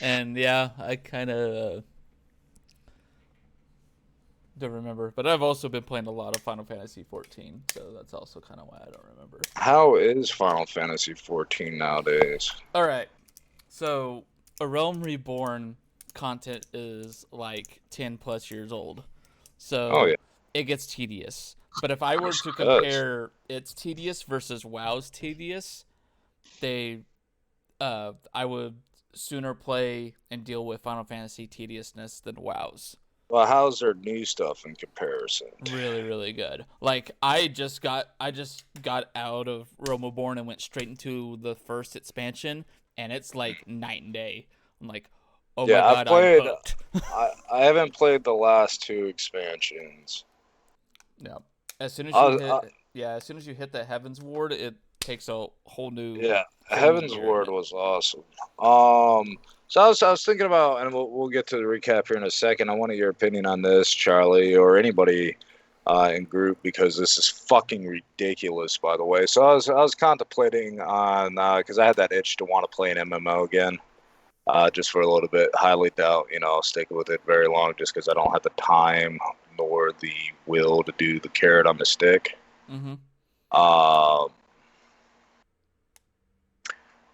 And yeah, I kind of don't remember. But I've also been playing a lot of Final Fantasy 14, so that's also kind of why I don't remember. How is Final Fantasy 14 nowadays? All right, so A Realm Reborn content is like 10 plus years old, Oh yeah, so it gets tedious. But if I were yes, to it does. compare its tedious versus WoW's tedious, they I would sooner play and deal with Final Fantasy tediousness than WoW's. Well, how's their new stuff in comparison? Really, really good. Like I just got out of Rome Reborn and went straight into the first expansion, and it's like night and day. I'm like, oh my Yeah, I've god, I'm played. hooked. I haven't played the last two expansions. Yeah. As soon as I, you was- I hit yeah, as soon as you hit the Heavens Ward, it takes a yeah, whole new Heaven's gear in Word it. was awesome. So I was thinking about, and we'll get to the recap here in a second. I wanted your opinion on this, Charlie, or anybody in group, because this is fucking ridiculous, by the way. So I was contemplating on because I had that itch to want to play an MMO again, just for a little bit. Highly doubt, I'll stick with it very long, just because I don't have the time nor the will to do the carrot on the stick. Mm-hmm. Um,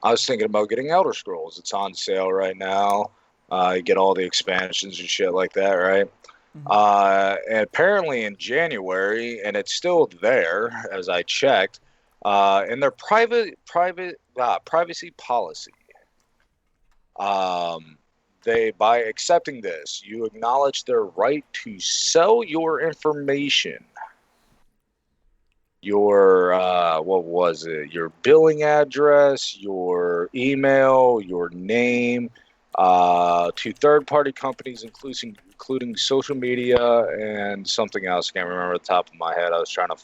I was thinking about getting Elder Scrolls. It's on sale right now. You get all the expansions and shit like that, right? Mm-hmm. And apparently in January, and it's still there as I checked, in their privacy policy, um, they by accepting this, you acknowledge their right to sell your information, your what was it, your billing address, your email, your name, to third party companies, including social media and something else. I can't remember the top of my head. I was try to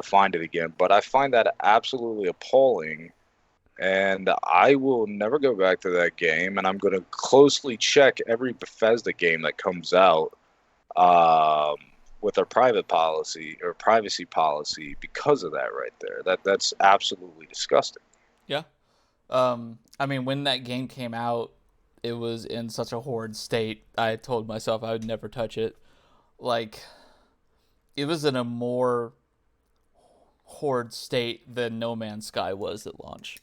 find it again, but I find that absolutely appalling, and I will never go back to that game, and I'm going to closely check every Bethesda game that comes out, um, with our private policy or privacy policy, because of that right there. That's absolutely disgusting. Yeah. I mean, when that game came out, it was in such a horrid state. I told myself I would never touch it. Like, it was in a more horrid state than No Man's Sky was at launch.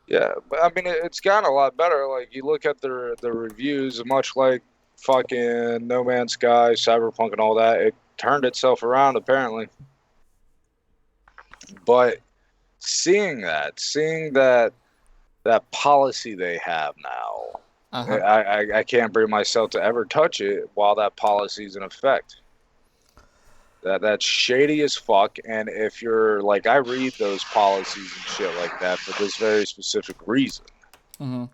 Yeah, but I mean, it's gotten a lot better. Like, you look at the reviews, much like fucking No Man's Sky, Cyberpunk, and all that. It turned itself around apparently, but seeing that policy they have now, Uh huh. I can't bring myself to ever touch it while that policy is in effect. That's shady as fuck. And if you're like, I read those policies and shit like that for this very specific reason. Mm-hmm.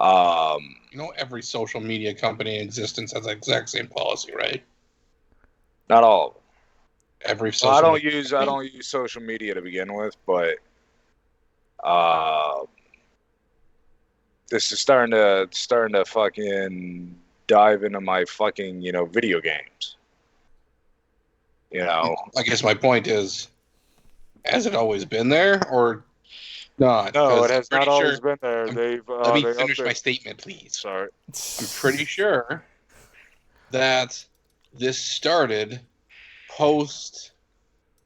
Um, Every social media company in existence has the exact same policy, right? Not all of them. Every Well, I social don't media use I company. don't use social media to begin with, but uh, this is starting to fucking dive into my fucking video games. You know, I guess my point is, has it always been there or not? no, it Because I'm has not pretty always sure. been there. I'm, let me They finish my update. statement, please. Sorry. I'm pretty sure that this started post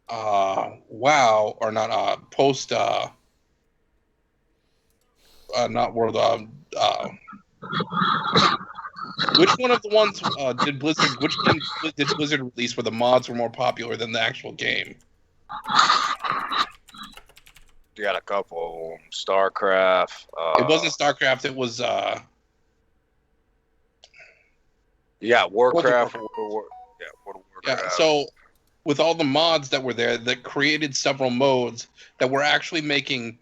WoW, or not post not World which one of the ones did Blizzard? Which game did Blizzard release where the mods were more popular than the actual game? You got a couple of them. StarCraft. It wasn't StarCraft. It was Yeah, was it Warcraft. Warcraft? Yeah, World of Yeah. Warcraft. So with all the mods that were there, that created several modes that were actually making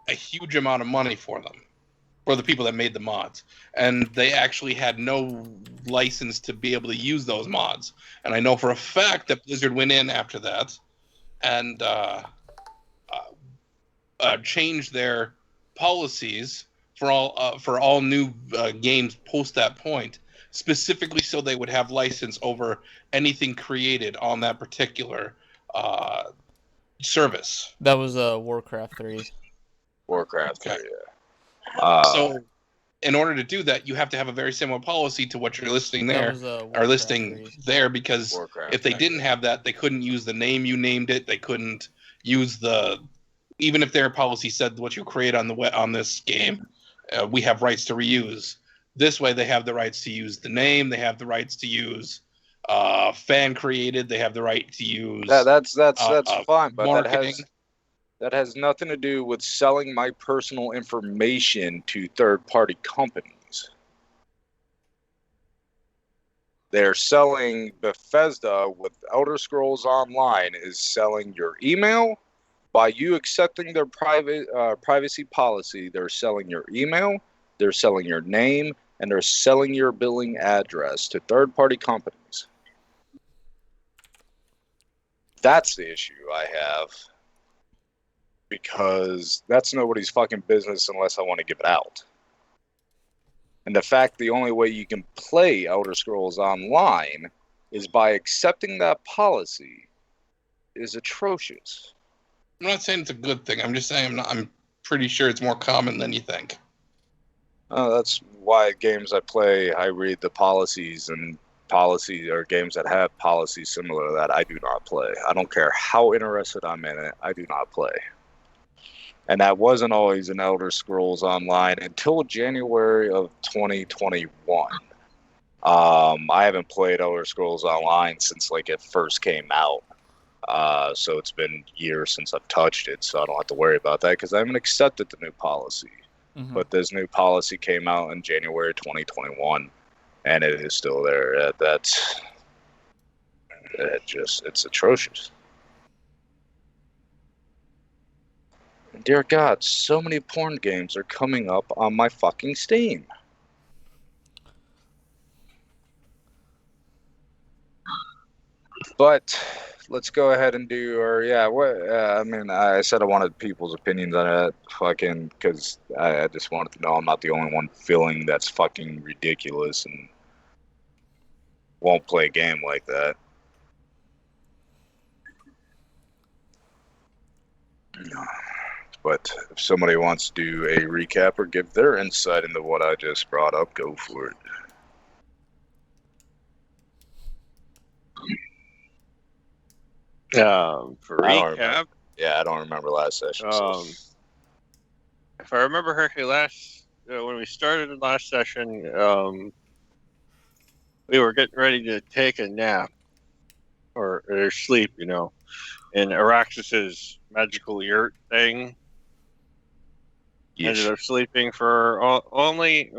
a huge amount of money for them, for the people that made the mods, and they actually had no license to be able to use those mods. And I know for a fact that Blizzard went in after that and changed their policies for all new games post that point, specifically so they would have license over anything created on that particular uh, service. That was Warcraft 3. Warcraft Okay. 3. Yeah. So, in order to do that, you have to have a very similar policy to what you're listing That there, was a or Warcraft listing 3. there, because Warcraft. if they didn't have that, they couldn't use the name you named it. They couldn't use even if their policy said what you create on this game, we have rights to reuse. This way, they have the rights to use the name. They have the rights to use fan created. They have the right to use That's fine, but marketing. that has nothing to do with selling my personal information to third-party companies. They're selling Bethesda with Elder Scrolls Online is selling your email. By you accepting their privacy policy, they're selling your email, they're selling your name, and they're selling your billing address to third-party companies. That's the issue I have. Because that's nobody's fucking business unless I want to give it out. And the fact the only way you can play Elder Scrolls Online is by accepting that policy is atrocious. I'm not saying it's a good thing. I'm just saying I'm pretty sure it's more common than you think. That's why games I play, I read the policies, and policies or games that have policies similar to that, I do not play. I don't care how interested I'm in it, I do not play. And that wasn't always in Elder Scrolls Online until January of 2021. I haven't played Elder Scrolls Online since like it first came out. So it's been years since I've touched it, so I don't have to worry about that because I haven't accepted the new policy. Mm-hmm. But this new policy came out in January 2021, and it is still there. It's atrocious. Dear God, so many porn games are coming up on my fucking Steam. But let's go ahead and do I said I wanted people's opinions on it, fucking, because I just wanted to know I'm not the only one feeling that's fucking ridiculous and won't play a game like that. But if somebody wants to do a recap or give their insight into what I just brought up, go for it. For recap, I don't remember last session. if I remember correctly, when we started the last session, we were getting ready to take a nap or sleep, in Araxis's magical yurt thing. Yes. Ended up sleeping for only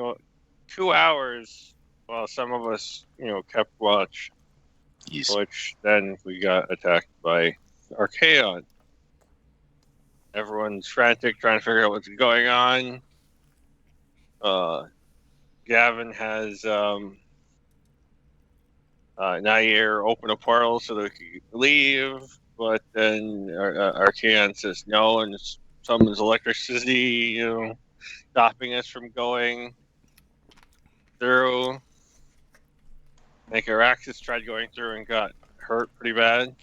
2 hours while some of us, kept watch. Yes. Which then we got attacked by Archaon. Everyone's frantic trying to figure out what's going on. Gavin has Nair open a portal so that we could leave, but then Archaon says no, and summons electricity, stopping us from going through. I think Araxis tried going through and got hurt pretty bad.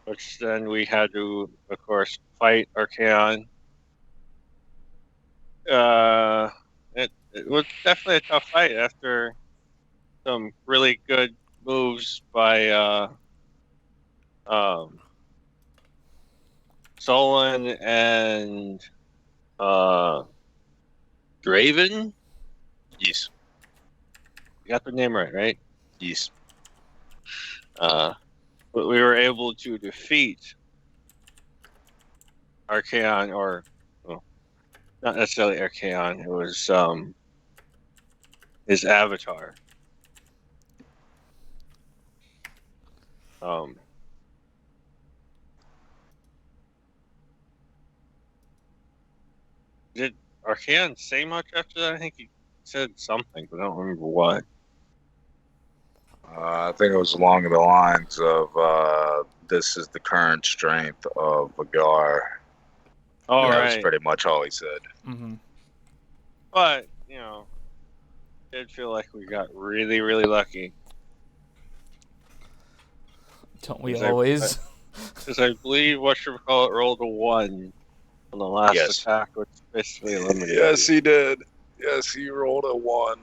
Which then we had to, of course, fight Archaon. It was definitely a tough fight after some really good moves by Solon and Draven. Yes. You got the name right? Yes. But we were able to defeat Archaon, or not necessarily Archaon. It was his avatar. Did Archaon say much after that? I think he said something, but I don't remember what. I think it was along the lines of this is the current strength of Vagar. All that right. was pretty much all he said. Mm-hmm. But, it did feel like we got really, really lucky. Don't we always? Because I believe whatchamacallit rolled a 1. on the last Yes. attack, which basically eliminated. Yes, he did. Yes, he rolled a 1.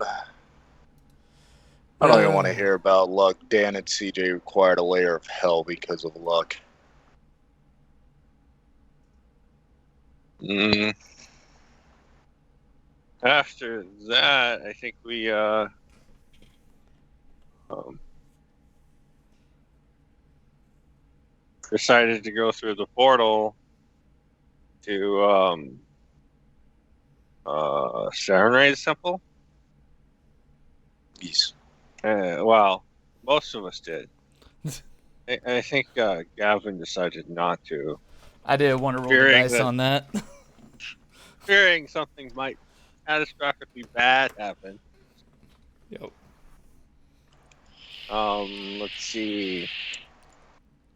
I don't even want to hear about luck. Dan and CJ required a layer of hell because of luck. After that, I think we decided to go through the portal to Serenade Temple. Yes. Well, most of us did. I think Gavin decided not to, I didn't want to roll the Fearing dice that- on that. fearing something might catastrophically bad happen. Yep. Let's see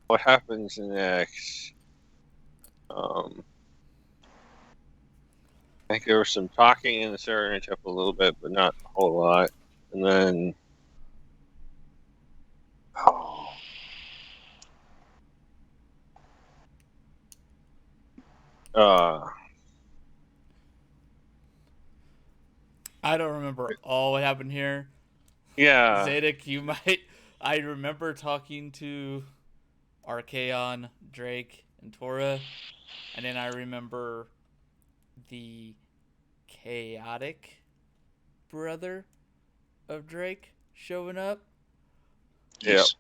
what happens next. I think there was some talking in the Serenade Temple a little bit, but not a whole lot. And then I don't remember all what happened here. yeah, Zadok, you might. I remember talking to Archaon, Drake, and Tora, and then I remember the chaotic brother of Drake showing up. Yes.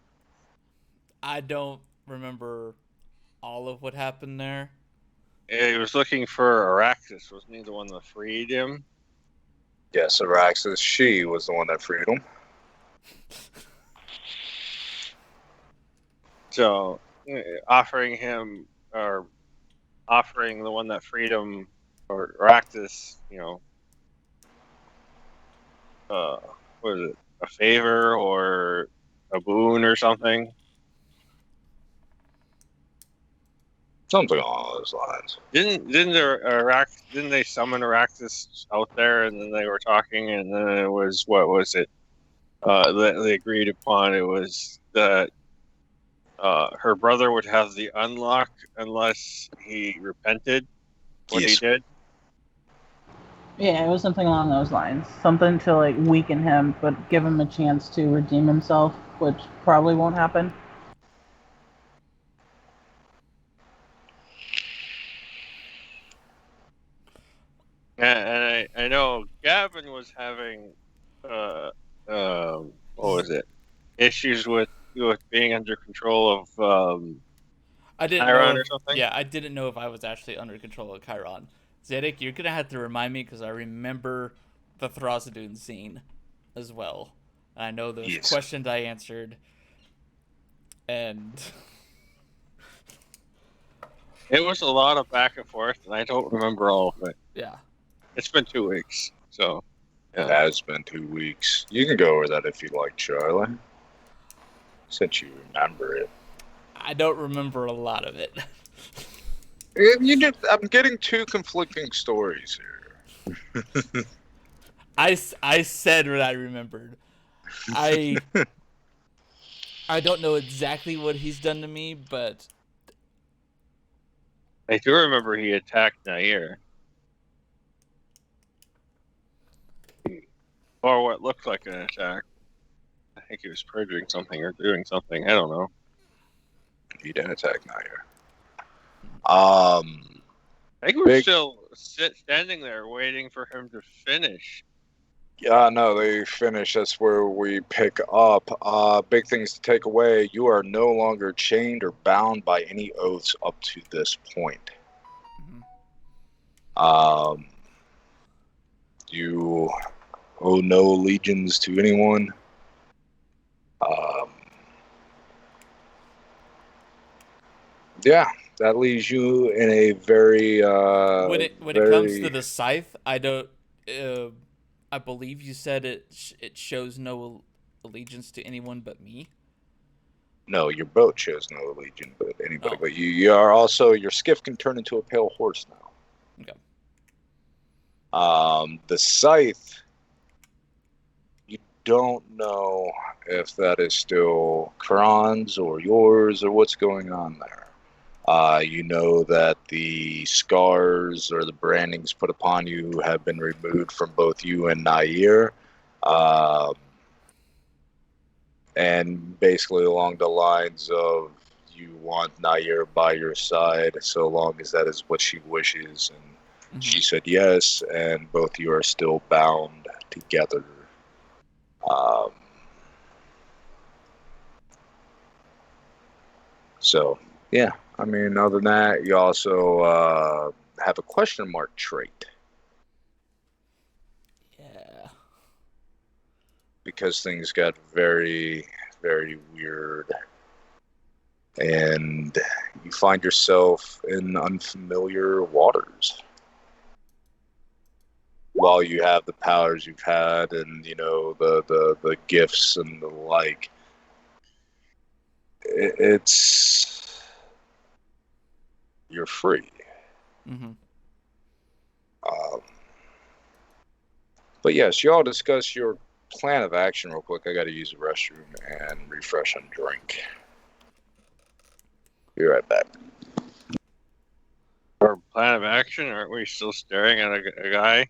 I don't remember all of what happened there. he was looking for Araxis, wasn't he? The one that freed him. Yes, Araxis. She was the one that freed him. So, offering him, or offering the one that freed him, or Aractus, what is it, a favor or a boon or something? Something along those lines. Didn't they summon Aractus out there, and then they were talking, and then it was, what was it? That they agreed upon. It was that her brother would have the unlock unless he repented what he did. Yeah, it was something along those lines. Something to like weaken him, but give him a chance to redeem himself, which probably won't happen. And I know Gavin was having what was it? Issues with being under control of I didn't Chiron know. or something. Yeah, I didn't know if I was actually under control of Chiron. Zedek, you're gonna have to remind me because I remember the Thrasadune scene as well. I know those questions I answered, and it was a lot of back and forth, and I don't remember all of it. Yeah, it's been 2 weeks, so yeah. It has been 2 weeks. You can go over that if you like, Charlie. Since you remember it. I don't remember a lot of it. I'm getting 2 conflicting stories here. I said what I remembered. I don't know exactly what he's done to me, but I do remember he attacked Nair. Or what looked like an attack. I think he was purging something or doing something. I don't know. He didn't attack Nair. I think we're still standing there waiting for him to finish. Yeah, no, they finish. That's where we pick up. Big things to take away. You are no longer chained or bound by any oaths up to this point. You owe no allegiance to anyone. Yeah, that leaves you in a very when it comes to the scythe, I don't. I believe you said it shows no allegiance to anyone but me. No, your boat shows no allegiance but anybody. But you are also, your skiff can turn into a pale horse now. Okay. The scythe, you don't know if that is still Kron's or yours or what's going on there. You know that the scars or the brandings put upon you have been removed from both you and Nair. Um, and basically along the lines of you want Nair by your side so long as that is what she wishes. And she said yes, and both you are still bound together. Um, so, yeah. I mean, other than that, you also have a question mark trait. Yeah. Because things got very, very weird. And you find yourself in unfamiliar waters. While you have the powers you've had and, you know, the gifts and the like, it's... you're free. Mm-hmm. Um, but yes, y'all discuss your plan of action real quick. I got to use the restroom and refresh and drink. Be right back. Our plan of action? Aren't we still staring at a guy?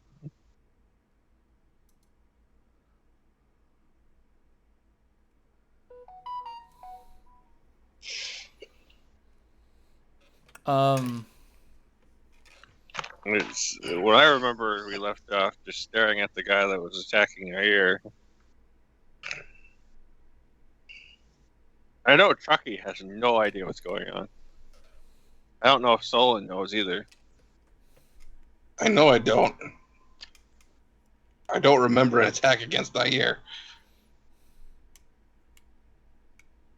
It's what I remember. We left off just staring at the guy that was attacking our ear. I know Chucky has no idea what's going on. I don't know if Solon knows either. I know I don't. I don't remember an attack against Nair.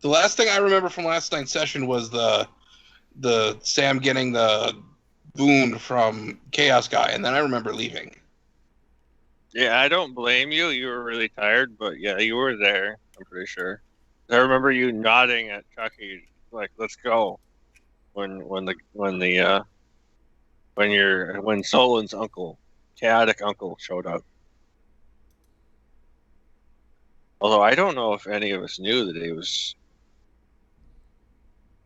The last thing I remember from last night's session was the Sam getting the wound from Chaos Guy, and then I remember leaving. Yeah, I don't blame you. You were really tired, but yeah, you were there. I'm pretty sure. I remember you nodding at Chucky, like, "Let's go." When Solon's uncle, chaotic uncle, showed up. Although I don't know if any of us knew that he was.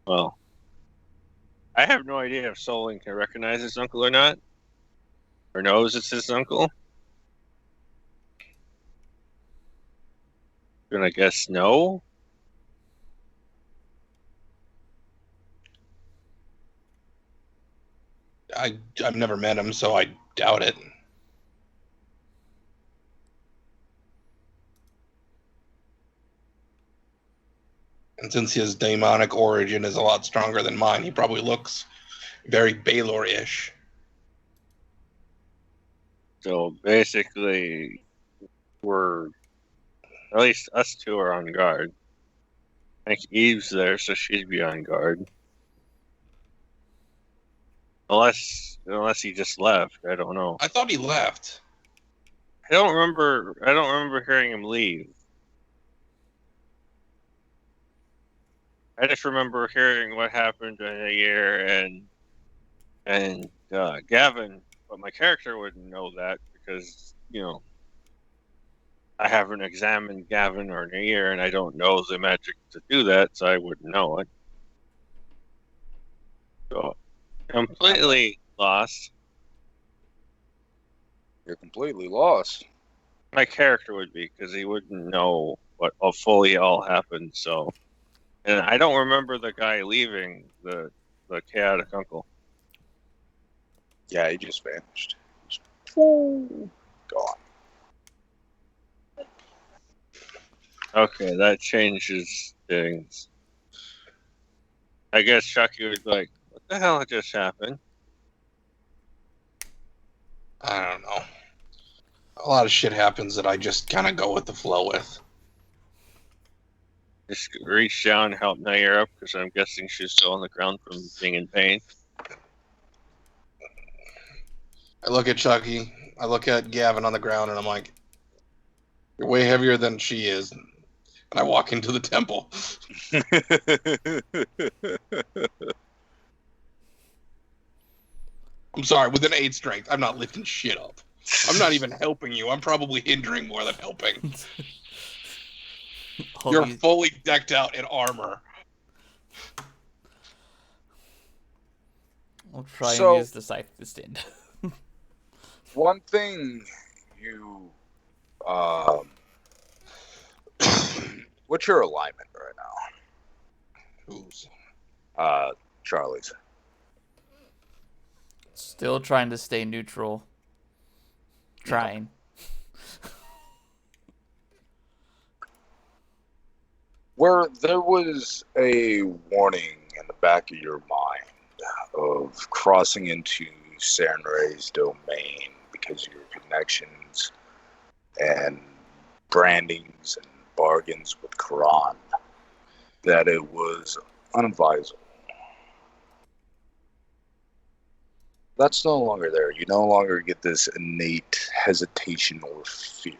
Well, I have no idea if Solon can recognize his uncle or not, or knows it's his uncle. I'm gonna guess no. I've never met him, so I doubt it. And since his demonic origin is a lot stronger than mine, he probably looks very Baylor-ish. So basically, at least us two are on guard. I think Eve's there, so she'd be on guard. Unless he just left. I don't know. I thought he left. I don't remember hearing him leave. I just remember hearing what happened in a year and Gavin, but my character wouldn't know that because I haven't examined Gavin or Nair, and I don't know the magic to do that, so I wouldn't know it. So completely lost. You're completely lost. My character would be because he wouldn't know what fully all happened. So, and I don't remember the guy leaving the chaotic uncle. Yeah, he just vanished. Gone. Okay, that changes things. I guess Chucky was like, "What the hell just happened?" I don't know. A lot of shit happens that I just kind of go with the flow with. Just reach down and help Nair up because I'm guessing she's still on the ground from being in pain. I look at Chucky, I look at Gavin on the ground, and I'm like, "You're way heavier than she is." And I walk into the temple. I'm sorry, with an 8 strength, I'm not lifting shit up. I'm not even helping you. I'm probably hindering more than helping. You're fully decked out in armor. I'll try and So use the scythe to stand. one thing you, um, what's your alignment right Who's? now? Charlie's. Still trying to stay neutral. Trying. Where there was a warning in the back of your mind of crossing into Sanray's domain because of your connections and brandings and bargains with Quran, that it was unadvisable. That's no longer there. You no longer get this innate hesitation or fear.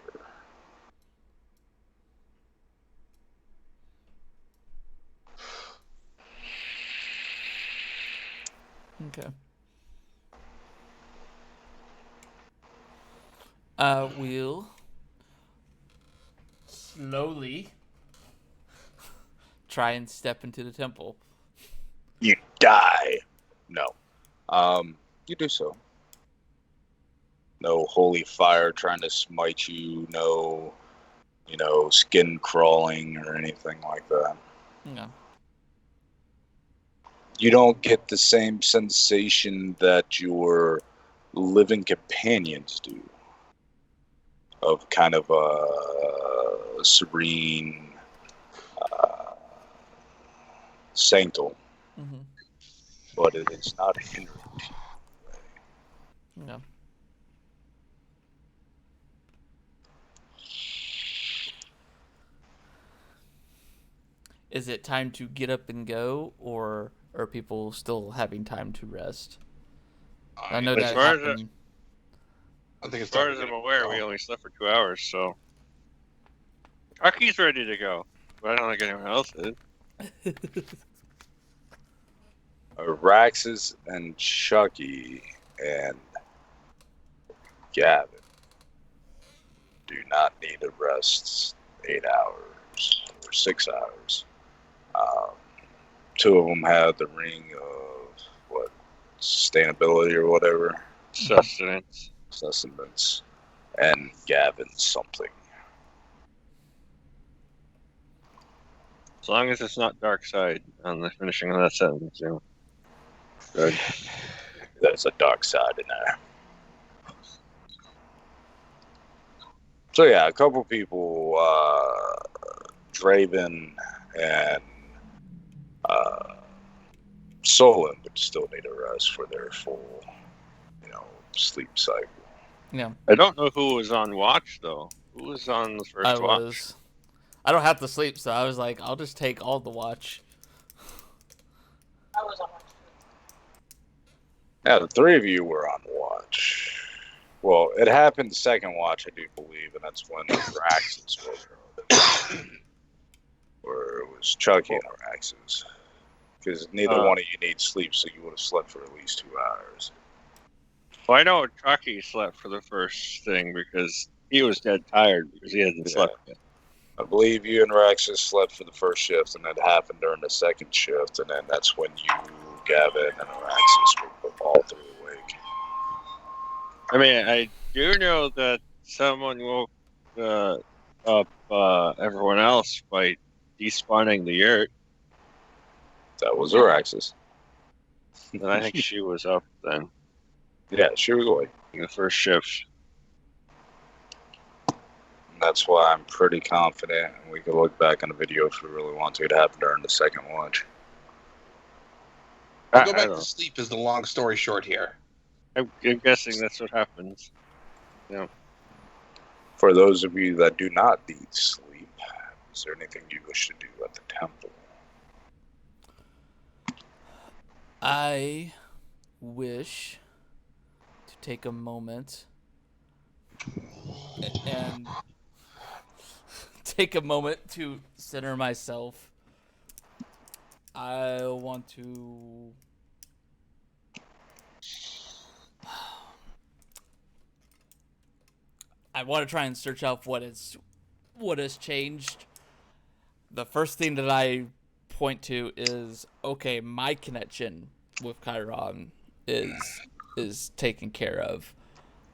Okay. We'll slowly try and step into the temple. You die. No. You do so. No holy fire trying to smite you, no, skin crawling or anything like that. No. You don't get the same sensation that your living companions do of kind of a serene sanctum, Mm-hmm. but it is not hindering to you. No. Is it time to get up and go, or are people still having time to rest? I know think as that far as happened. I think As it's far time as to I'm get aware, going. we only slept for 2 hours, so Chucky's ready to go. But I don't think anyone else is. Araxis and Chucky and Gavin do not need to rest 8 hours or 6 hours. Um, Two of them have the ring of what, sustainability or whatever, Sustenance. sustenance, and Gavin something. As long as it's not dark side on the finishing of that sentence, Good. There's a dark side in there. So yeah, a couple people, Draven and Solon, would still need a rest for their full, sleep cycle. Yeah, I don't know who was on watch, though. Who was on the I first watch? was. I don't have to sleep, so I was like, I'll just take all the watch. I was on. Yeah, the three of you were on watch. Well, it happened second watch, I do believe, and that's when Araxis was up. Or it was Chucky and Araxis. Because neither one of you need sleep, so you would have slept for at least 2 hours. Well, I know Chucky slept for the first thing because he was dead tired because he hadn't slept yet. I believe you and Araxis slept for the first shift, and it happened during the second shift, and then that's when you, Gavin, and Araxis were all three awake. I mean, I do know that someone woke up everyone else by despawning the yurt, That was Araxis. and I think she was up then Yeah, she was awake. in the first shift. And that's why I'm pretty confident, and we can look back on the video if we really want to. It happened during the second watch. I'll go I back don't to know. sleep is the long story short here. I'm guessing that's what happens. For those of you that do not need sleep, is there anything you wish to do at the temple? I wish to take a moment and take a moment to center myself. I want to try and search out what has changed. The first thing that I point to is, okay, my connection with Chiron is taken care of.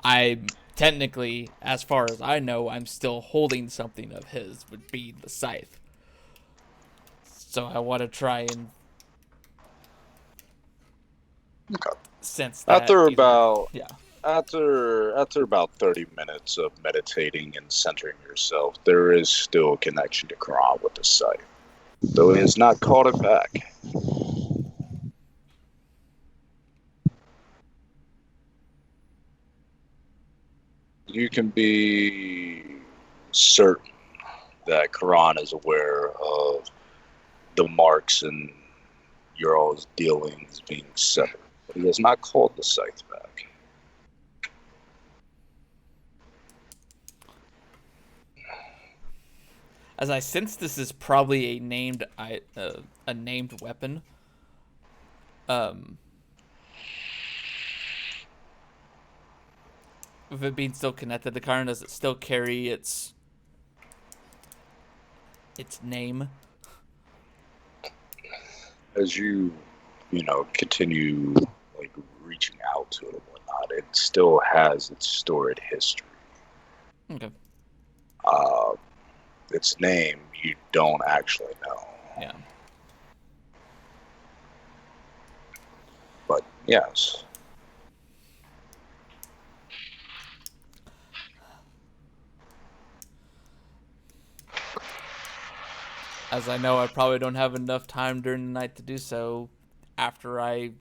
I technically, as far as I know, I'm still holding something of his, would be the scythe. So I want to try and sense that. After either, about yeah. after about 30 minutes of meditating and centering yourself, there is still a connection to Quran with the site, though it has not called it back. You can be certain that Quran is aware of the marks and your all's dealings being severed, but he has not called the site back. As I sense, this is probably a named weapon. With it being still connected to Karn, does it still carry its name? As you continue like reaching out to it and whatnot, it still has its storied history. Okay. Its name you don't actually know. Yeah. But yes. As I know, I probably don't have enough time during the night to do so. After I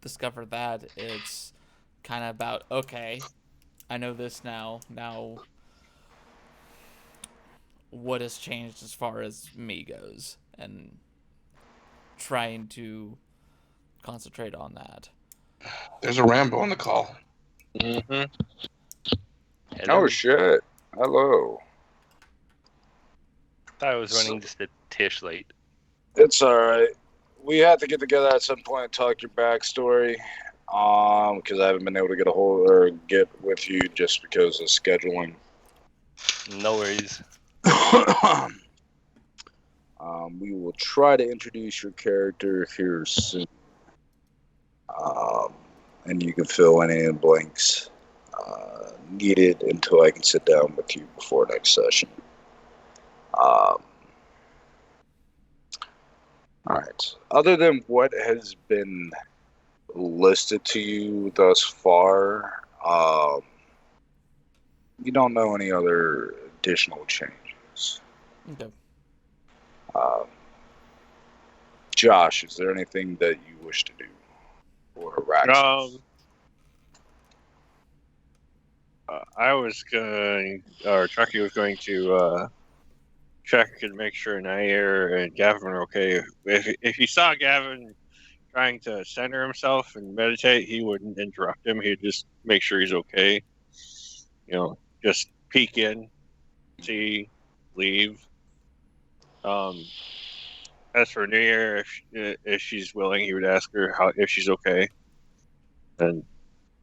discover that, it's kind of about, okay, I know this now. Now, what has changed as far as me goes? And trying to concentrate on that. There's a Rambo on the call. Mm-hmm. Oh shit. Hello. Thought I was running just a tish late. It's alright. We have to get together at some point and talk your backstory. Because I haven't been able to get a hold or get with you just because of scheduling. No worries. We will try to introduce your character here soon. And you can fill in any blanks needed until I can sit down with you before next session. All right. Other than what has been listed to you thus far, you don't know any other additional changes. Okay. Josh, is there anything that you wish to do? Or Raxus? I was going, or Chucky was going to check and make sure Nair and Gavin are okay. If he saw Gavin trying to center himself and meditate, he wouldn't interrupt him. He'd just make sure he's okay. Just peek in, see, leave. As for New Year, if she's willing, he would ask her if she's okay. And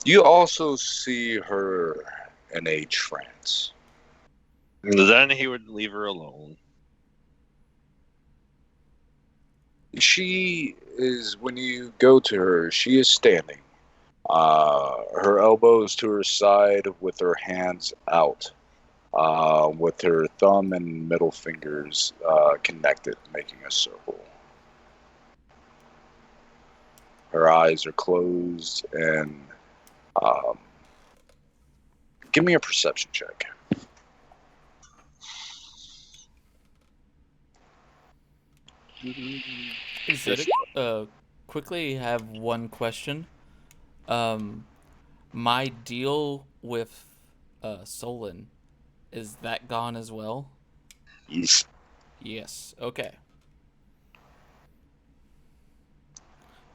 you also see her in a trance. Then he would leave her alone. She is, when you go to her, she is standing. Her elbows to her side with her hands out. With her thumb and middle fingers connected, making a circle. Her eyes are closed, and give me a perception check. Quickly have one question. My deal with Solon, is that gone as well? Yes. Yes. Okay.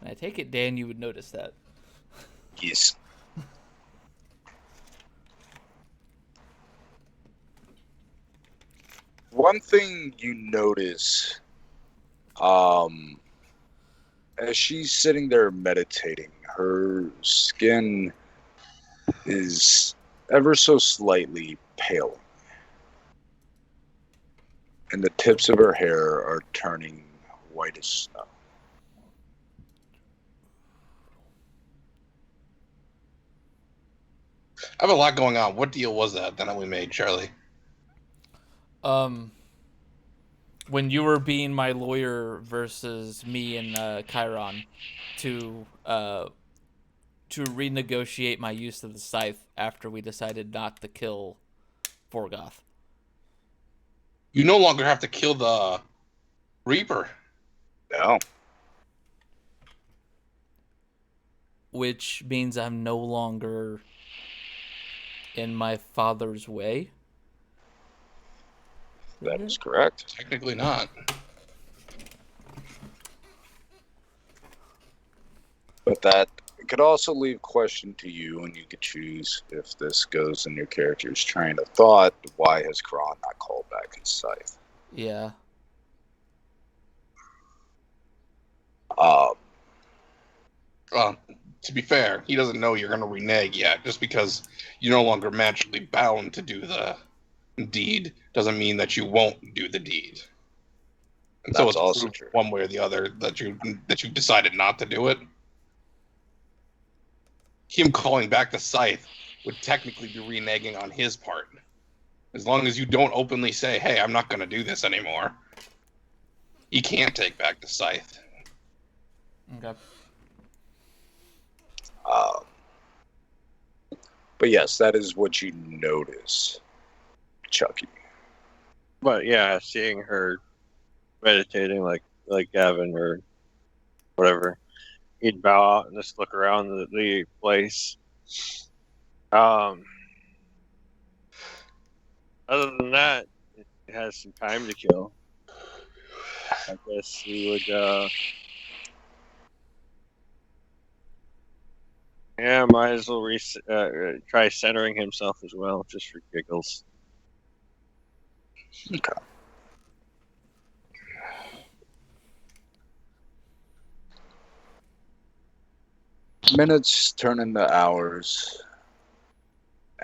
And I take it, Dan, you would notice that. Yes. One thing you notice, as she's sitting there meditating, her skin is ever so slightly paling, and the tips of her hair are turning white as snow. I have a lot going on. What deal was that we made, Charlie? When you were being my lawyer versus me and Chiron to renegotiate my use of the scythe after we decided not to kill Forgoth. You no longer have to kill the Reaper. No. Which means I'm no longer in my father's way. That is correct. Technically not. But that could also leave question to you, and you could choose if this goes in your character's train of thought. Why has Kron not called back his scythe? Yeah. To be fair, he doesn't know you're going to renege yet. Just because you're no longer magically bound to do the deed doesn't mean that you won't do the deed. And so That's it's also proved true. one way or the other that you decided not to do it. Him calling back the scythe would technically be reneging on his part. As long as you don't openly say, hey, I'm not going to do this anymore, he can't take back the scythe. Okay. But yes, that is what you notice, Chucky. But yeah, seeing her meditating like Gavin or whatever, he'd bow out and just look around the place. Other than that, it has some time to kill. I guess he would. Yeah, might as well try centering himself as well, just for giggles. Okay. Minutes turn into hours,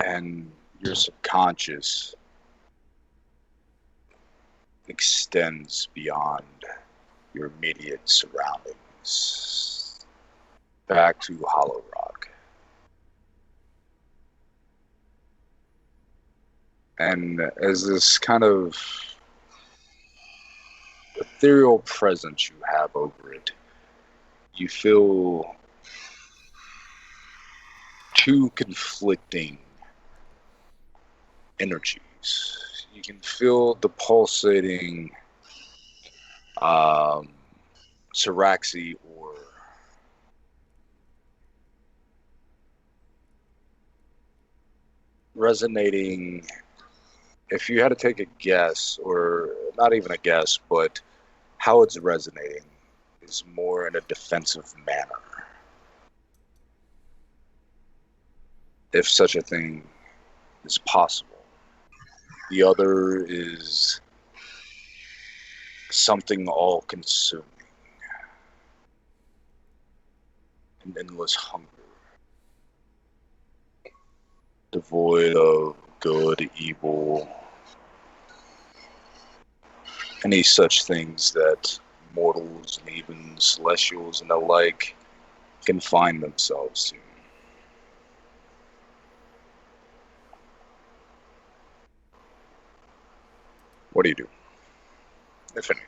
and your subconscious extends beyond your immediate surroundings back to Hollow Rock. And as this kind of ethereal presence you have over it, you feel two conflicting energies. You can feel the pulsating Siraxi or resonating. If you had to take a guess, or not even a guess, but how it's resonating is more in a defensive manner. If such a thing is possible. The other is something all-consuming. An endless hunger. Devoid of good, evil, any such things that mortals and even celestials and the like can find themselves to. What do you do, if anything?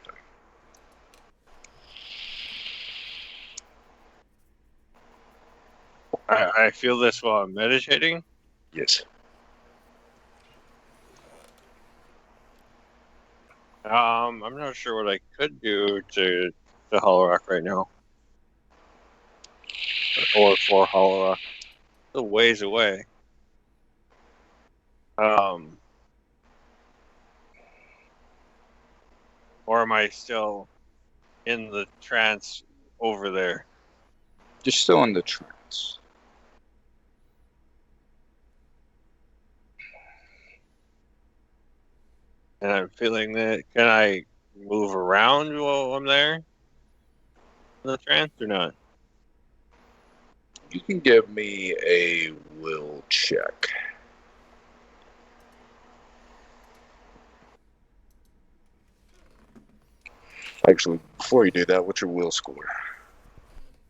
I feel this while I'm meditating. Yes. I'm not sure what I could do to Hollow Rock right now, or for Hollow Rock. It's a ways away. Or am I still in the trance over there? You're still in the trance. And I'm feeling that. Can I move around while I'm there in the trance or not? You can give me a will check. Actually, before you do that, what's your will score?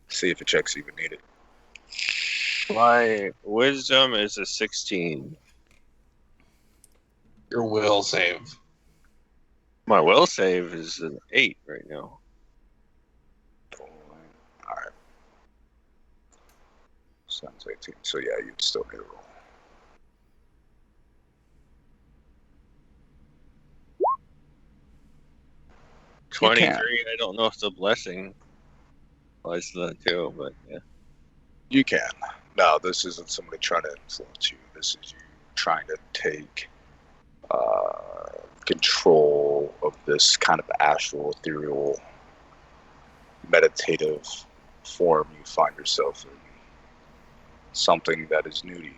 See if the check's even needed. My wisdom is a 16. Your will save. My will save is an 8 right now. Alright. Sounds 18. So yeah, you'd still need a roll. You 23. can. I don't know if the blessing applies to that too, but yeah. You can. No, this isn't somebody trying to influence you. This is you trying to take control of this kind of astral, ethereal, meditative form you find yourself in. Something that is new to you.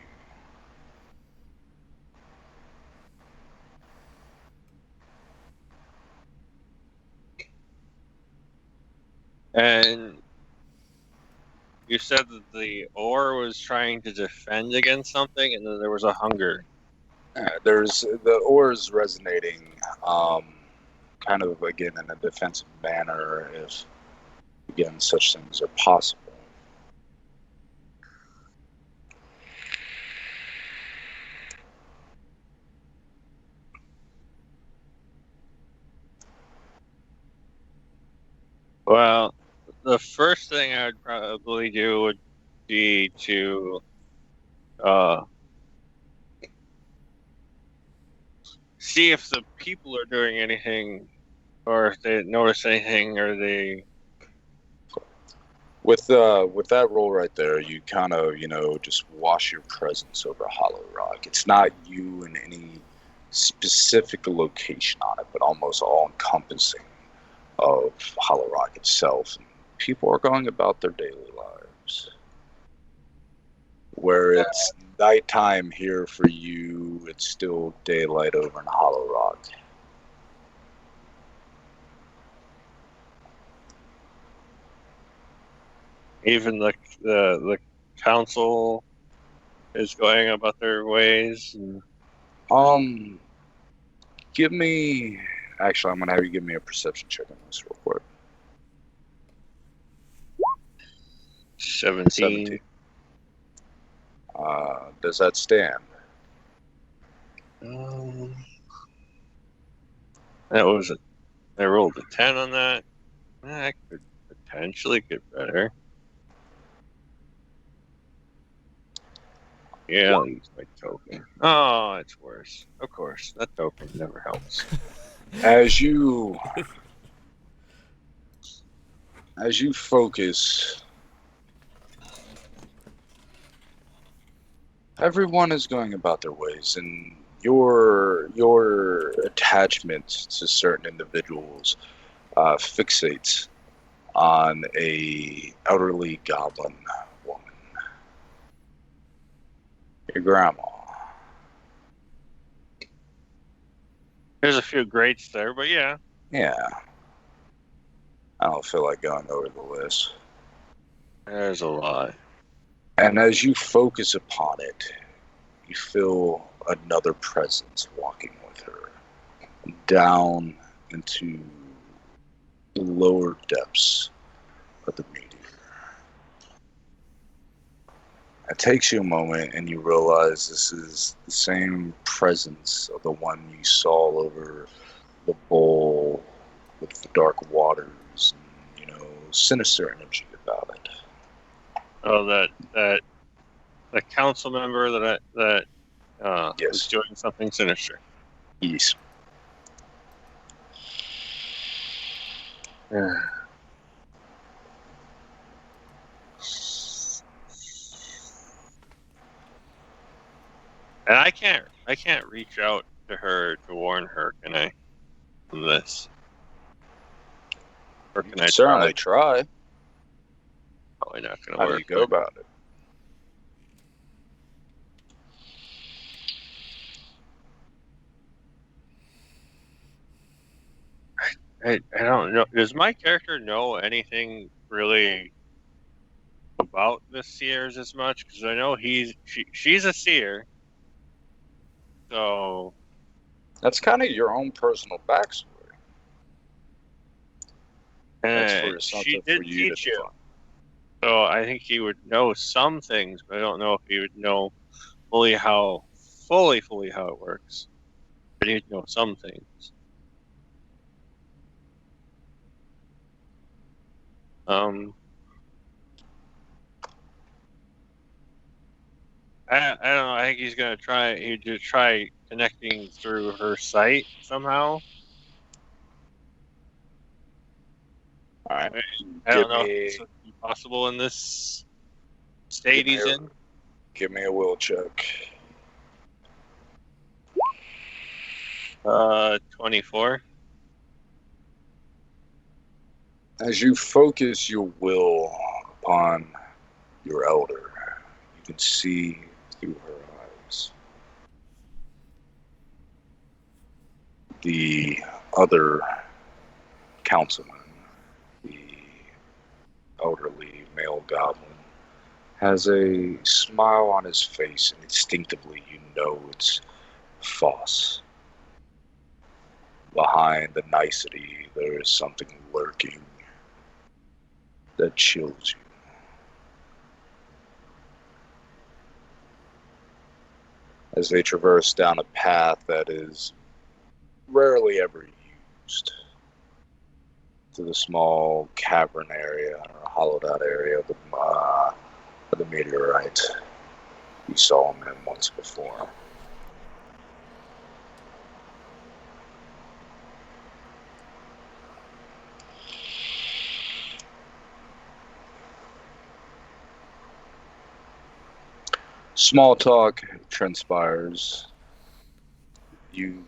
And you said that the ore was trying to defend against something, and then there was a hunger. There's the oars resonating, kind of again in a defensive manner, if again such things are possible. Well, the first thing I would probably do would be to see if the people are doing anything, or if they notice anything, or they. With that roll right there, you kind of just wash your presence over Hollow Rock. It's not you in any specific location on it, but almost all encompassing of Hollow Rock itself. And people are going about their daily lives. Where it's nighttime here for you, it's still daylight over in Hollow Rock. Even the council is going about their ways. And... Give me. Actually, I'm gonna have you give me a perception check on this real quick. 17. Does that stand? That was I rolled a 10 on that. I could potentially get better. Yeah, I'll use my token. Oh, it's worse. Of course, that token never helps. As you focus, everyone is going about their ways, and your attachment to certain individuals fixates on a elderly goblin woman, your grandma. There's a few greats there, but yeah. Yeah. I don't feel like going over the list. There's a lot. And as you focus upon it, you feel another presence walking with her down into the lower depths of the meteor. It takes you a moment and you realize this is the same presence of the one you saw over the bowl with the dark waters and, sinister energy about it. Oh, that the council member that Yes. was doing something sinister. Yes. And I can't reach out to her to warn her, can I? Of this. Or can I Certainly try. Probably not gonna How work. do you go about it? I don't know. Does my character know anything really about the seers as much? Because I know she's a seer. So That's kind of your own personal backstory. That's for she something did for you to teach you. define. So I think he would know some things, but I don't know if he would know fully how it works. But he'd know some things. I don't know. I think he's gonna try. He'd just try connecting through her site somehow. All right. I Give don't know if me this would be possible in this state he's in. give me a will check. 24. As you focus your will upon your elder, you can see through her eyes the other councilman, the elderly male goblin, has a smile on his face, and instinctively you know it's Foss. Behind the nicety, there is something lurking that chills you. As they traverse down a path that is rarely ever used to the small cavern area or hollowed out area of the meteorite you saw him in once before. Small talk transpires. You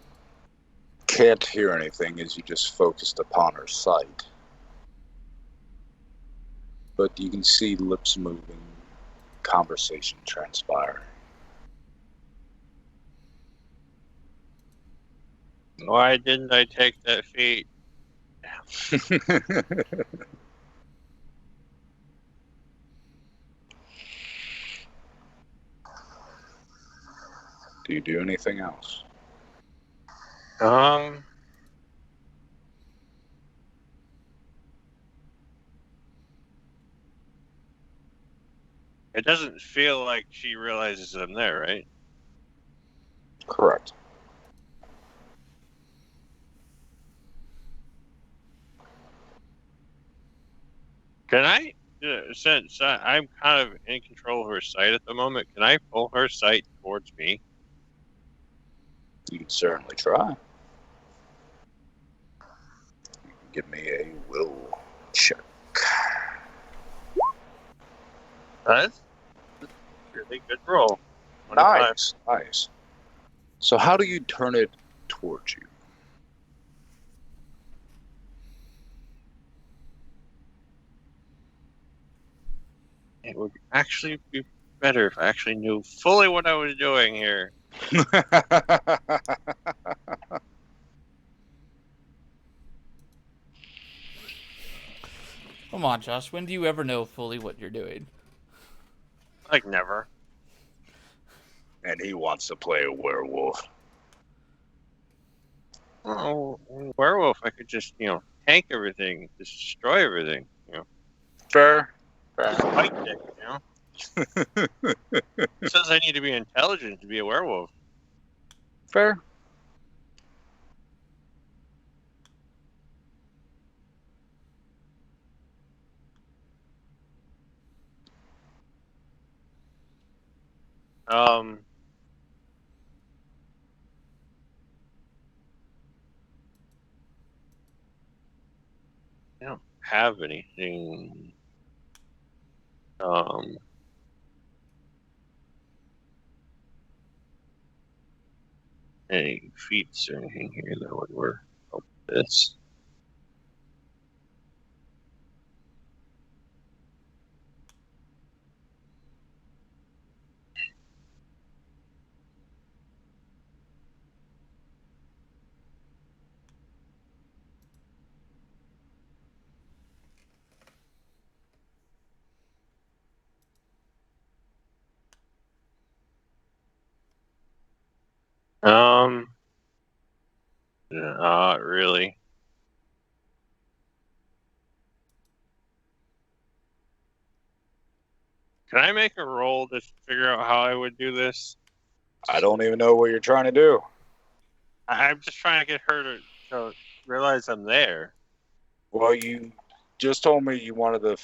can't hear anything as you just focused upon her sight. But you can see lips moving, conversation transpire. Why didn't I take that feat? Do you do anything else? It doesn't feel like she realizes I'm there, right? Correct. Can I, since I'm kind of in control of her sight at the moment, can I pull her sight towards me? You can certainly try. Give me a will check. That's a really good roll. 25. Nice. So how do you turn it towards you? It would actually be better if I actually knew fully what I was doing here. Come on, Josh. When do you ever know fully what you're doing? Like, never. And he wants to play a werewolf. Oh, werewolf, I could just, tank everything, destroy everything, Fair. Just fight it, It says I need to be intelligent to be a werewolf. Fair. I don't have anything, any feats or anything here that would work. This. Not really. Can I make a roll to figure out how I would do this? I don't even know what you're trying to do. I'm just trying to get her to realize I'm there. Well, you just told me you wanted to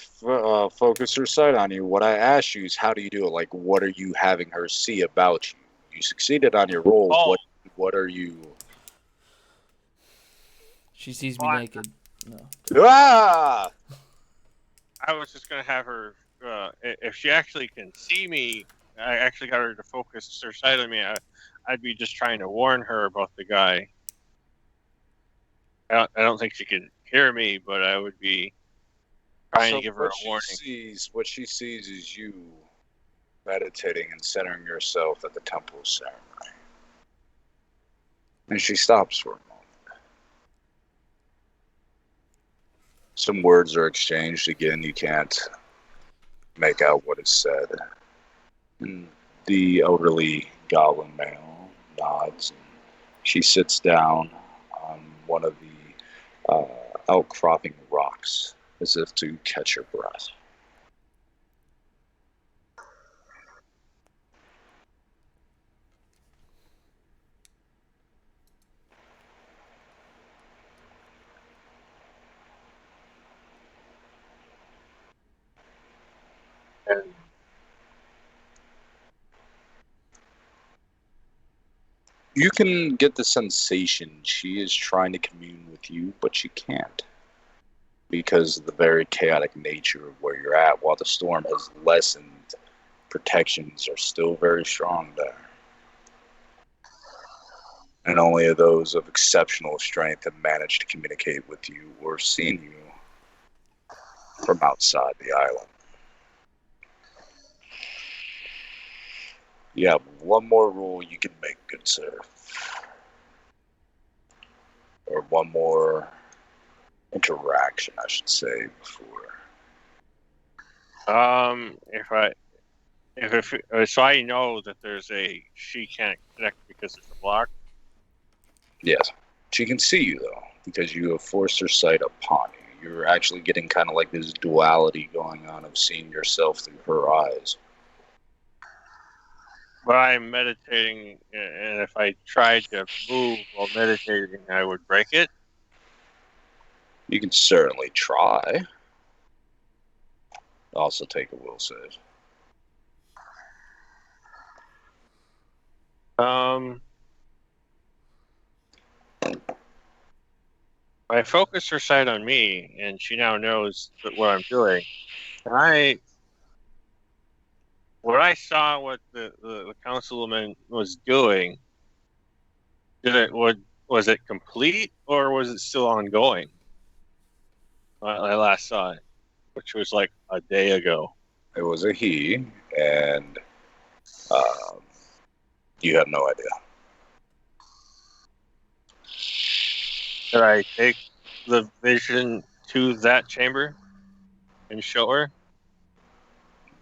focus her sight on you. What I asked you is, how do you do it? Like, what are you having her see about you? You succeeded on your roll. Oh. What are you? She sees me naked. No. Ah! I was just gonna have her. If she actually can see me, I actually got her to focus her sight on me. I'd be just trying to warn her about the guy. I don't think she can hear me, but I would be trying to give her a warning. What she sees is you meditating and centering yourself at the temple ceremony. And she stops for a moment. Some words are exchanged. Again, you can't make out what is said. And the elderly goblin male nods. And she sits down on one of the outcropping rocks as if to catch her breath. You can get the sensation she is trying to commune with you, but she can't. Because of the very chaotic nature of where you're at, while the storm has lessened, protections are still very strong there. And only those of exceptional strength have managed to communicate with you or seen you from outside the island. You have one more rule you can make, good sir. Or one more interaction, I should say, before. So I know that she can't connect because it's a block. Yes. She can see you, though, because you have forced her sight upon you. You're actually getting kind of like this duality going on of seeing yourself through her eyes. But I'm meditating, and if I tried to move while meditating, I would break it. You can certainly try. Also take a will save. I focus her sight on me, and she now knows what I'm doing. And when I saw what the councilwoman was doing, was it complete or was it still ongoing? I last saw it, which was like a day ago. It was a he, and you have no idea. Did I take the vision to that chamber and show her?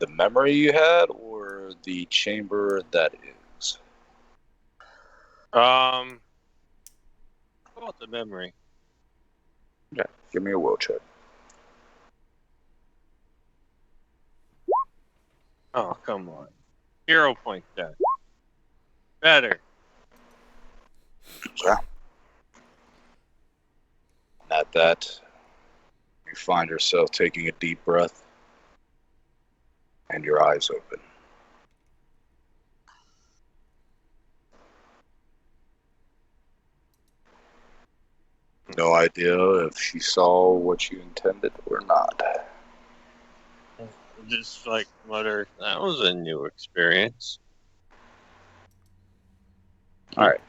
The memory you had, or the chamber that is? How about the memory? Yeah, give me a will check. Oh, come on. 0 point then. Better. Yeah. At that, you find yourself taking a deep breath, and your eyes open. No idea if she saw what you intended or not. Just like mutter, that was a new experience. All right,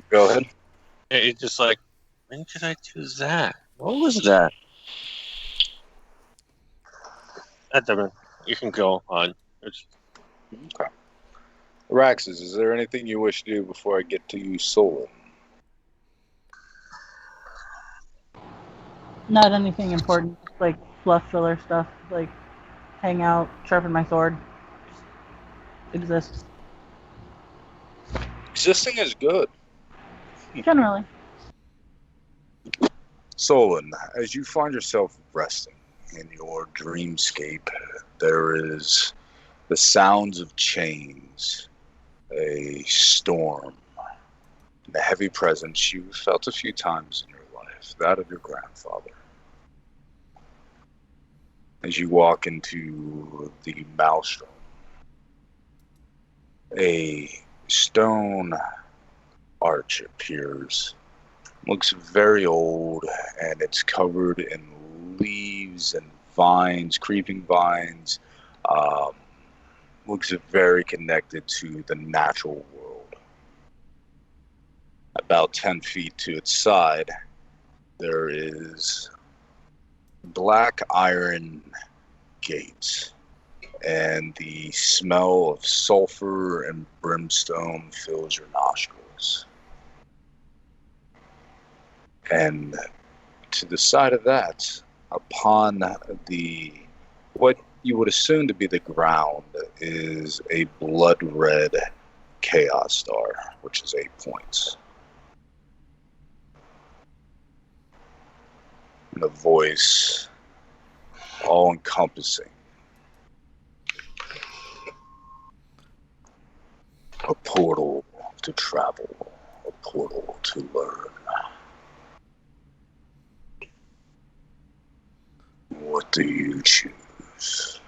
go ahead. It's just like, when did I do that? What was that? That doesn't. You can go on. Okay. Araxis, is there anything you wish to do before I get to you, Soul? Not anything important, like fluff filler stuff, like hang out, sharpen my sword, just exist. Existing is good. Generally. Solon, as you find yourself resting in your dreamscape, there is the sounds of chains, a storm, and a heavy presence you felt a few times in your life, that of your grandfather. As you walk into the maelstrom, a stone arch appears. Looks very old, and it's covered in leaves and vines, creeping vines. Um, Looks very connected to the natural world. About 10 feet to its side, there is black iron gates, and the smell of sulfur and brimstone fills your nostrils. And to the side of that, upon the what you would assume to be the ground, is a blood red chaos star, which is 8 points. And a voice, all encompassing. A portal to travel, a portal to learn. What do you choose?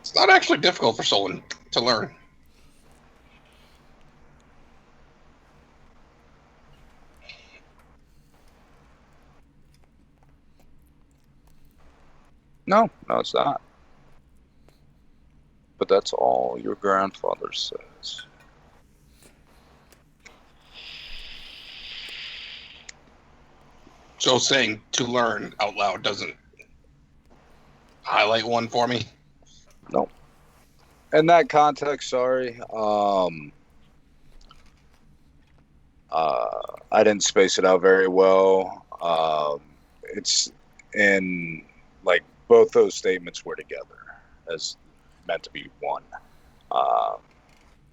It's not actually difficult for Solon to learn. No, it's not. But that's all your grandfather says. So saying to learn out loud doesn't highlight one for me. No. In that context, sorry. I didn't space it out very well. It's in, like, both those statements were together as meant to be one.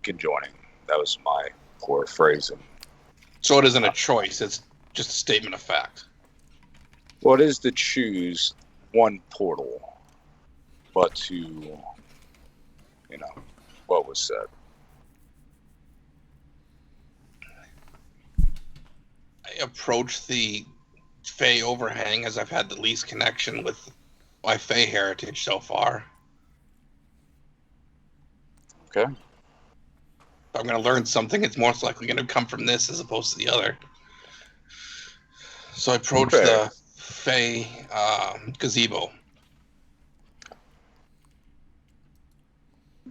Conjoining. That was my poor phrasing. So it isn't a choice, it's just a statement of fact. Well, it is to choose one portal, but to, what was said. I approach the Fey overhang as I've had the least connection with my Fey heritage so far. Okay. If I'm going to learn something, it's most likely going to come from this as opposed to the other. So I approach the Fey gazebo.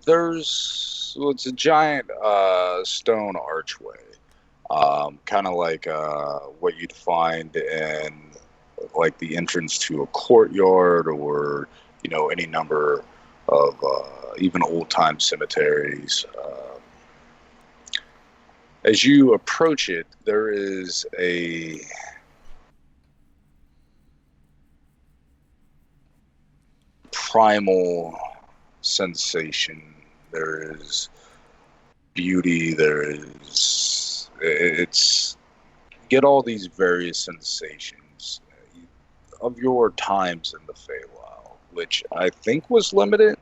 It's a giant stone archway, kind of like what you'd find in, like, the entrance to a courtyard, or any number of even old-time cemeteries. As you approach it, there is a primal sensation. There is beauty. It's get all these various sensations of your times in the Feywild, which I think was limited.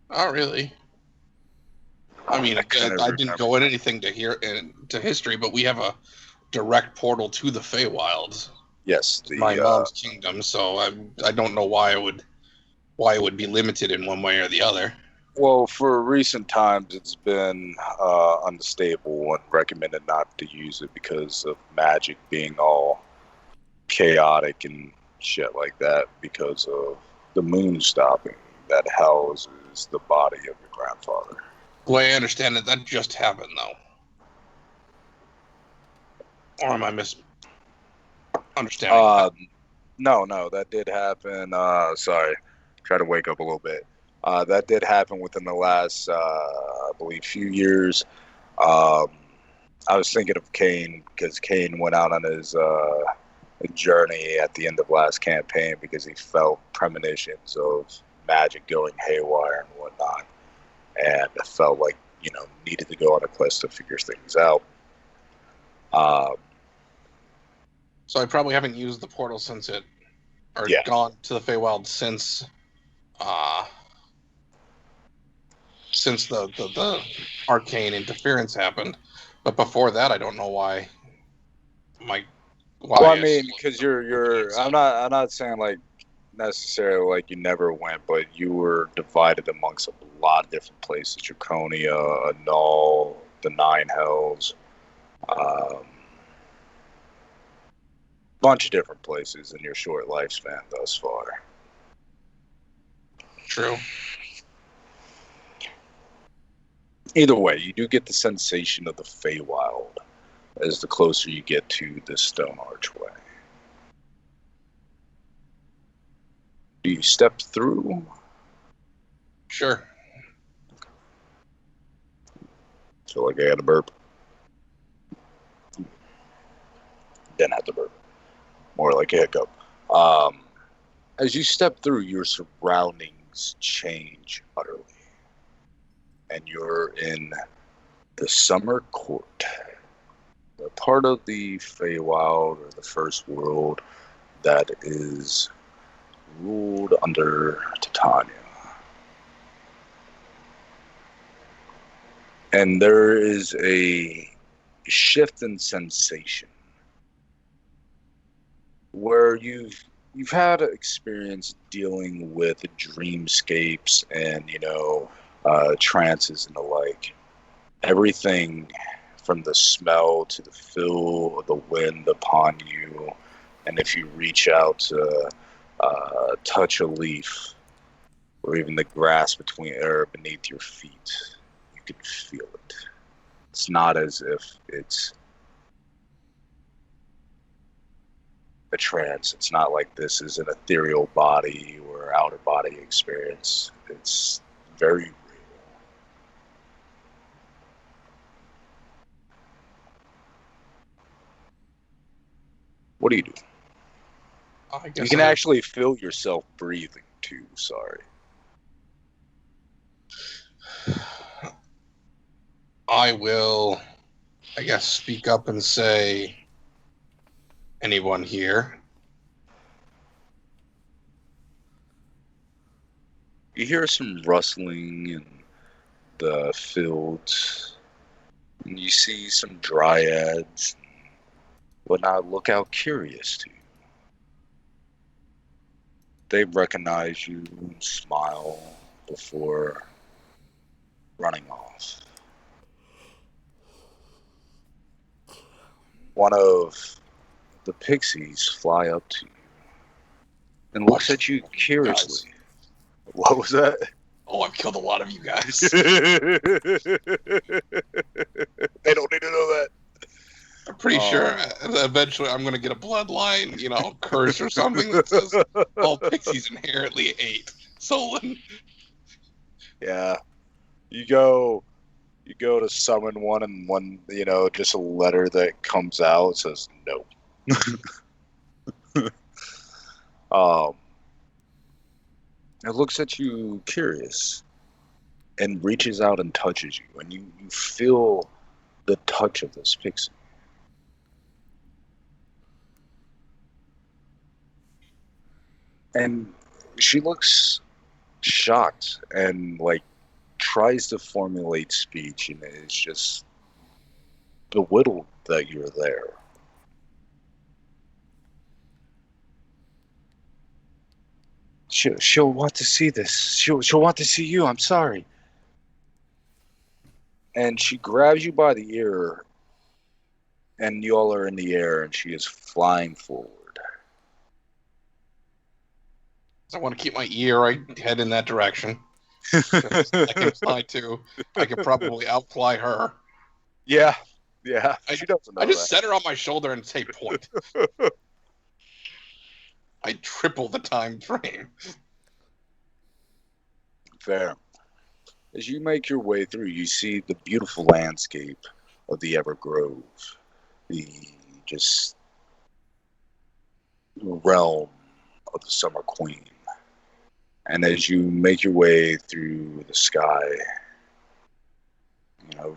Not really. I mean, I didn't go in anything to history, but we have a direct portal to the Feywilds. Yes, My mom's kingdom. So I don't know why it would be limited in one way or the other. Well, for recent times, it's been unstable and recommended not to use it because of magic being all chaotic and shit like that, because of the moon stopping that houses the body of your grandfather. The way I understand it, that just happened, though. Or am I misunderstanding? No, that did happen. Sorry, try to wake up a little bit. That did happen within the last, I believe, few years. I was thinking of Kane, because Kane went out on his journey at the end of last campaign because he felt premonitions of magic going haywire and whatnot, and felt like, needed to go on a quest to figure things out. Um, So I probably haven't used the portal since it, or Yeah. gone to the Feywild since the arcane interference happened. But before that, I don't know why. well, I mean, assumed because the game's I'm not saying like necessarily like you never went, but you were divided amongst a lot of different places: Draconia, Null, the Nine Hells, bunch of different places in your short lifespan thus far. true. Either way, you do get the sensation of the Feywild as the closer you get to this stone archway. Do you step through? Sure. Feel like I had a burp. Didn't have to burp. More like a hiccup. As you step through, your surroundings change utterly. And you're in the Summer Court. The part of the Feywild, or the First World, that is ruled under Titania. And there is a shift in sensation where you've had experience dealing with dreamscapes and trances and the like. Everything from the smell to the feel of the wind upon you, and if you reach out to touch a leaf or even the grass beneath your feet, you can feel it. It's not as if it's a trance. It's not like this is an ethereal body or outer body experience. It's very real. What do you do? I You guess can actually feel yourself breathing too. Sorry. I will, I guess, speak up and say, anyone here? You hear some rustling in the fields, and you see some dryads and whatnot look out curious to you. They recognize you and smile before running off. One of the pixies fly up to you and looks at you curiously. What was that? Oh, I've killed a lot of you guys. They don't need to know that. I'm pretty sure eventually I'm going to get a bloodline, curse or something that says all pixies inherently hate Solon. Yeah. You go to summon one, and one, just a letter that comes out says no. It looks at you curious and reaches out and touches you, and you feel the touch of this pixie. And she looks shocked and tries to formulate speech, and is just bewildered that you're there. She'll want to see this. She'll want to see you. I'm sorry. And she grabs you by the ear, and you all are in the air, and she is flying forward. I want to keep my ear right head in that direction. I can fly too. I could probably outfly her. Yeah. She doesn't know I just that. set her on my shoulder and say point. I triple the time frame. Fair. As you make your way through, you see the beautiful landscape of the Evergrove, the just realm of the Summer Queen. And as you make your way through the sky,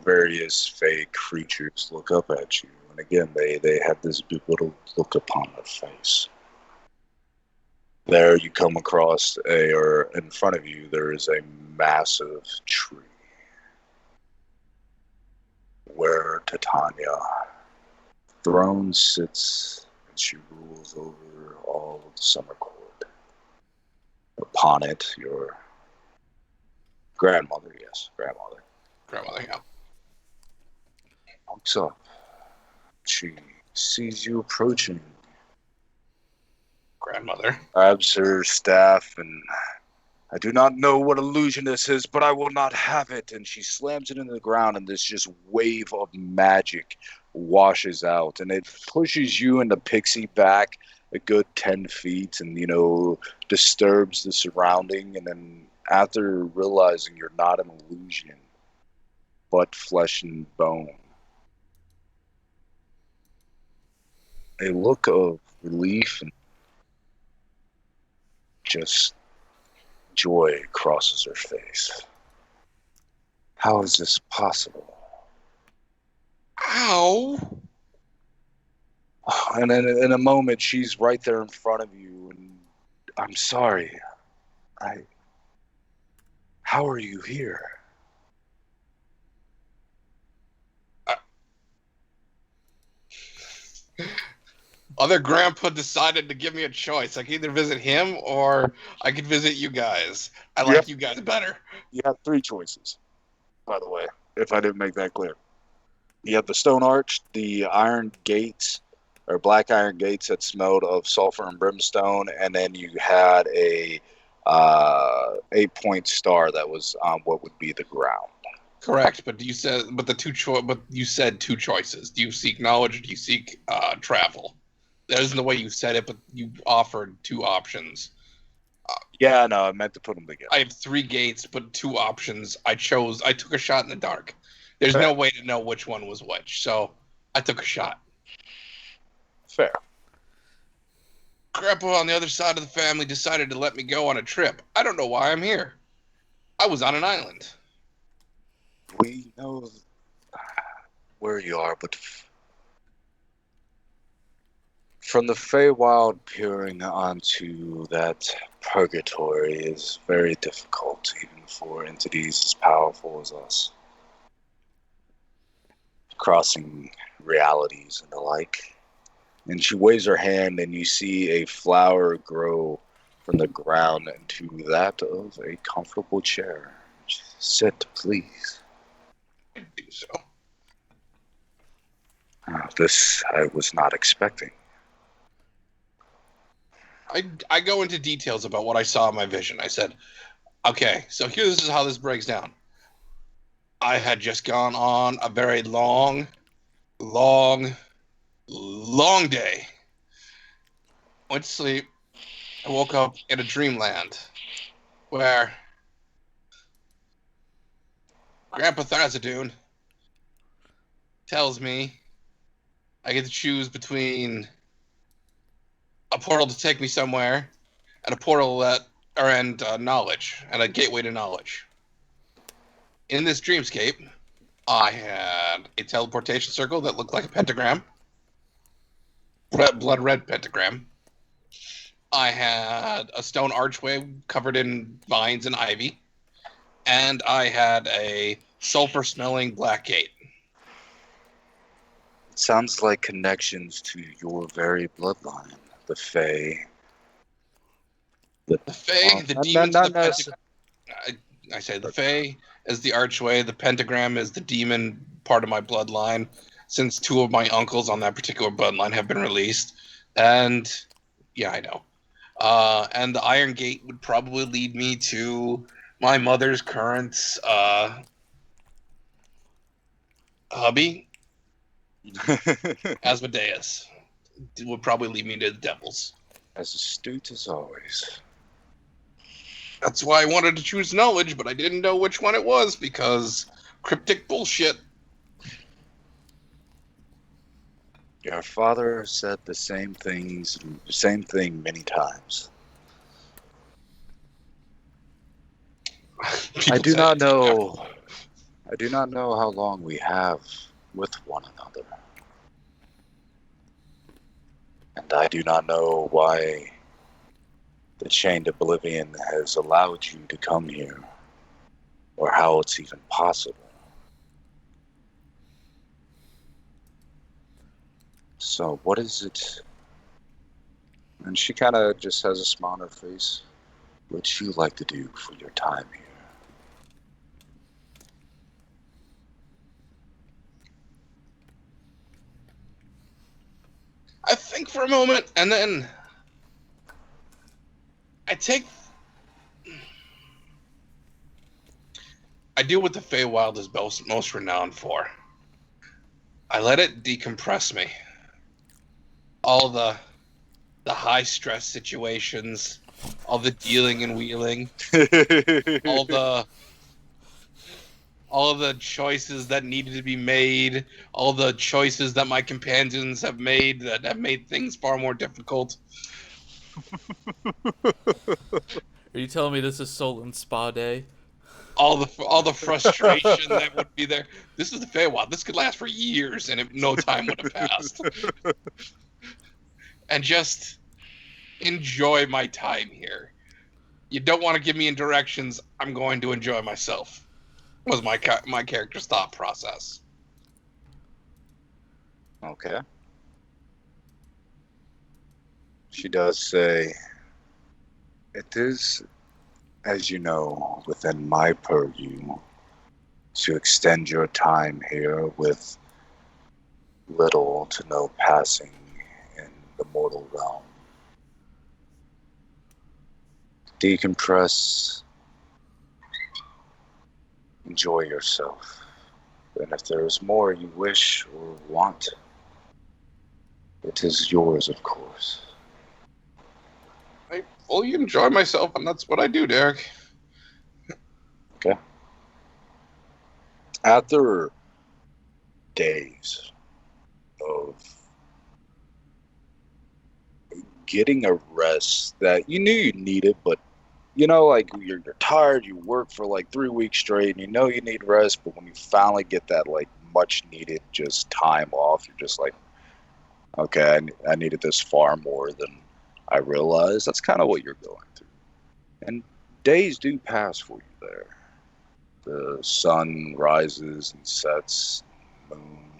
various fey creatures look up at you and again they have this bewildered look upon their face. There you come across or in front of you there is a massive tree where Titania throne sits and she rules over all of the summer court. Upon it, your grandmother, Grandmother, yeah. walks up. She sees you approaching, Grandmother. grabs her staff, and I do not know what illusion this is, but I will not have it. And she slams it into the ground, and this just wave of magic washes out, and it pushes you and the pixie back a good 10 feet and, disturbs the surrounding. And then after realizing you're not an illusion, but flesh and bone, a look of relief and just joy crosses her face. How is this possible? Ow! And then in a moment, she's right there in front of you, and I'm sorry. How are you here? Other grandpa decided to give me a choice. I could either visit him or I could visit you guys. I like you guys better. You have 3 choices, by the way, if I didn't make that clear. You have the stone arch, the iron gates, or black iron gates that smelled of sulfur and brimstone, and then you had a 8-point star that was on what would be the ground. Correct, but you said you said 2 choices. Do you seek knowledge or do you seek travel? That isn't the way you said it, but you offered 2 options. Yeah, no, I meant to put them together. I have 3 gates, but 2 options. I took a shot in the dark. There's no way to know which one was which, so I took a shot. Fair. Grandpa on the other side of the family decided to let me go on a trip. I don't know why I'm here. I was on an island. We know where you are, but from the Feywild peering onto that purgatory is very difficult, even for entities as powerful as us. Crossing realities and the like. And she waves her hand, and you see a flower grow from the ground into that of a comfortable chair. Sit, please. I do so. This I was not expecting. I go into details about what I saw in my vision. I said, okay, so here's how this breaks down. I had just gone on a very long day. Went to sleep. I woke up in a dreamland where Grandpa Thrasadune tells me I get to choose between a portal to take me somewhere and a portal and knowledge and a gateway to knowledge. In this dreamscape, I had a teleportation circle that looked like a pentagram. Blood red pentagram. I had a stone archway covered in vines and ivy. And I had a sulfur-smelling black gate. It sounds like connections to your very bloodline. The Fae. The Fae, the demons, the pentagram. I say the Fae is the archway. The pentagram is the demon part of my bloodline, since 2 of my uncles on that particular bloodline have been released. And, yeah, I know. And the Iron Gate would probably lead me to my mother's current hubby, Asmodeus. It would probably lead me to the devils. As astute as always. That's why I wanted to choose knowledge, but I didn't know which one it was because cryptic bullshit. Your father said the same thing many times. I do not know how long we have with one another. And I do not know why the chained oblivion has allowed you to come here, or how it's even possible. So, what is it? And she kind of just has a smile on her face. What you like to do for your time here? I think for a moment, and then I do what the Feywild is most renowned for. I let it decompress me. All the high stress situations, all the dealing and wheeling, all of the choices that needed to be made, all the choices that my companions have made that have made things far more difficult. Are you telling me this is Solon Spa Day? All the frustration that would be there. This is the Feywild. This could last for years, and no time would have passed. And just enjoy my time here. You don't want to give me in directions. I'm going to enjoy myself. Was my character's thought process. Okay. She does say, it is, as you know, within my purview to extend your time here with little to no passing in the mortal realm. Decompress, enjoy yourself. And if there is more you wish or want, it is yours, of course. I fully enjoy myself, and that's what I do, Derek. Okay. After days of getting a rest that you knew you needed, but you know, like you're tired, you work for like 3 weeks straight, and you know you need rest, but when you finally get that like much needed just time off, you're just like, okay, I needed this far more than I realized. That's kind of what you're going through. And days do pass for you there. The sun rises and sets, moon.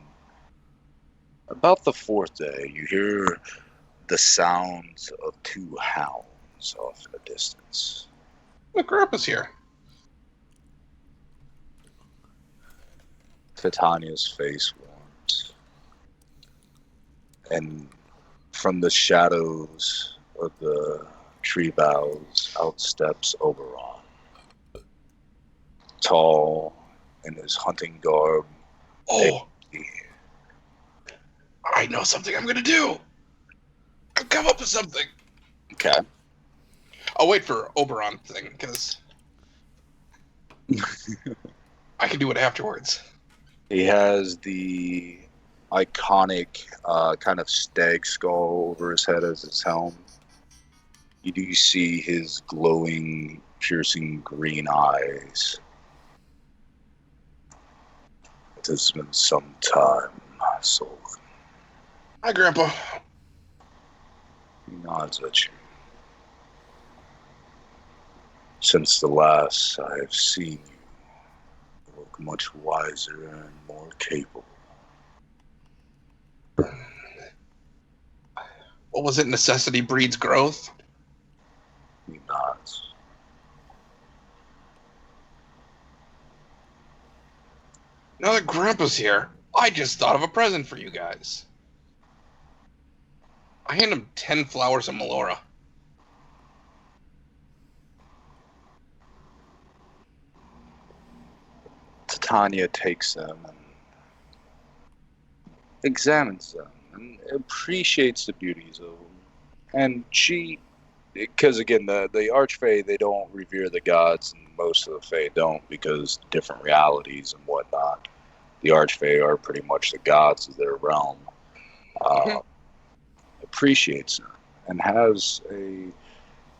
About the 4th day, you hear the sounds of 2 hounds off in the distance. The Grandpa's here. Titania's face warms. And from the shadows of the tree boughs out steps Oberon. Tall in his hunting garb. Oh, I know something I'm going to do. I've come up with something. Okay. I'll wait for Oberon thing, because I can do it afterwards. He has the iconic kind of stag skull over his head as his helm. You do see his glowing, piercing green eyes. It has been some time, my soul. Hi, Grandpa. He nods at you. Since the last I have seen you, you look much wiser and more capable. What was it? Necessity breeds growth? He nods. Now that Grandpa's here, I just thought of a present for you guys. I hand him 10 flowers of Melora. Titania takes them and examines them and appreciates the beauties of them. And she, because again, the Archfey, they don't revere the gods, and most of the Fae don't because different realities and whatnot. The Archfey are pretty much the gods of their realm. Appreciates them and has a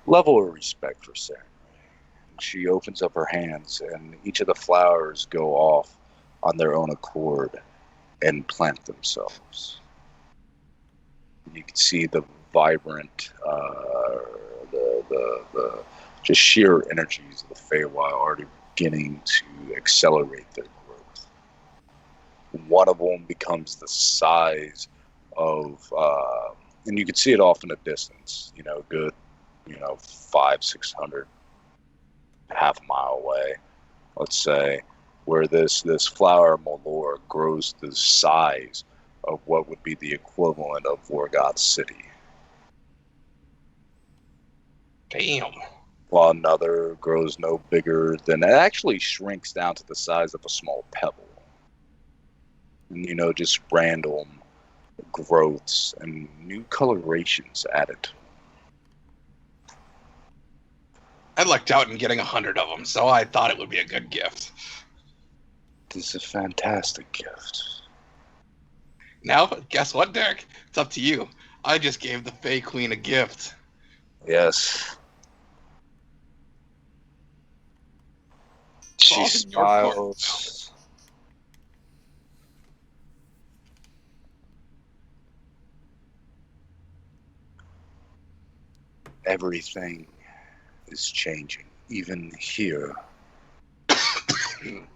level of respect for Sarah. She opens up her hands, and each of the flowers go off on their own accord and plant themselves. You can see the vibrant, the just sheer energies of the Feywild already beginning to accelerate their growth. One of them becomes the size of, and you can see it off in the distance. Good, 500-600, half a mile away, let's say, where this flower Molor grows to the size of what would be the equivalent of Vorgoth City. Damn. While another grows no bigger than, it actually shrinks down to the size of a small pebble. And, just random growths and new colorations added. I lucked out in getting 100 of them, so I thought it would be a good gift. This is a fantastic gift. Now, guess what, Derek? It's up to you. I just gave the Fey Queen a gift. Yes. It's She all in your court now. smiles. Everything is changing, even here. In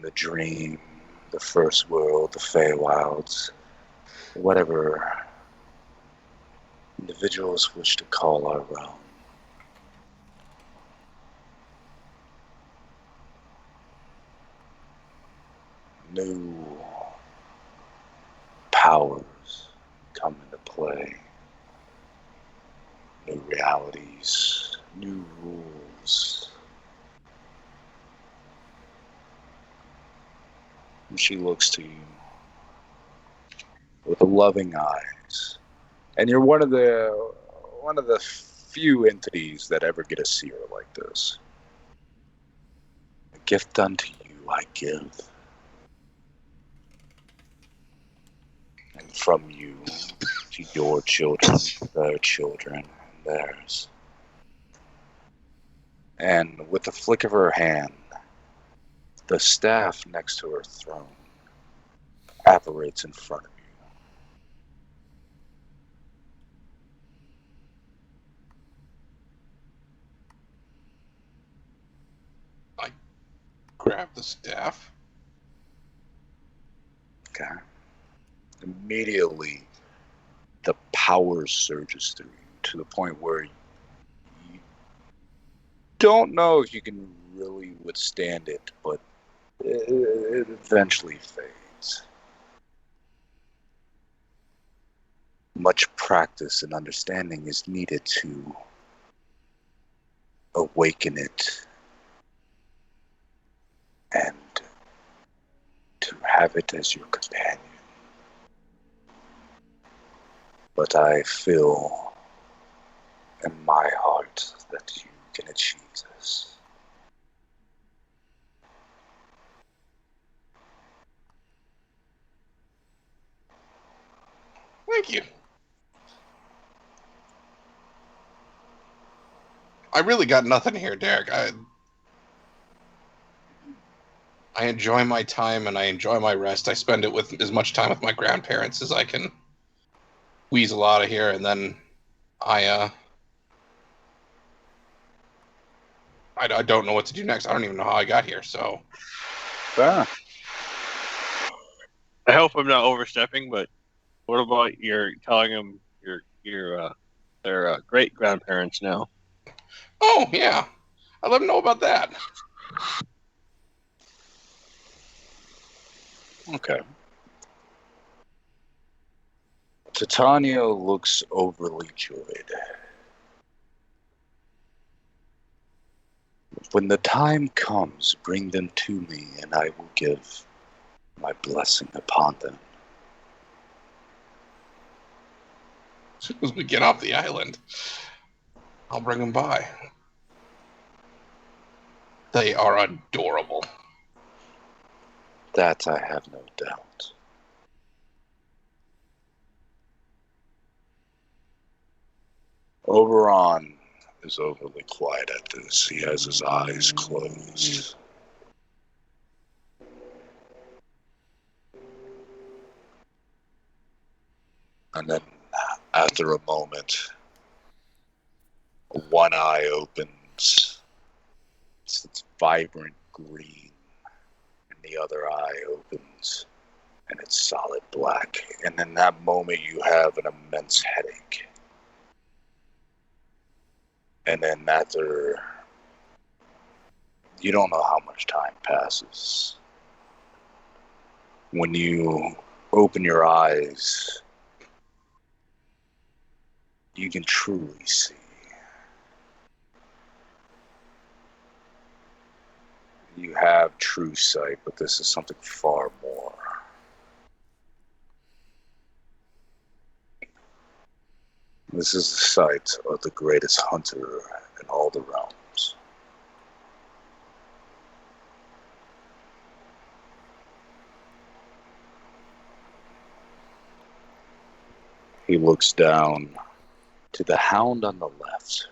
the dream, the first world, the Feywilds, whatever individuals wish to call our realm. New powers come into play. New realities, new rules. And she looks to you with loving eyes. And you're one of the few entities that ever get to see her like this. A gift unto you I give. And from you to your children, their children, and theirs. And with a flick of her hand, the staff next to her throne apparates in front of you. Grab the staff. Okay. Immediately, the power surges through you to the point where you don't know if you can really withstand it, but it eventually fades. Much practice and understanding is needed to awaken it and to have it as your companion. But I feel in my heart that you can achieve this. Thank you. I really got nothing here, Derek. I enjoy my time and I enjoy my rest. I spend it with as much time with my grandparents as I can weasel out of here, and then I don't know what to do next. I don't even know how I got here. So Ah, I hope I'm not overstepping, but what about your telling them their great grandparents now? oh yeah, I let them know about that. okay. Titania looks overly joyed. When the time comes, bring them to me, and I will give my blessing upon them. As soon as we get off the island, I'll bring them by. They are adorable. That I have no doubt. Oberon is overly quiet at this. He has his eyes closed. And then after a moment, one eye opens. It's vibrant green. And the other eye opens. And it's solid black. And in that moment, you have an immense headache. And then after, you don't know how much time passes. When you open your eyes, you can truly see. You have true sight, but this is something far more. This is the sight of the greatest hunter in all the realms. He looks down to the hound on the left,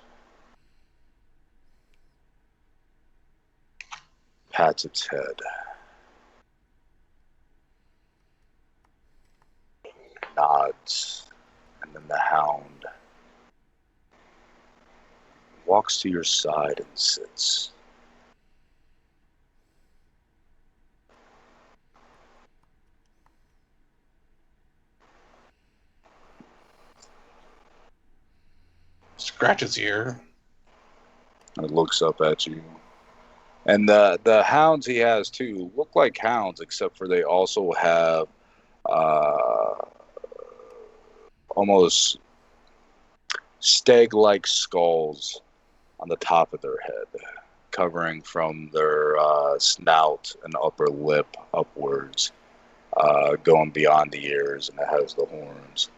pats its head, nods, and then the hound walks to your side and sits. Scratch his ear. And looks up at you. And the hounds he has too look like hounds, except for they also have almost stag-like skulls on the top of their head, covering from their snout and upper lip upwards, going beyond the ears, and it has the horns.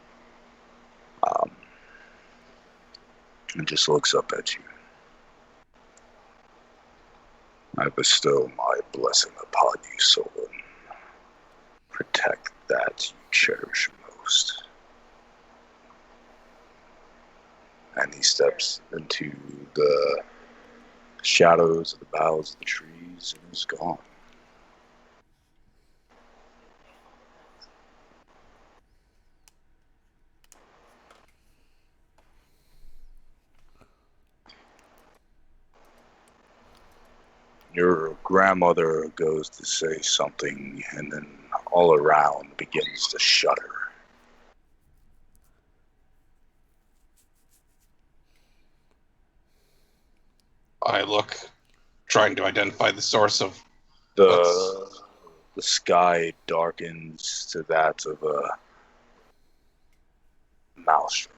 And just looks up at you. I bestow my blessing upon you, soul. Protect that you cherish most. And he steps into the shadows of the boughs of the trees and is gone. Your grandmother goes to say something, and then all around begins to shudder. I look, trying to identify the source of The sky darkens to that of a maelstrom.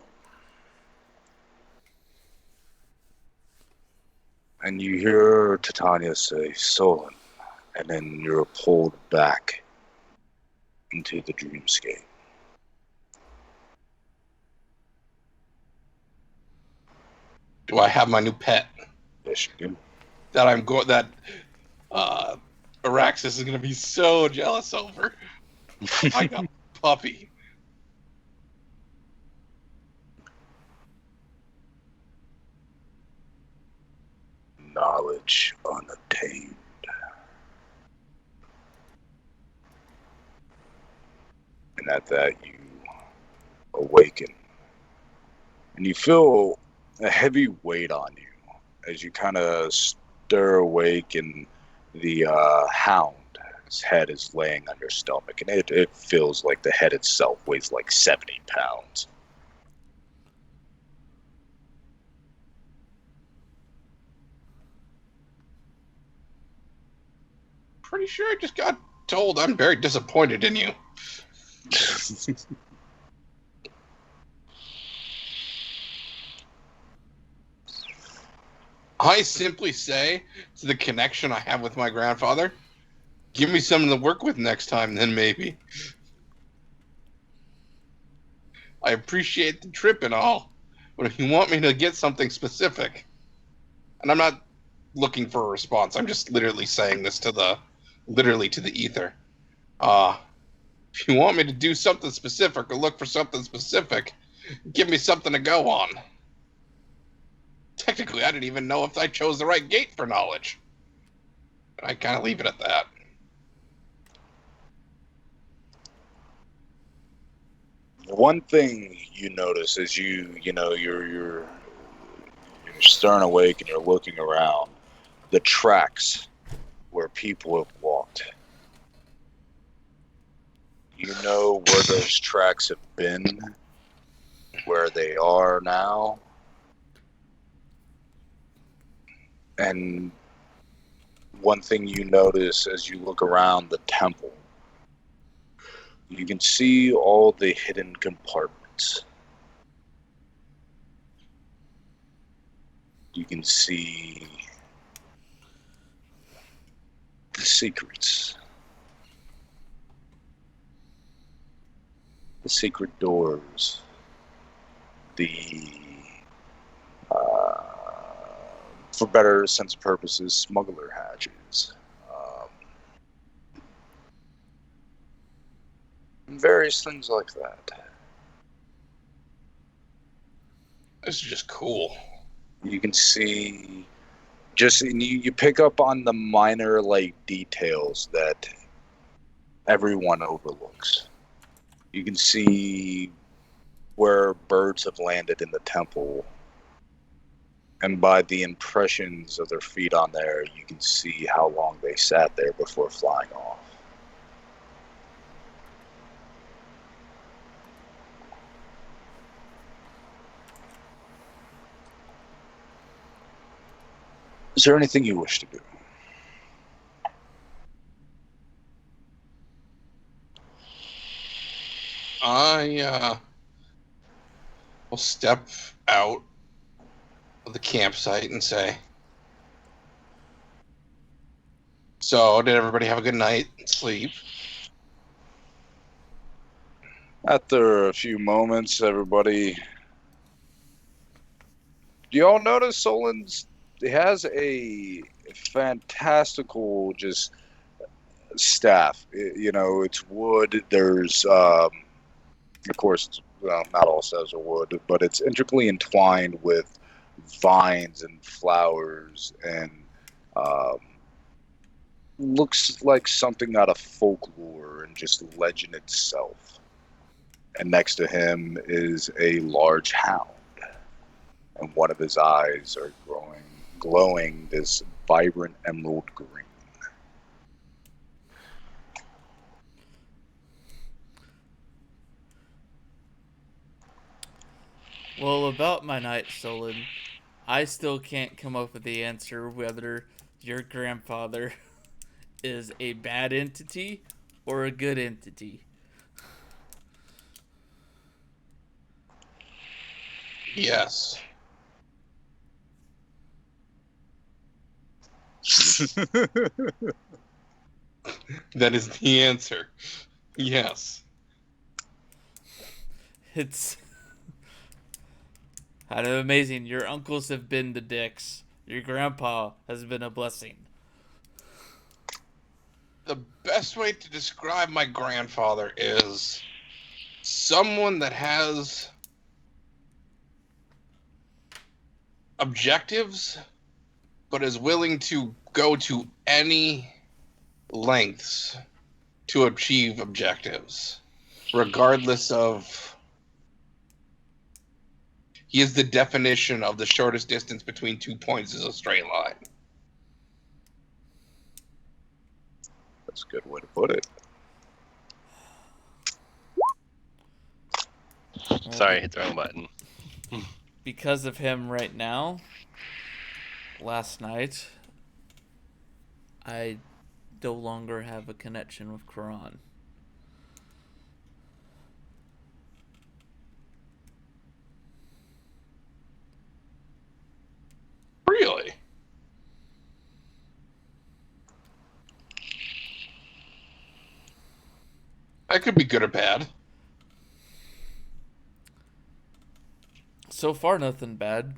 And you hear Titania say, Solon, and then you're pulled back into the dreamscape. Do I have my new pet? Yes, you do. That Araxis is gonna be so jealous over. I got a puppy. Knowledge unattained. And at that, you awaken. And you feel a heavy weight on you as you kind of stir awake, and the hound's head is laying on your stomach. And it feels like the head itself weighs like 70 pounds. Pretty sure I just got told I'm very disappointed in you. I simply say to the connection I have with my grandfather, give me something to work with next time, then maybe. I appreciate the trip and all, but if you want me to get something specific, and I'm not looking for a response, I'm just literally saying this to the ether. If you want me to do something specific or look for something specific, give me something to go on. Technically, I didn't even know if I chose the right gate for knowledge. I kind of leave it at that. One thing you notice as you're stirring awake and you're looking around, the tracks where people have walked. You know where those tracks have been, where they are now, and one thing you notice as you look around the temple, you can see all the hidden compartments. You can see the secrets, the secret doors, the, for better sense purposes, smuggler hatches, and various things like that. This is just cool. You can see you pick up on the minor details that everyone overlooks. You can see where birds have landed in the temple, and by the impressions of their feet on there, you can see how long they sat there before flying off. Is there anything you wish to do? I will step out of the campsite and say, "So, did everybody have a good night and sleep?" After a few moments, everybody... Do you all notice Solon's has a fantastical just staff? It's wood. There's, of course, not all staffs are wood, but it's intricately entwined with vines and flowers, and looks like something out of folklore and just legend itself. And next to him is a large hound, and one of his eyes are glowing this vibrant emerald green. Well, about my night, Solon, I still can't come up with the answer whether your grandfather is a bad entity or a good entity. Yes. That is the answer. Yes. It's kind of amazing. Your uncles have been the dicks. Your grandpa has been a blessing. The best way to describe my grandfather is someone that has objectives, but is willing to go to any lengths to achieve objectives, regardless of. He is the definition of the shortest distance between 2 points is a straight line. That's a good way to put it. Sorry, I hit the wrong button. Because of him right now, last night, I no longer have a connection with Quran. Really? That could be good or bad. So far, nothing bad.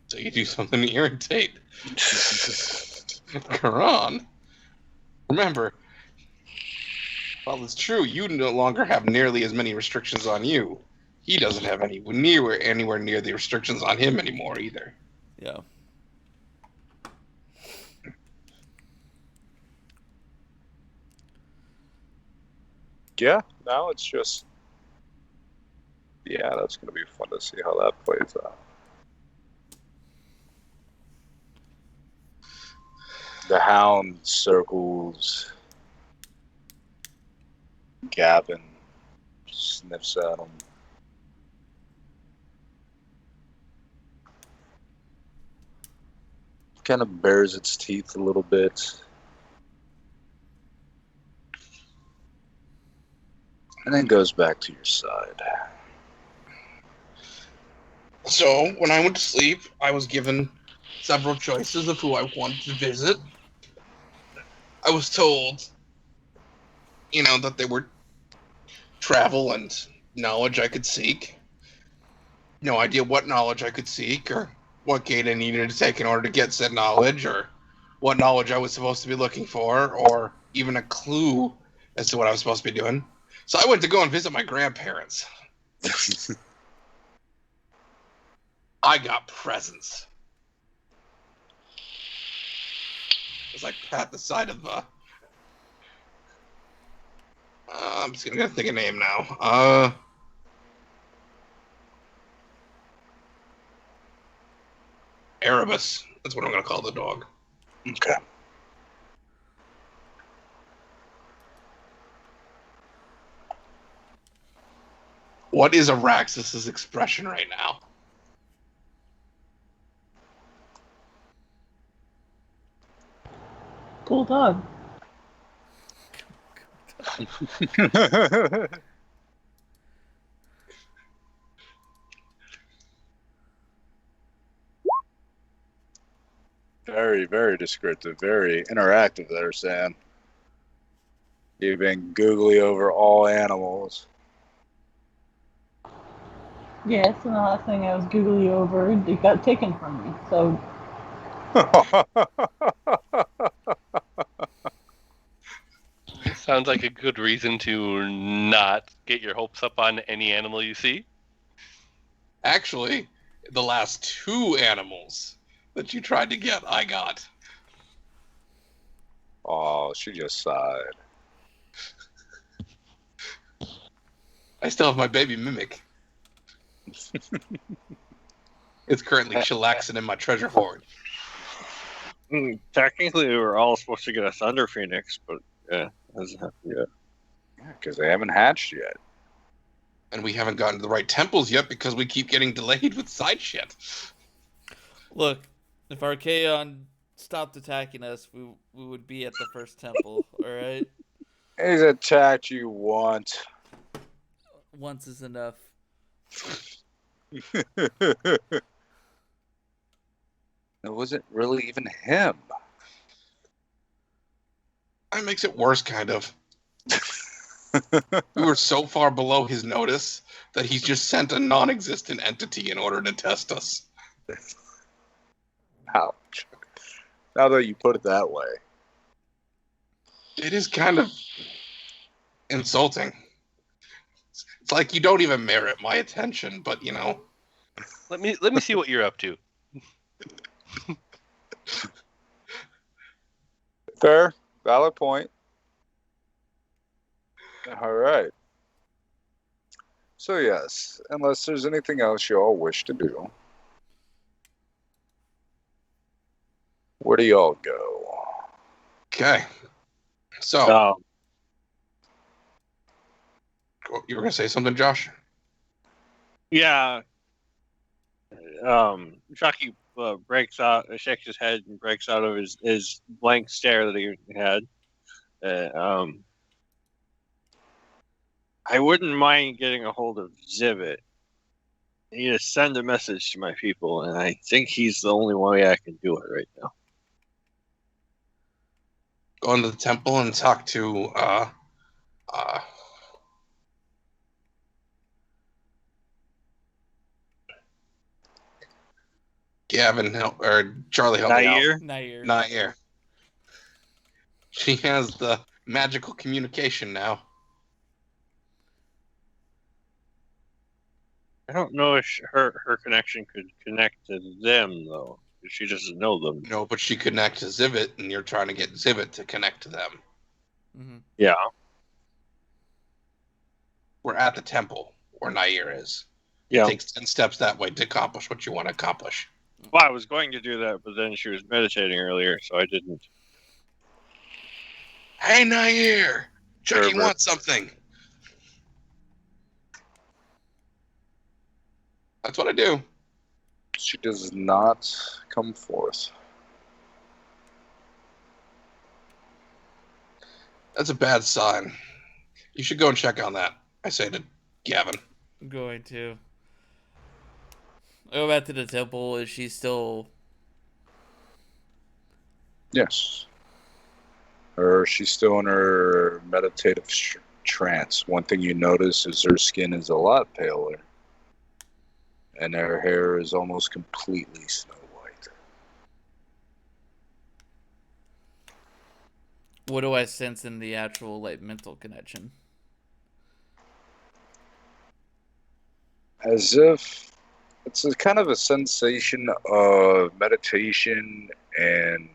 So you do something to irritate. Quran. Remember, while it's true, you no longer have nearly as many restrictions on you. He doesn't have anywhere near the restrictions on him anymore either. Yeah. Yeah, now it's just... Yeah, that's going to be fun to see how that plays out. The Hound circles Gavin, sniffs at him. Kind of bares its teeth a little bit. And then goes back to your side. So, when I went to sleep, I was given several choices of who I wanted to visit. I was told, that they were travel and knowledge I could seek. No idea what knowledge I could seek, or what gate I needed to take in order to get said knowledge, or what knowledge I was supposed to be looking for, or even a clue as to what I was supposed to be doing. So I went to go and visit my grandparents. I got presents. As I pat the side of I'm just gonna think of a name now. Erebus. That's what I'm gonna call the dog. Okay. What is Araxis's expression right now? Cool dog. Very, very descriptive, very interactive there, Sam. You've been googly over all animals. Yes, and the last thing I was googly over, it got taken from me. So Sounds like a good reason to not get your hopes up on any animal you see. Actually, the last two animals that you tried to get, I got. Oh, she just sighed. I still have my baby mimic. It's currently chillaxing in my treasure hoard. Technically, we were all supposed to get a Thunder Phoenix, but yeah, hasn't happened yet. Yeah, because they haven't hatched yet. And we haven't gotten to the right temples yet because we keep getting delayed with side shit. Look, if Archaeon stopped attacking us, we would be at the first temple, alright? He's attacked you once. Once is enough. It wasn't really even him. That makes it worse, kind of. We were so far below his notice that he's just sent a non-existent entity in order to test us. Ouch. Now that you put it that way. It is kind of insulting. It's like you don't even merit my attention, but Let me see what you're up to. Fair. Valid point. All right. So yes, unless there's anything else you all wish to do, where do y'all go? Okay. So, Oh, you were going to say something, Josh? yeah. Chucky breaks out, shakes his head, and breaks out of his blank stare that he had. I wouldn't mind getting a hold of Zivit. I need to send a message to my people, and I think he's the only way I can do it right now. Go into the temple and talk to Gavin or Charlie help me out. Nair. Not here. She has the magical communication now. I don't know if her connection could connect to them, though. She doesn't know them. No, but she connects to Zivit, and you're trying to get Zivit to connect to them. Mm-hmm. Yeah. We're at the temple where Nair is. It Yeah. takes 10 steps that way to accomplish what you want to accomplish. Well, I was going to do that, but then she was meditating earlier, so I didn't. Hey, Nair! Chucky Herbert. wants something. That's what I do. She does not come forth. That's a bad sign. You should go and check on that, I say to Gavin. I'm going to. I go back to the temple. Is she still... Yes. Or she's still in her meditative trance. One thing you notice is her skin is a lot paler. And her hair is almost completely snow white. What do I sense in the actual, like, mental connection? As if it's a kind of a sensation of meditation and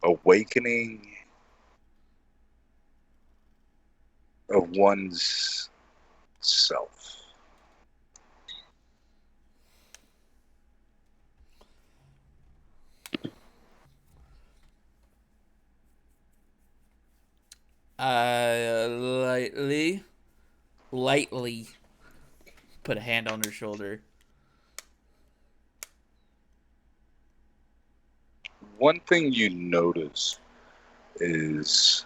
awakening of one's self. Lightly put a hand on her shoulder. One thing you notice is,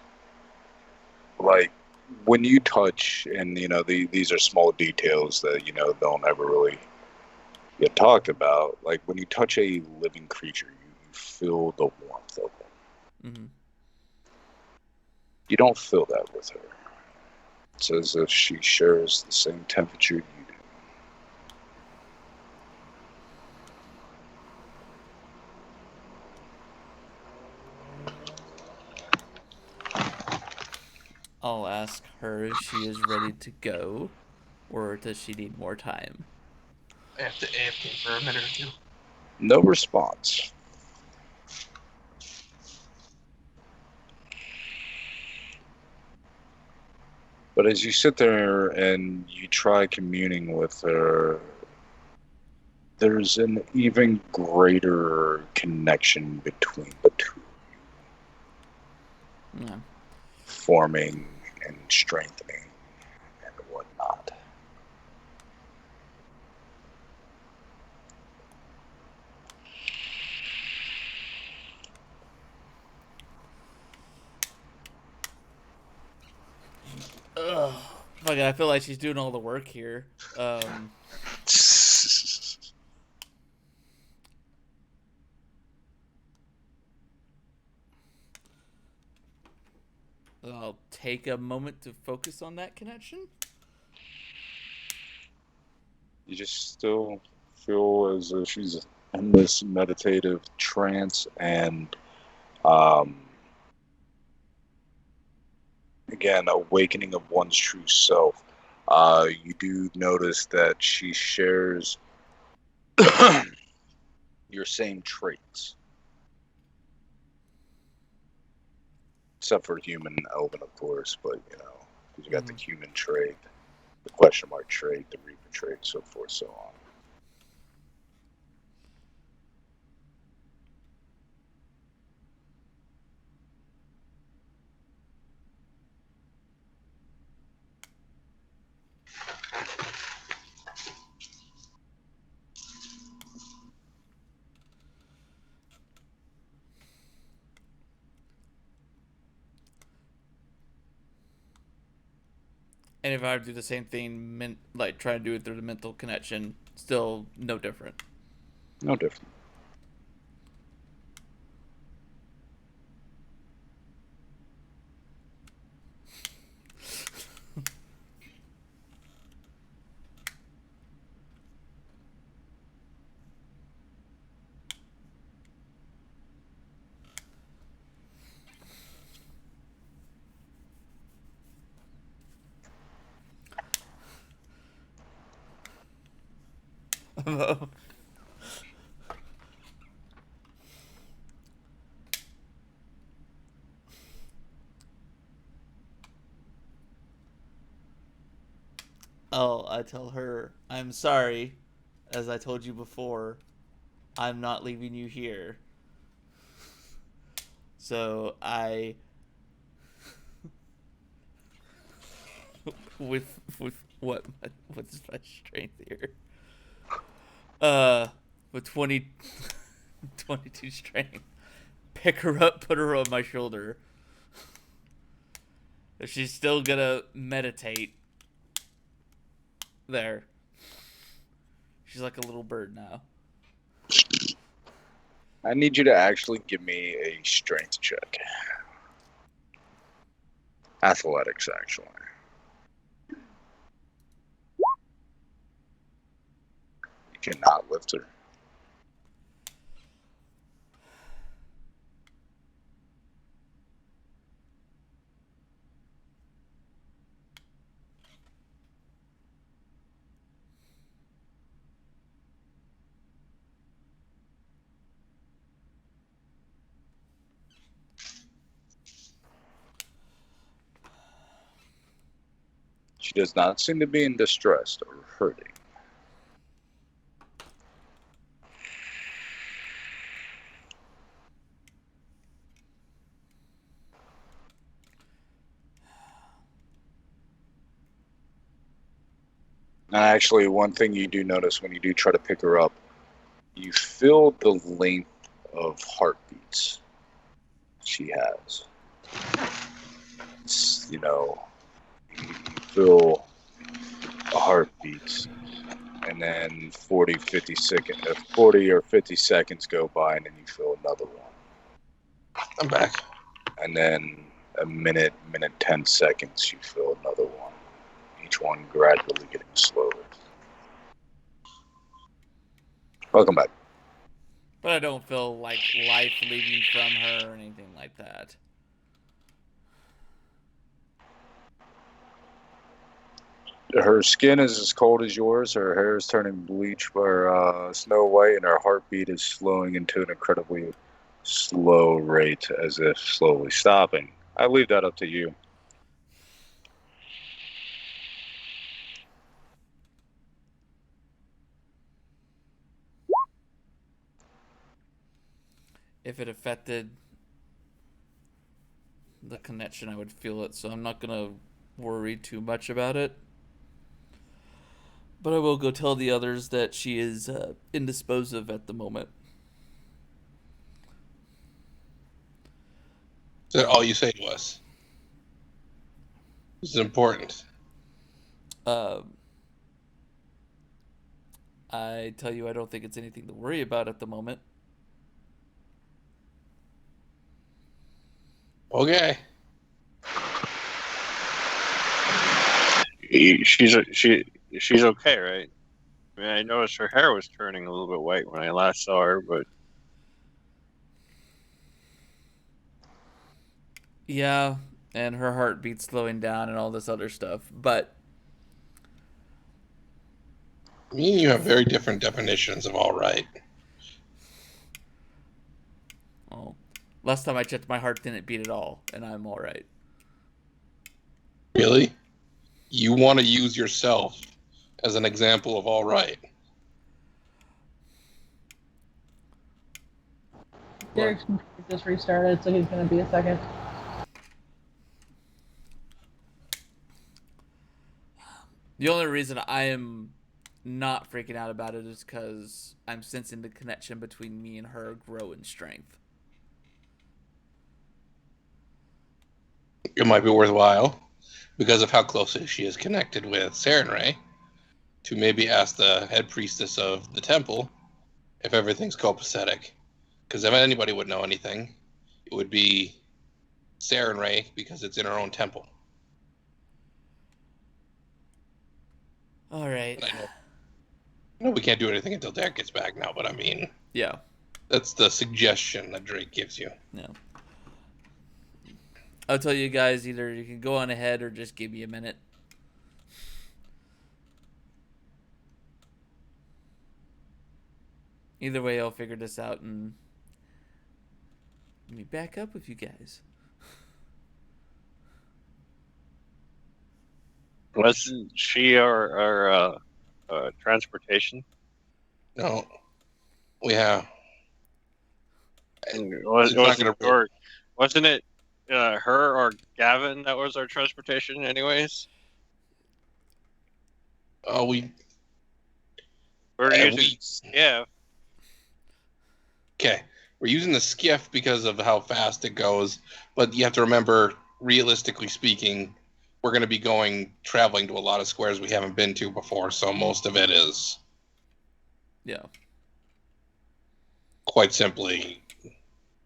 like, when you touch, and these are small details that don't ever really get talked about. Like when you touch a living creature, you feel the warmth of them. Mm-hmm. You don't feel that with her. It's as if she shares the same temperature you do. I'll ask her if she is ready to go, or does she need more time? I have to AFK for a minute or two. No response. But as you sit there and you try communing with her, there's an even greater connection between the two, Yeah. forming and strengthening and whatnot. Ugh. Fuck, I feel like she's doing all the work here. I'll take a moment to focus on that connection. You just still feel as if she's in this meditative trance, and again, awakening of one's true self. You do notice that she shares your same traits, except for human element, of course. But because you got the human trait, the question mark trait, the reaper trait, so forth, so on. And if I were to do the same thing, like try to do it through the mental connection, still no different. No different. I tell her, I'm sorry, as I told you before, I'm not leaving you here. So I, with what's my strength here? With 22 strength, pick her up, put her on my shoulder. If she's still gonna meditate, there. She's like a little bird now. I need you to actually give me a strength check. Athletics, actually. You cannot lift her. She does not seem to be in distress or hurting. And actually, one thing you do notice when you do try to pick her up, you feel the length of heartbeats she has. It's, you feel a heartbeat, and then 40 or 50 seconds go by, and then you feel another one. I'm back. And then a minute 10 seconds, you feel another one. Each one gradually getting slower. Welcome back. But I don't feel like life leaving from her or anything like that. Her skin is as cold as yours. Her hair is turning bleach or snow white, and her heartbeat is slowing into an incredibly slow rate, as if slowly stopping. I leave that up to you. If it affected the connection, I would feel it, so I'm not gonna worry too much about it. But I will go tell the others that she is indispositive at the moment. Is that all you say to us? This is important. I tell you, I don't think it's anything to worry about at the moment. Okay. She's okay, right? I mean, I noticed her hair was turning a little bit white when I last saw her, but Yeah, and her heartbeat slowing down and all this other stuff. But Me and you have very different definitions of all right. oh, last time I checked, my heart didn't beat at all, and I'm all right. Really? You want to use yourself as an example of all right? Derek's computer just restarted, so he's gonna be a second. The only reason I am not freaking out about it is because I'm sensing the connection between me and her grow in strength. It might be worthwhile, because of how closely she is connected with Sarenrae, to maybe ask the head priestess of the temple if everything's copacetic. Because if anybody would know anything, it would be Sarenrae, because it's in her own temple. All right. And I know we can't do anything until Derek gets back now, but I mean, Yeah. that's the suggestion that Drake gives you. Yeah. I'll tell you guys, either you can go on ahead or just give me a minute. Either way, I'll figure this out and let me back up with you guys. Wasn't she our transportation? No, we have. Was, It's not wasn't gonna. or wasn't it her or Gavin that was our transportation, anyways? Oh, we. We're using We yeah. okay. We're using the skiff because of how fast it goes, but you have to remember, realistically speaking, we're going to be traveling to a lot of squares we haven't been to before, so most of it is Yeah. quite simply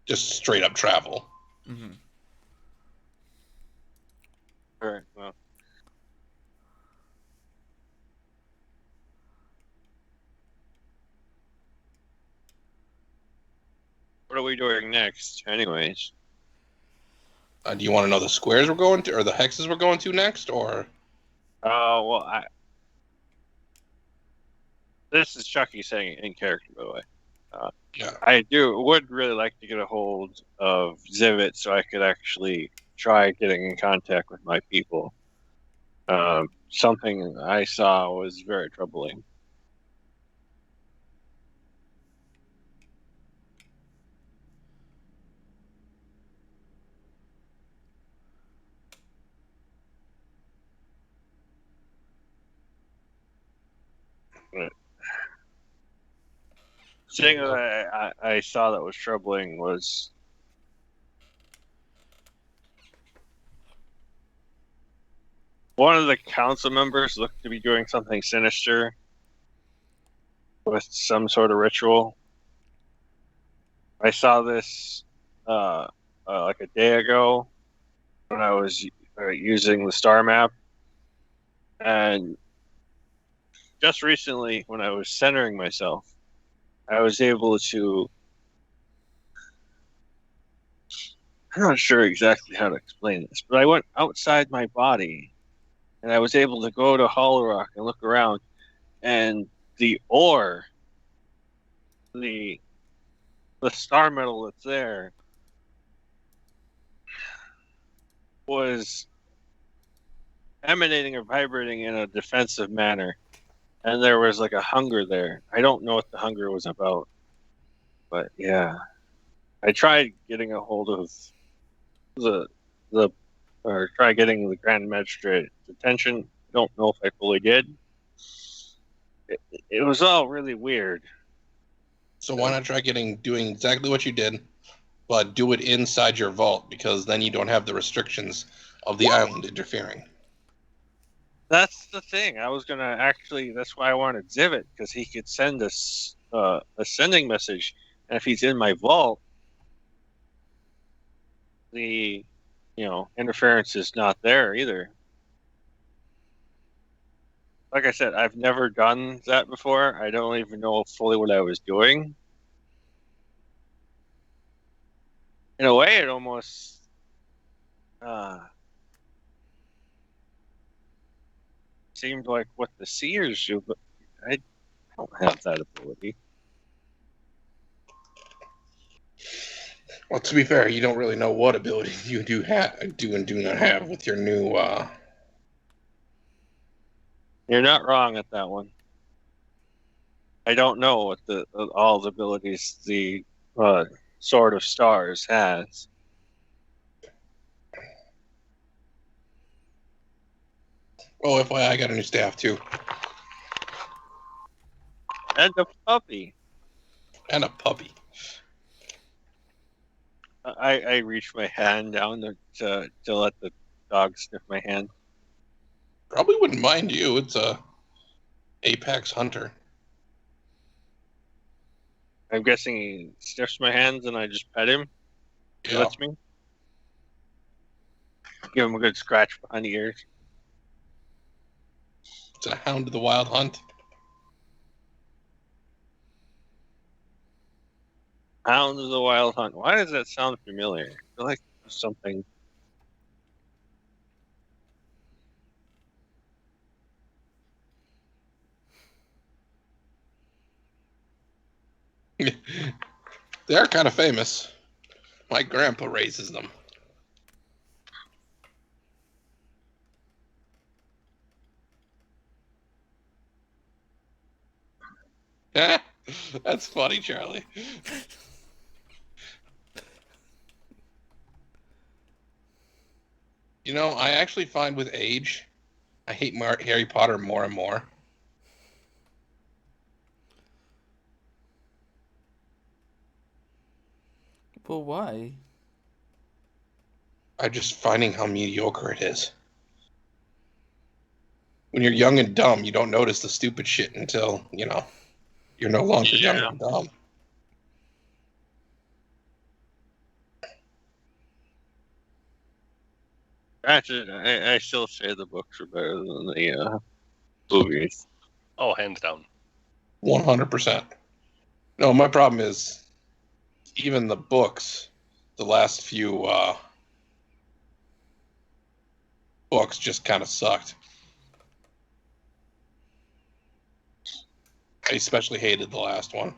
just straight up travel. Mm-hmm. All right. Well, what are we doing next, anyways? Do you want to know the squares we're going to, or the hexes we're going to next, or? Well, this is Chucky saying it in character, by the way. Yeah. I would really like to get a hold of Zivit so I could actually try getting in contact with my people. Something I saw was very troubling. Thing that I saw that was troubling was one of the council members looked to be doing something sinister with some sort of ritual. I saw this like a day ago when I was using the star map, and just recently when I was centering myself, I was able to. I'm not sure exactly how to explain this, but I went outside my body and I was able to go to Hollow Rock and look around, and the ore, the star metal that's there, was emanating or vibrating in a defensive manner, and there was like a hunger there. I don't know what the hunger was about, but yeah, I tried getting a hold of the the or try getting the Grand Magistrate's attention. I don't know if I fully did. It was all really weird. So why not try doing exactly what you did, but do it inside your vault, because then you don't have the restrictions of the island interfering. That's the thing. I was gonna actually. That's why I wanted Zivit, because he could send us a sending message, and if he's in my vault, the interference is not there either. Like I said, I've never done that before. I don't even know fully what I was doing. In a way, it almost seemed like what the seers do, but I don't have that ability. Well, to be fair, you don't really know what abilities you do and do not have with your new. You're not wrong at that one. I don't know what all the abilities the Sword of Stars has. Oh, FYI, I got a new staff too, And a puppy. and a puppy. I reached my hand down to let the dog sniff my hand. Probably wouldn't mind you. It's a apex hunter. I'm guessing he sniffs my hands and I just pet him. He Yeah. lets me. Give him a good scratch behind the ears. It's a hound of the wild hunt. Hounds of the Wild Hunt. Why does that sound familiar? I feel like there's something. They are kind of famous. My grandpa raises them. That's funny, Charlie. You know, I actually find with age, I hate Harry Potter more and more. But why? I'm just finding how mediocre it is. When you're young and dumb, you don't notice the stupid shit until, you're no longer young Yeah. and dumb. Actually, I still say the books are better than the movies. Oh, hands down. 100%. No, my problem is even the books, the last few books just kind of sucked. I especially hated the last one.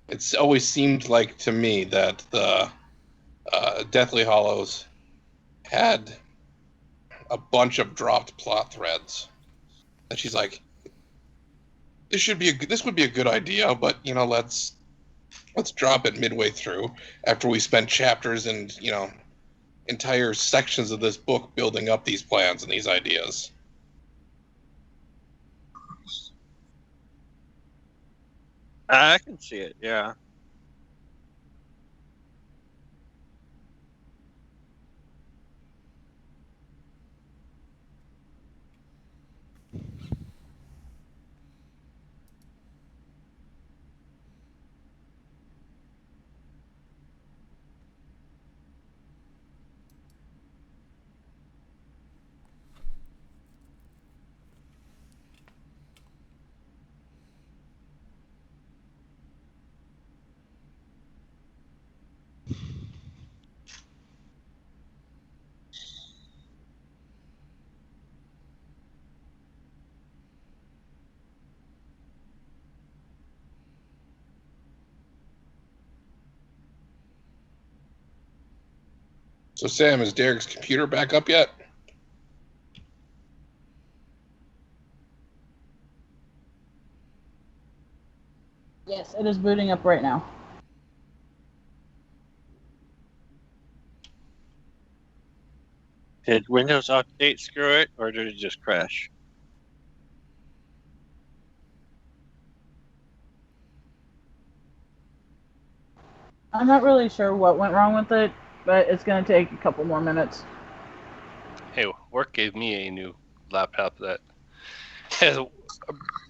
It's always seemed like to me that the Deathly Hollows had a bunch of dropped plot threads. And she's like, this would be a good idea, but let's drop it midway through after we spent chapters and entire sections of this book building up these plans and these ideas. I can see it, yeah. So, Sam, is Derek's computer back up yet? Yes, it is booting up right now. Did Windows Update screw it, or did it just crash? I'm not really sure what went wrong with it, but it's going to take a couple more minutes. Hey, work gave me a new laptop that has a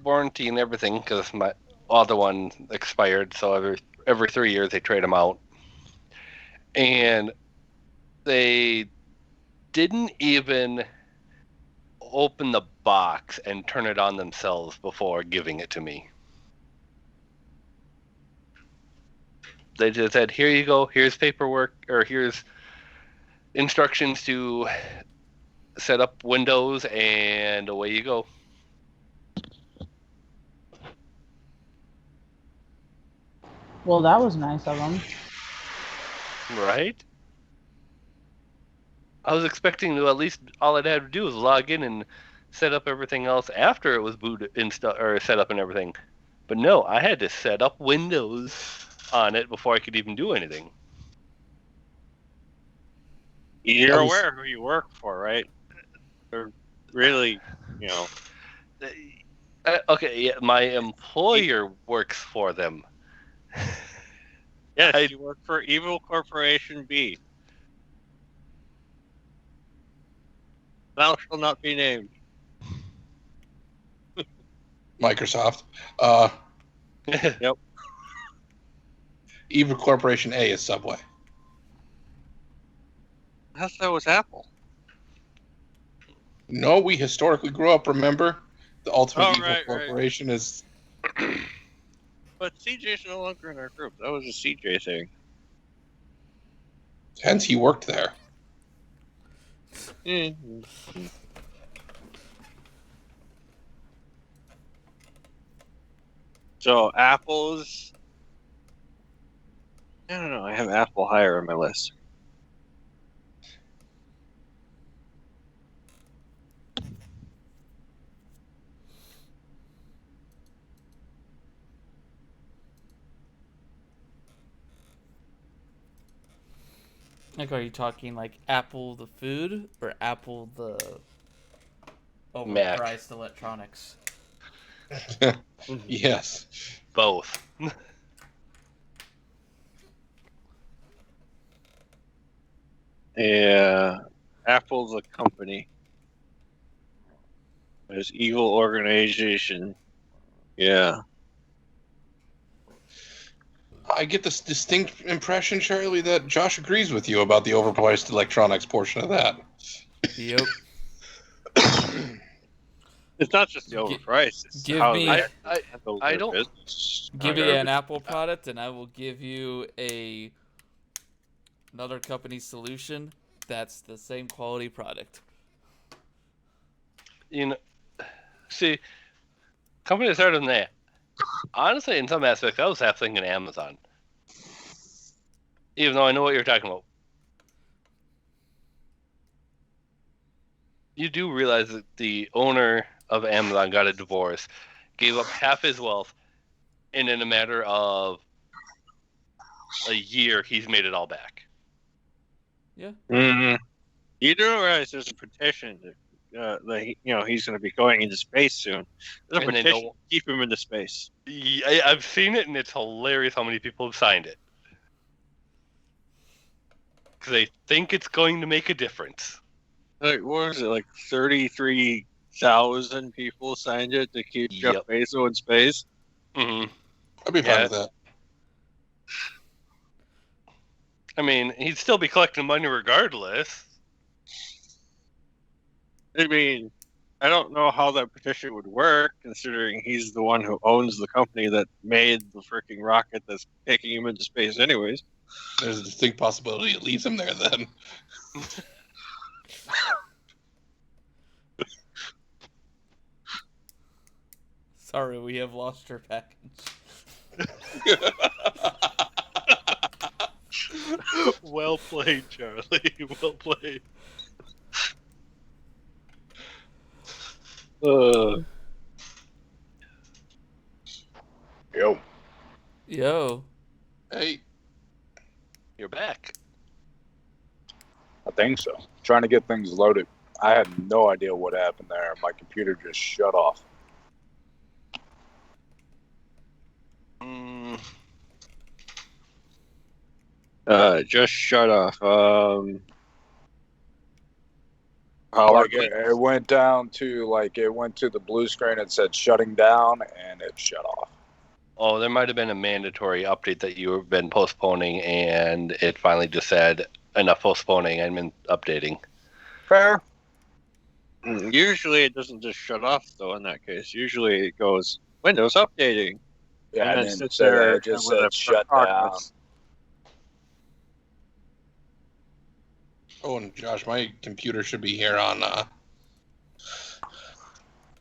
warranty and everything because my other one expired. So every 3 years they trade them out, and they didn't even open the box and turn it on themselves before giving it to me. They just said, "Here you go. Here's paperwork, or here's instructions to set up Windows, and away you go." Well, that was nice of them. Right? I was expecting to at least all I'd have to do was log in and set up everything else after it was booted or set up and everything. But no, I had to set up Windows on it before I could even do anything. You're aware of who you work for, right? They're really, Okay, yeah, my employer works for them. Yes, you work for Evil Corporation B. Thou shall not be named. Microsoft. Yep. Evil Corporation A is Subway. I thought that was Apple. No, we historically grew up, remember? The ultimate evil Right. corporation is... But CJ's no longer in our group. That was a CJ thing. Hence, he worked there. Mm-hmm. So, Apple's... I don't know. I have Apple higher on my list. Like, are you talking like Apple the food or Apple the Mac. overpriced electronics? Yes. Both. Yeah, Apple's a company. There's evil organization. Yeah. I get this distinct impression, Charlie, that Josh agrees with you about the overpriced electronics portion of that. Yep. It's not just the overprice. It's give how me- they I handle I their don't- business. Give me an Apple product, and I will give you another company's solution that's the same quality product. You know, see, companies harder than that. Honestly, in some aspects, I was half thinking Amazon. Even though I know what you're talking about. You do realize that the owner of Amazon got a divorce, gave up half his wealth, and in a matter of a year, he's made it all back. Yeah. Mm-hmm. You do realize there's a petition that he's going to be going into space soon. There's a And they petition don't- to keep him into space. I've seen it, and it's hilarious how many people have signed it. Because they think it's going to make a difference. Like, what was it? Like 33,000 people signed it to keep Jeff Yep. Bezos in space. Mm-hmm. I'd be fine Yeah. with that. I mean, he'd still be collecting money regardless. I mean, I don't know how that petition would work, considering he's the one who owns the company that made the freaking rocket that's taking him into space, anyways. There's a distinct possibility it leaves him there then. Sorry, we have lost your package. Well played, Charlie. Well played. Yo. Yo. Hey, You're back. I think so. Trying to get things loaded. I had no idea what happened there. My computer just shut off. Just shut off. Like it went down to it went to the blue screen. It said shutting down, and it shut off. Oh, there might have been a mandatory update that you've been postponing, and it finally just said enough postponing. I'm in updating. Fair. Usually it doesn't just shut off, though, in that case. Usually it goes, Windows updating. Yeah, And I then didn't sits say that. there It just with a said shut down. progress. oh, and Josh, my computer should be here on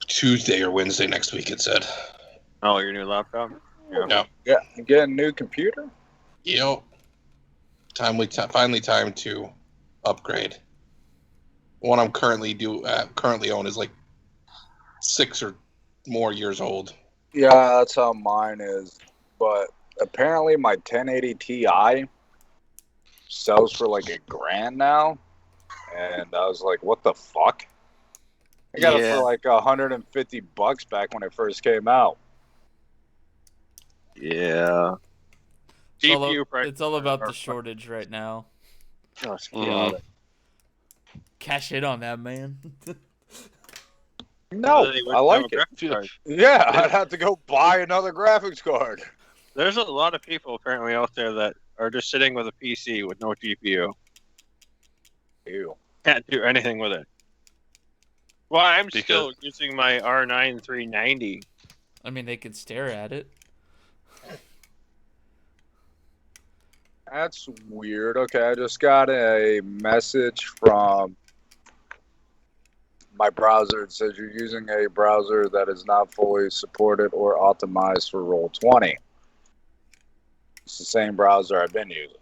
Tuesday or Wednesday next week, it said. Oh, your new laptop? Yeah. Yeah, you get a new computer? Yep. Finally time to upgrade. One I'm currently own is like 6 or more years old. Yeah, that's how mine is. But apparently my 1080 Ti sells for like $1,000 now. And I was like, what the fuck? I got it Yeah. for like $150 back when it first came out. Yeah. GPU price. It's all about the shortage right now. Oh, Mhm. Cash in on that, man. No, I like it. Yeah, I'd have to go buy another graphics card. There's a lot of people apparently out there that are just sitting with a PC with no GPU. Ew. Can't do anything with it. Well, I'm Because- still using my R9 390. I mean, they could stare at it. That's weird. Okay, I just got a message from my browser. It says you're using a browser that is not fully supported or optimized for Roll20. It's the same browser I've been using.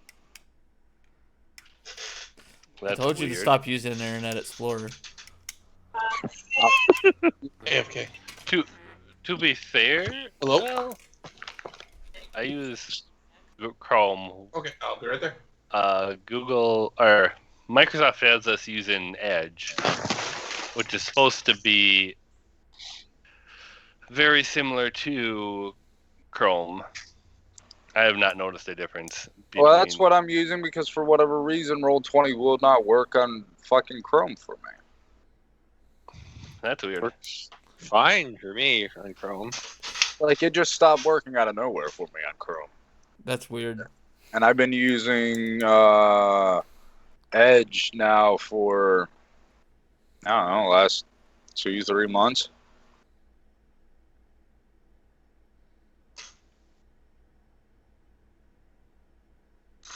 I That's told you to weird. stop using Internet Explorer. AFK. To be fair, Hello? well, I use Chrome. Okay, I'll be right there. Google or Microsoft has us using Edge, which is supposed to be very similar to Chrome. I have not noticed a difference Well, that's between. what I'm using because for whatever reason, Roll20 will not work on fucking Chrome for me. That's weird. Works fine for me on Chrome. Like, it just stopped working out of nowhere for me on Chrome. That's weird. And I've been using Edge now for, I don't know, last 2-3 months.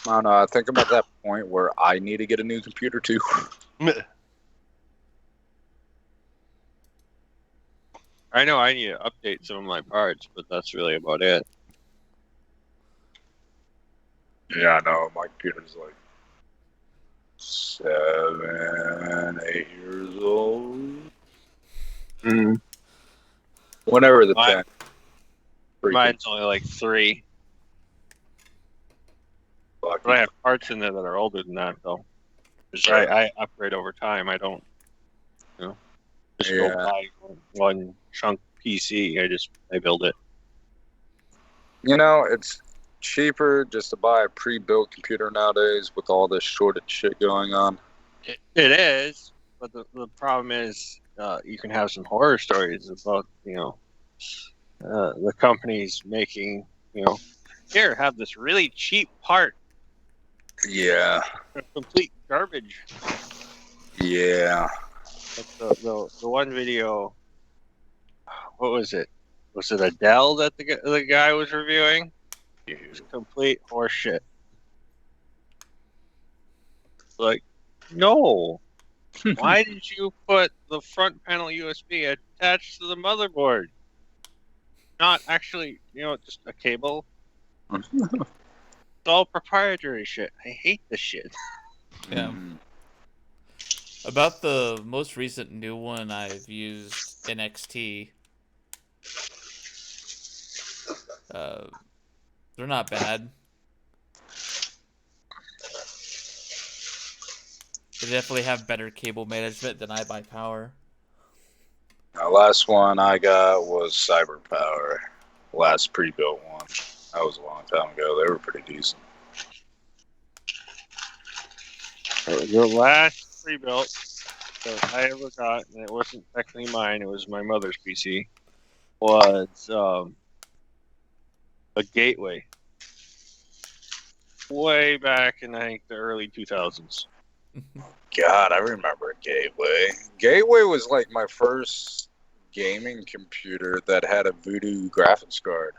I don't know. I think I'm at that point where I need to get a new computer too. I know I need to update some of my parts, but that's really about it. Yeah, I know. My computer's like 7, 8 years old. Mm-hmm. Whenever the pen. Mine's only like 3. But I have parts in there that are older than that, though. Because I upgrade over time. I don't, just go buy one chunk PC. I build it. It's cheaper just to buy a pre-built computer nowadays with all this shortage shit going on. It is, but the problem is you can have some horror stories about, the companies making, here, have this really cheap part. Yeah. Complete garbage. Yeah. Like the one video, what was it? Was it a Dell that the guy was reviewing? It was complete horseshit. Like, no. Why did you put the front panel USB attached to the motherboard? Not actually, just a cable. It's all proprietary shit. I hate this shit. Yeah. About the most recent new one I've used, NXT. They're not bad. They definitely have better cable management than iBuyPower. The last one I got was CyberPower. Last pre-built one. That was a long time ago. They were pretty decent. The last pre-built that I ever got, and it wasn't technically mine, it was my mother's PC, was a Gateway. Way back in, I think, the early 2000s. God, I remember Gateway. Gateway was like my first gaming computer that had a Voodoo graphics card.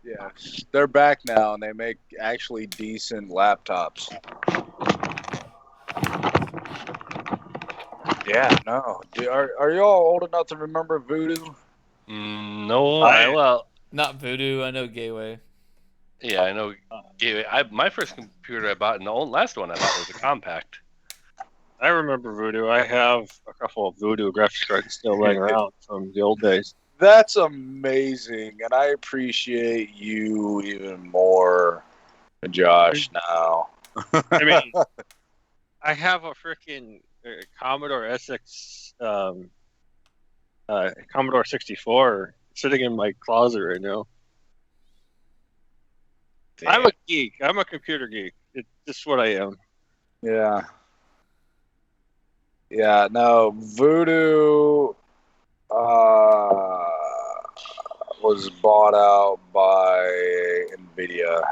Yeah, they're back now, and they make actually decent laptops. Yeah, no. Are y'all old enough to remember Voodoo? No, not Voodoo. I know Gateway. Yeah, I know Gateway. My first computer I bought, and the last one I bought was a compact. I remember Voodoo. I have a couple of Voodoo graphics cards still laying around from the old days. That's amazing, and I appreciate you even more, Josh, now. I mean, I have a freaking Commodore SX, Commodore 64 sitting in my closet right now. Damn. I'm a geek. I'm a computer geek. It's just what I am. Yeah. Yeah, no, Voodoo was bought out by NVIDIA.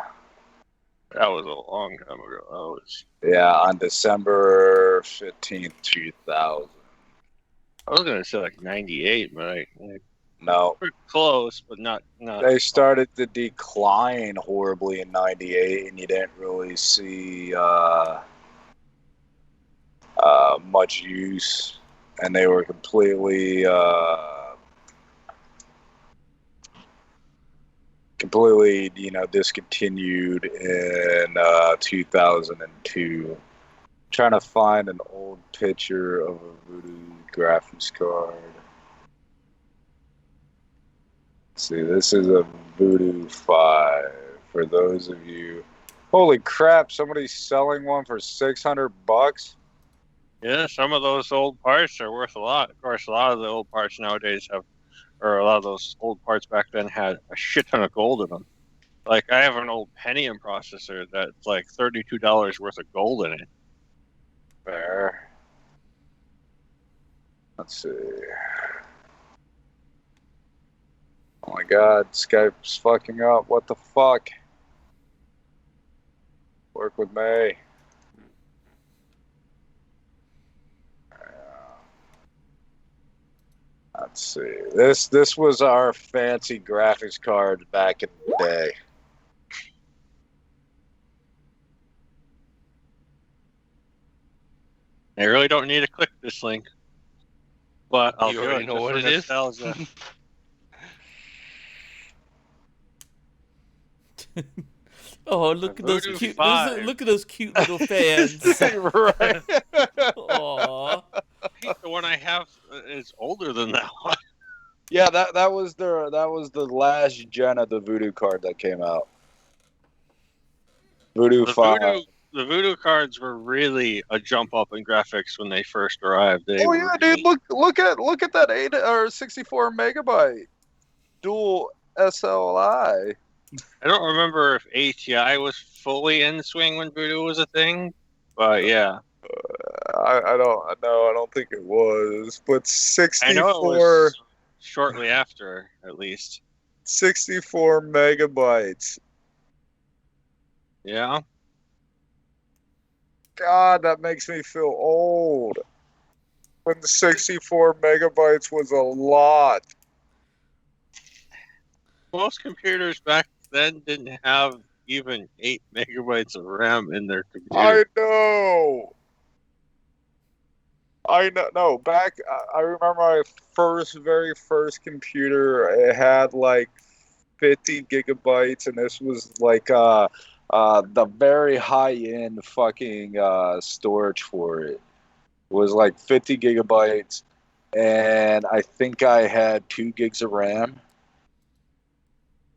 That was a long time ago. Yeah, on December 15th, 2000. I was going to say like 98, but no. Pretty close, but not. They started to decline horribly in 98, and you didn't really see much use, and they were completely discontinued in 2002. Trying to find an old picture of a Voodoo graphics card. See, this is a Voodoo 5 for those of you. Holy crap, somebody's selling one for $600? Yeah, some of those old parts are worth a lot. Of course, a lot of the old parts nowadays have, or a lot of those old parts back then had a shit ton of gold in them. Like, I have an old Pentium processor that's like $32 worth of gold in it. Fair. Let's see. Oh my god, Skype's fucking up. What the fuck? Work with me. Let's see. This was our fancy graphics card back in the day. I really don't need to click this link, but I'll You do already it know just what for it is? nostalgia. Oh, look at those Voodoo cute. 5. Look at those cute little fans. Right. Aww. I think the one I have is older than that one. Yeah, that was the last gen of the Voodoo card that came out. Voodoo The 5. Voodoo cards were really a jump up in graphics when they first arrived. They Oh were yeah, really, dude! Look at that 8 or 64 megabyte dual SLI. I don't remember if ATI was fully in swing when Voodoo was a thing, but yeah, I don't know. I don't think it was, but I know it 64 was shortly after, at least. 64 megabytes. Yeah, God, that makes me feel old. When the 64 megabytes was a lot. most computers back then didn't have even 8 megabytes of RAM in their computer. I know. I know. No, back. I remember my very first computer. It had like 50 gigabytes, and this was like the very high end fucking storage for it. It was like 50 gigabytes, and I think I had 2 gigs of RAM.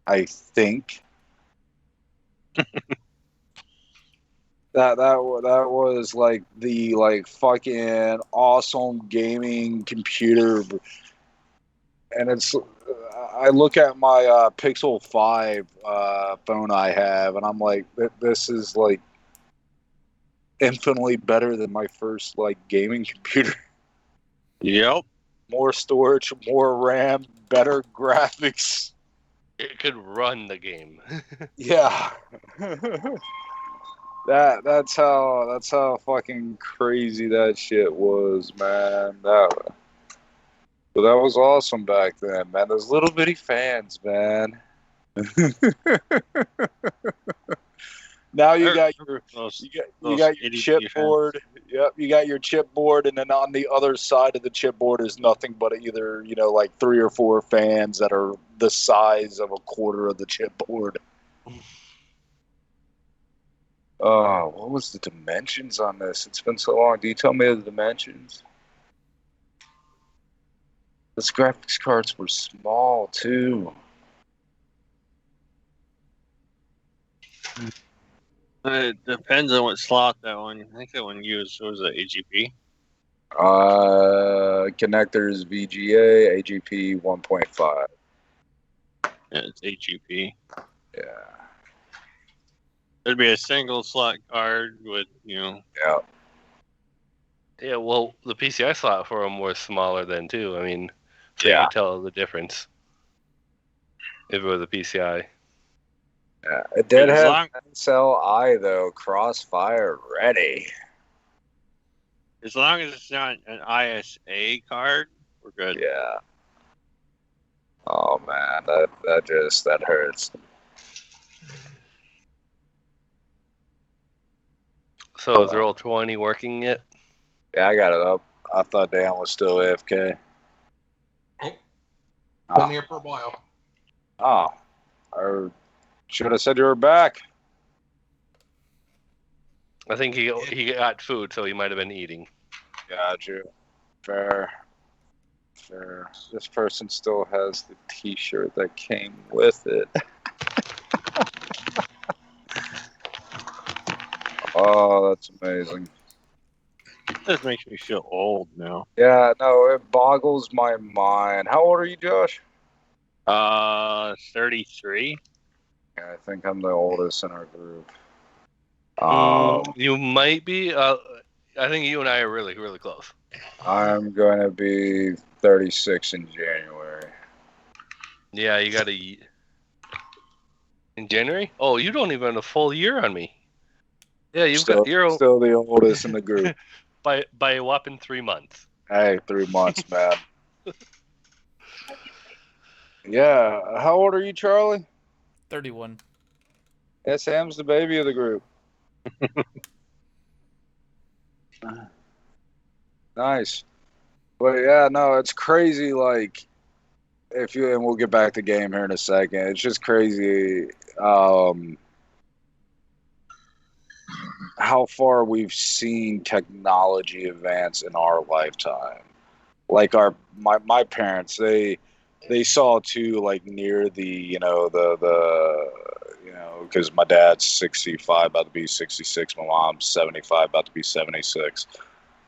I think that was like the like fucking awesome gaming computer, and it's. I look at my Pixel 5 phone I have, and I'm like, this is like infinitely better than my first like gaming computer. Yep. More storage, more RAM, better graphics. It could run the game. Yeah. that's how fucking crazy that shit was, man. But that was awesome back then, man. Those little bitty fans, man. Now you got your Those you got your ADP chipboard. Yep, you got your chipboard, and then on the other side of the chipboard is nothing but either like 3 or 4 fans that are the size of a quarter of the chipboard. What was the dimensions on this? It's been so long. Do you tell me the dimensions? Those graphics cards were small too. It depends on what slot that one. I think that one used was it AGP. Connectors VGA AGP 1.5. Yeah, it's AGP. Yeah. There'd be a single slot card with Yeah. Yeah, well, the PCI slot for them was smaller then too. I mean, so Yeah. you could tell the difference if it was a PCI. Yeah. It did As have long- SLI though. Crossfire ready. as long as it's not an ISA card, we're good. Yeah. Oh man, that hurts. So is roll 20 working yet? Yeah, I got it up. I thought Dan was still AFK. Been here for a while. Oh, I should have said you were back. I think he got food, so he might have been eating. Got you. Fair. Sure. This person still has the T-shirt that came with it. Oh, that's amazing. This makes me feel old now. Yeah, no, it boggles my mind. How old are you, Josh? 33. Yeah, I think I'm the oldest in our group. You might be. I think you and I are really, really close. I'm going to be 36 in January. Yeah, you got to. In January? Oh, you don't even have a full year on me. Yeah, Still the oldest in the group. by a whopping 3 months. Hey, 3 months, man. Yeah, how old are you, Charlie? 31. Yeah, Sam's the baby of the group. Nice. But yeah, no, it's crazy. Like, and we'll get back to game here in a second. It's just crazy how far we've seen technology advance in our lifetime. Like my parents, they saw too, like near the because my dad's 65, about to be 66. My mom's 75, about to be 76.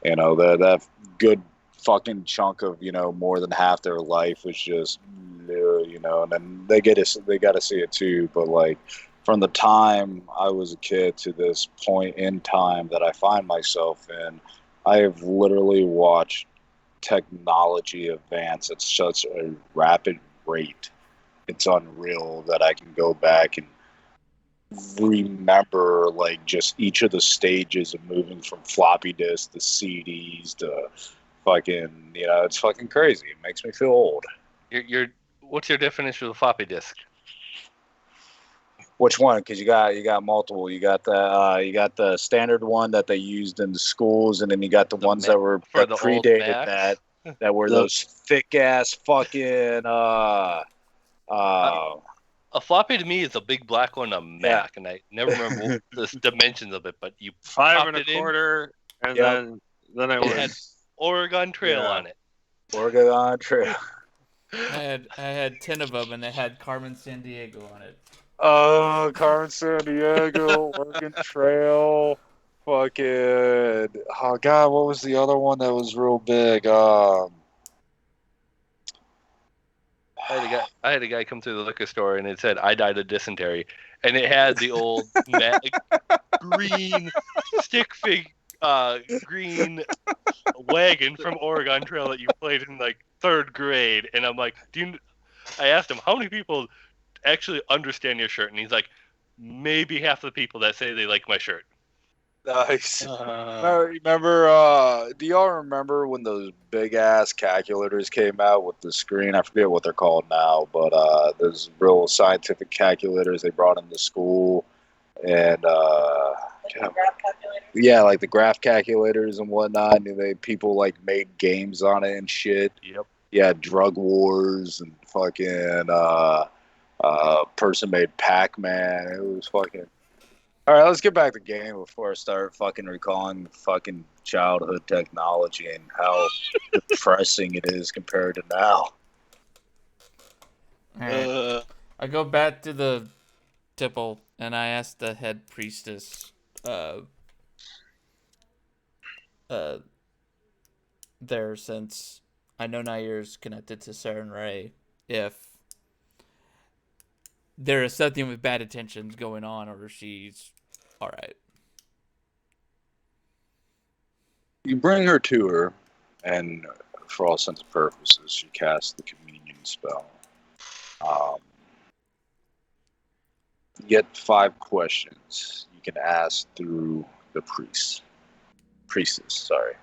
That good fucking chunk of more than half their life was just and then they got to see it too. But like from the time I was a kid to this point in time that I find myself in, I have literally watched technology advance at such a rapid rate. It's unreal that I can go back and remember like just each of the stages of moving from floppy disk to CDs to fucking it's fucking crazy. It makes me feel old. What's your definition of a floppy disk? Which one? Because you got multiple. You got the standard one that they used in the schools, and then you got the ones that predated that were those thick ass fucking A floppy to me is a big black one on Mac, and I never remember the dimensions of it. But you 5 1/4, and then it had Oregon Trail on it. Oregon Trail. I had 10 of them, and they had Carmen San Diego on it. Oh, Carmen San Diego, Oregon Trail, fucking. Oh God, what was the other one that was real big? I had a guy come through the liquor store and it said, "I died of dysentery," and it had the old green stick fig, green wagon from Oregon Trail that you played in like 3rd grade. And I'm like, I asked him, how many people actually understand your shirt? And he's like, maybe half the people that say they like my shirt. Nice. Do y'all remember when those big ass calculators came out with the screen? I forget what they're called now, but those real scientific calculators they brought into school, and yeah, like the graph calculators and whatnot. And people like made games on it and shit. Yep. Yeah, Drug Wars and fucking person made Pac-Man. It was fucking. All right, let's get back to the game before I start fucking recalling fucking childhood technology and how depressing it is compared to now. Right. I go back to the temple and I ask the head priestess, there, since I know Nair's connected to Saren Ray, if there is something with bad intentions going on, or she's all right. You bring her to her, and for all intents and purposes, she casts the communion spell. You get 5 questions you can ask through the priestess. Sorry.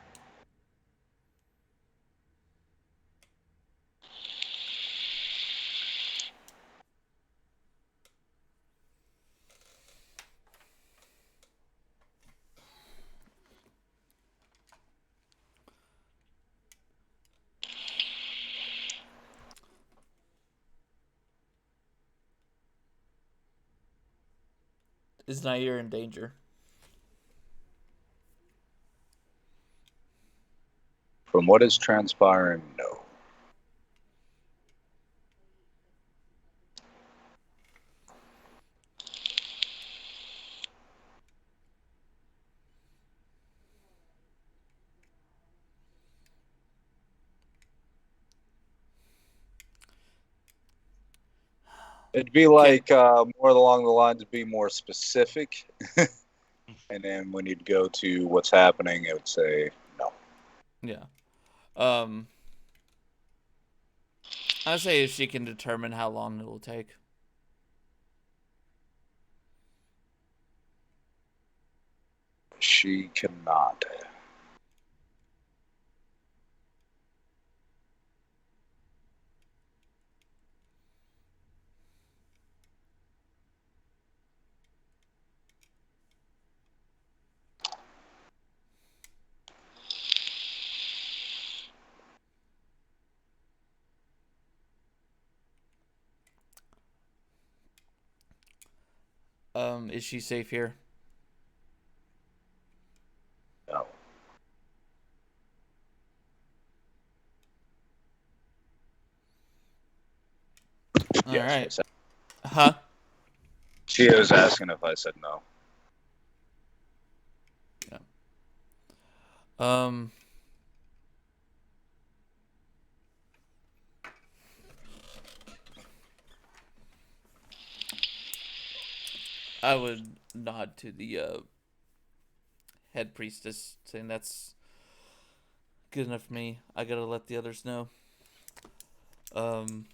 Is Nair in danger? From what is transpiring, no. It'd be like more along the lines of be more specific. And then when you'd go to what's happening, it would say no. Yeah. Um, I'd say if she can determine how long it will take. She cannot. Is she safe here? No. All Yes, I right. said. Huh? She was asking if I said no. Yeah. Um. I would nod to the head priestess, saying that's good enough for me. I gotta let the others know. Um.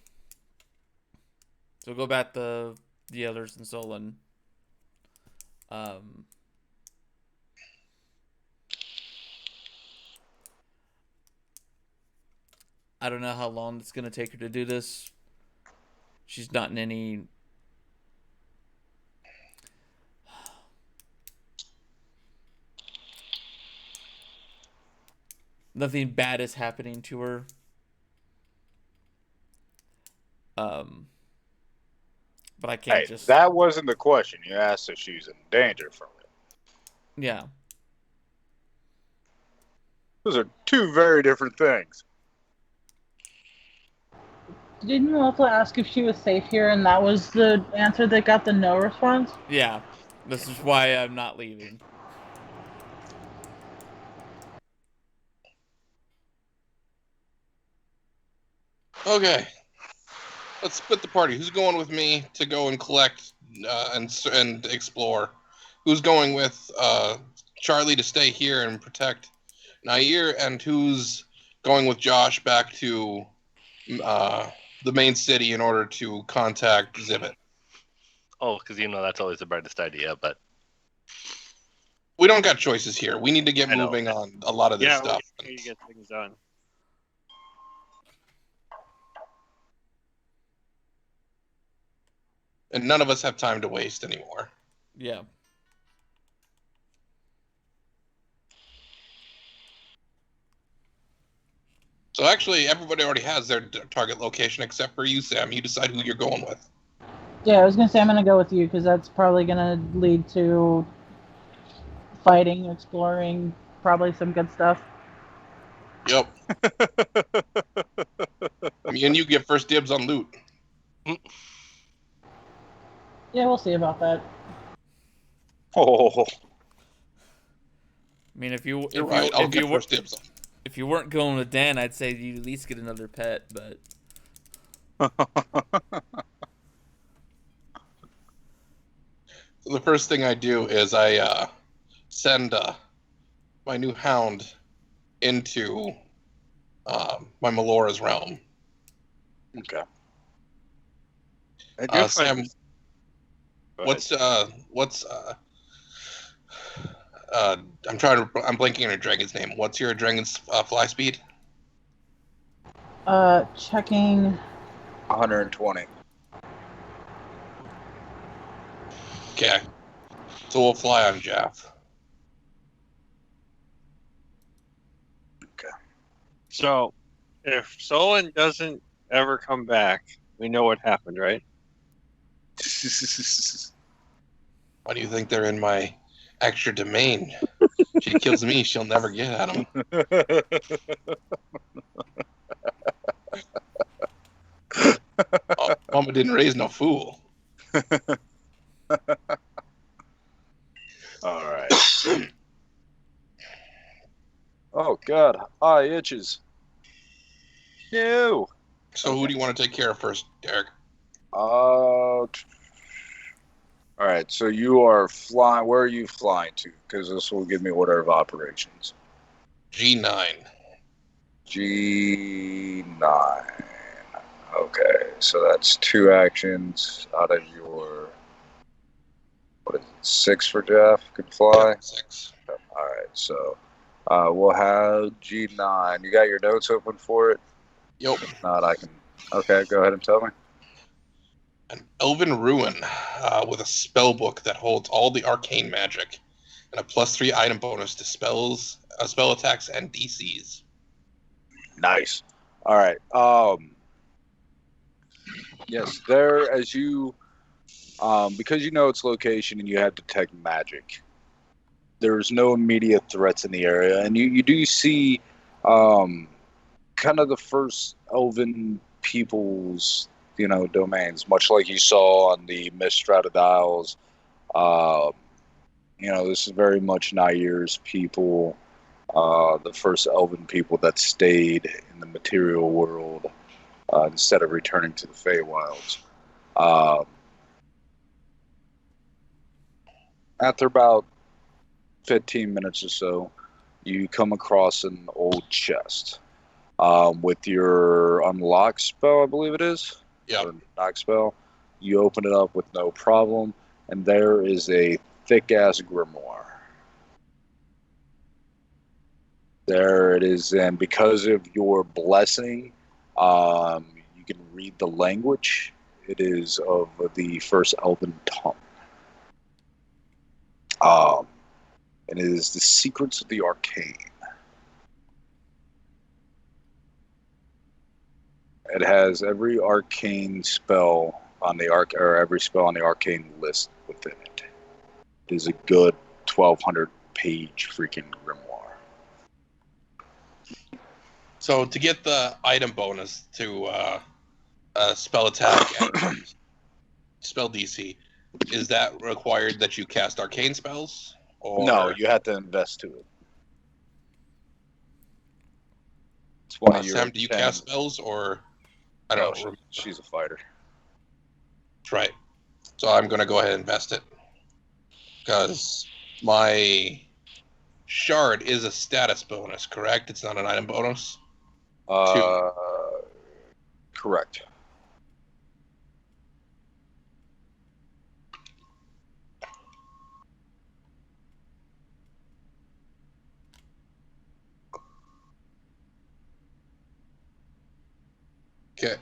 So go back to the others in Solon. Um. I don't know how long it's gonna take her to do this. She's not in any. Nothing bad is happening to her. Um. But I can't Hey, just. that wasn't the question. You asked if she was in danger from it. Yeah. Those are two very different things. Didn't you also ask if she was safe here, and that was the answer that got the no response? Yeah. This is why I'm not leaving. Okay, let's split the party. Who's going with me to go and collect and explore? Who's going with Charlie to stay here and protect Nair? And who's going with Josh back to the main city in order to contact Zibit? Oh, because that's always the brightest idea, but We don't got choices here. We need to get I know. moving on a lot of this Yeah, stuff. we need to get things done. And none of us have time to waste anymore. Yeah. So actually, everybody already has their target location except for you, Sam. You decide who you're going with. Yeah, I was gonna say I'm gonna go with you because that's probably gonna lead to fighting, exploring, probably some good stuff. Yep. Me and you get first dibs on loot. Yeah, we'll see about that. Oh, I mean, if you You're right. I'll get first dibs on. if you weren't going with Dan, I'd say you at least get another pet. But So the first thing I do is I send my new hound into my Melora's realm. okay. And you're Sam, fine. Go what's I'm blanking on your dragon's name. What's your dragon's fly speed? Checking. 120. Okay. So we'll fly on Jaff. So, if Solon doesn't ever come back, we know what happened, right? Why do you think they're in my extra domain? She kills me, she'll never get at them. Mama didn't raise no fool. All right. Oh God, eye itches. No. So who do you want to take care of first, Derek? All right. So you are flying. Where are you flying to? Because this will give me order of operations. G9. G9. Okay, so that's 2 actions out of your, what is it, 6 for Jeff could fly? Yep, 6. Alright, so we'll have G9. You got your notes open for it? Yep. If not, I can. Okay, go ahead and tell me. An elven ruin with a spell book that holds all the arcane magic and a +3 item bonus to spells, spell attacks, and DCs. Nice. Alright, yes, there, as you, because you know its location and you have detect magic, there's no immediate threats in the area, and you do see kind of the first elven people's, domains, much like you saw on the Mistrata Isles. This is very much Nair's people, the first elven people that stayed in the material world instead of returning to the Feywilds. After about 15 minutes or so, you come across an old chest. With your unlock spell, I believe it is. Yeah. Or knock spell. You open it up with no problem, and there is a thick ass grimoire. There it is, and because of your blessing, you can read the language. It is of the first Elven tongue. And it is the secrets of the arcane. It has every arcane spell on the or every spell on the arcane list within it. It is a good 1,200 page freaking grimoire. So to get the item bonus to spell attack and spell DC, is that required that you cast arcane spells? Or No, you have to invest to it. It's one of your. Sam, do you cast spells or I don't know? She's a fighter. That's right. So I'm going to go ahead and invest it because my shard is a status bonus. Correct? It's not an item bonus. Correct. Okay.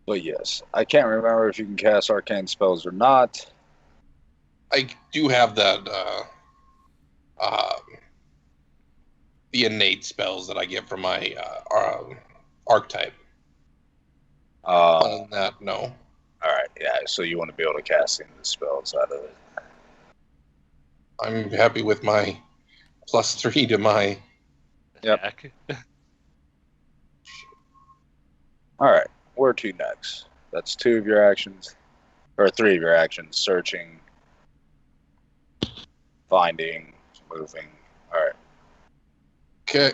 But yes, I can't remember if you can cast arcane spells or not. I do have that the innate spells that I get from my archetype. Other than that, no. All right, yeah. So you want to be able to cast the spells out of it. I'm happy with my +3 to my attack. All right, where to next? That's 2 of your actions, or 3 of your actions: searching, finding, moving. All right. Okay,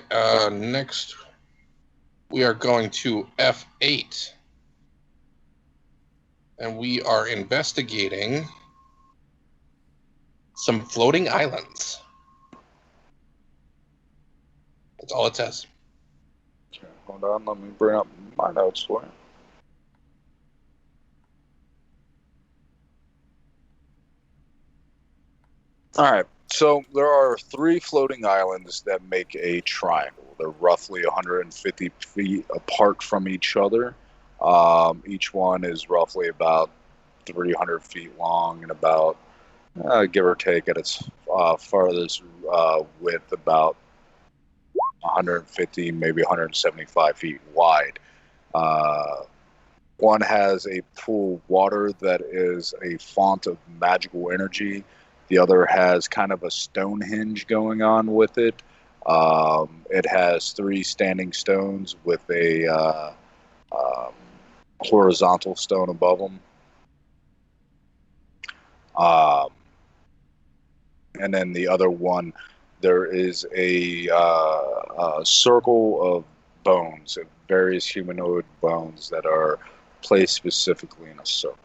next we are going to F8. And we are investigating some floating islands. That's all it says. Okay, hold on, let me bring up my notes for you. All right, so there are 3 floating islands that make a triangle. They're roughly 150 feet apart from each other. Each one is roughly about 300 feet long and about, give or take, at its farthest width, about 150, maybe 175 feet wide. One has a pool of water that is a font of magical energy. The other has kind of a Stonehenge going on with it. It has 3 standing stones with a horizontal stone above them. And then the other one, there is a circle of bones, various humanoid bones that are placed specifically in a circle.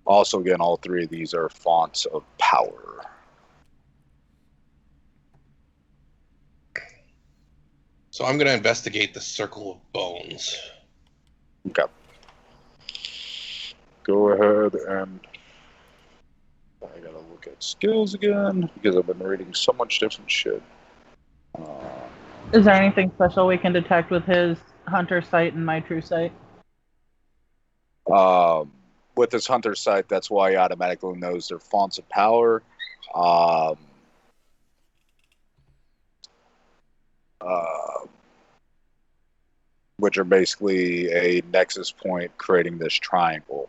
Also, again, all three of these are fonts of power. So I'm going to investigate the circle of bones. Okay. Go ahead and I gotta look at skills again because I've been reading so much different shit. Is there anything special we can detect with his hunter sight and my true sight? With his hunter sight, that's why he automatically knows they're fonts of power. Which are basically a nexus point creating this triangle.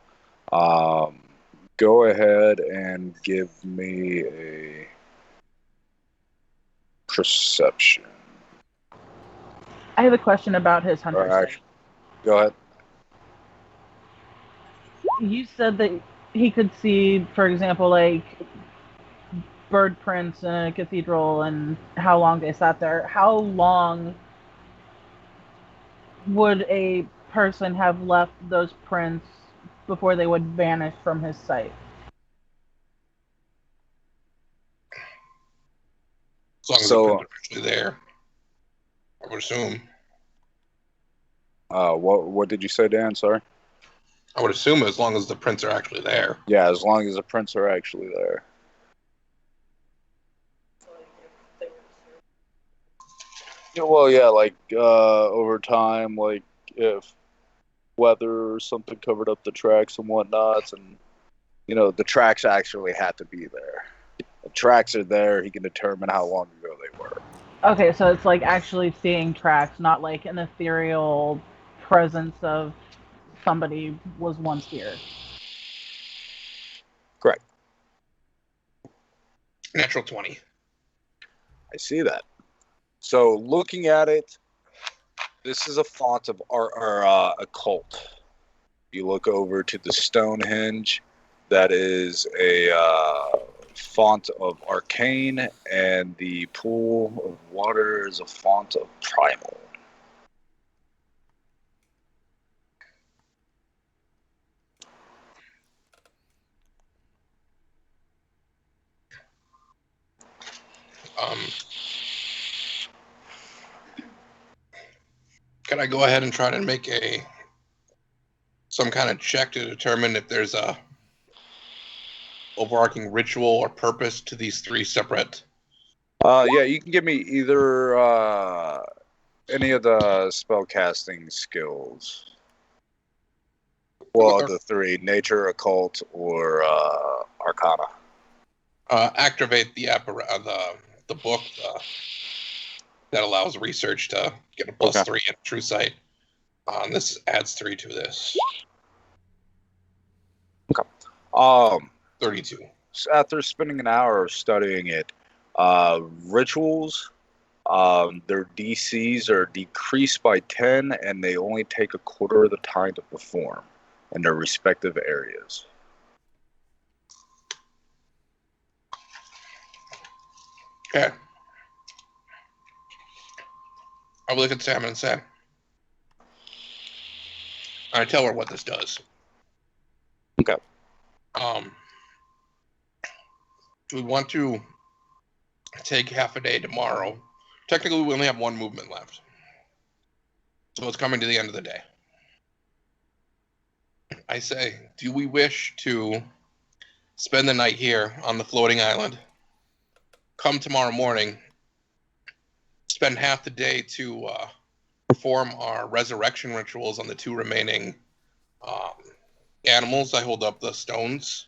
Go ahead and give me a perception. I have a question about his hunter sight. Go ahead. You said that he could see, for example, like bird prints in a cathedral and how long they sat there. How long would a person have left those prints before they would vanish from his sight? As long as the prints are actually there, I would assume. What did you say, Dan? Sorry. I would assume as long as the prints are actually there. Yeah, as long as the prints are actually there. Yeah, well, yeah, like over time, like if weather or something covered up the tracks and whatnots, and the tracks actually had to be there. The tracks are there. He can determine how long ago they were. Okay, so it's like actually seeing tracks, not like an ethereal presence of somebody was once here. Correct. Natural 20. I see that. So looking at it, this is a font of our occult. You look over to the Stonehenge, that is a font of arcane, and the pool of water is a font of primal. Can I go ahead and try to make some kind of check to determine if there's a overarching ritual or purpose to these three separate? Yeah, you can give me either any of the spellcasting skills. Well, the three: nature, occult, or arcana. Activate the book that allows research to get a +3 in true sight. This adds 3 to this. Okay. 32. So after spending an hour studying it, rituals, their DCs are decreased by 10, and they only take a quarter of the time to perform in their respective areas. Okay. I will look at Sam and say, I tell her what this does. Okay. We want to take half a day tomorrow. Technically, we only have one movement left. So it's coming to the end of the day. I say, do we wish to spend the night here on the floating island? Come tomorrow morning, spend half the day to perform our resurrection rituals on the two remaining animals. I hold up the stones.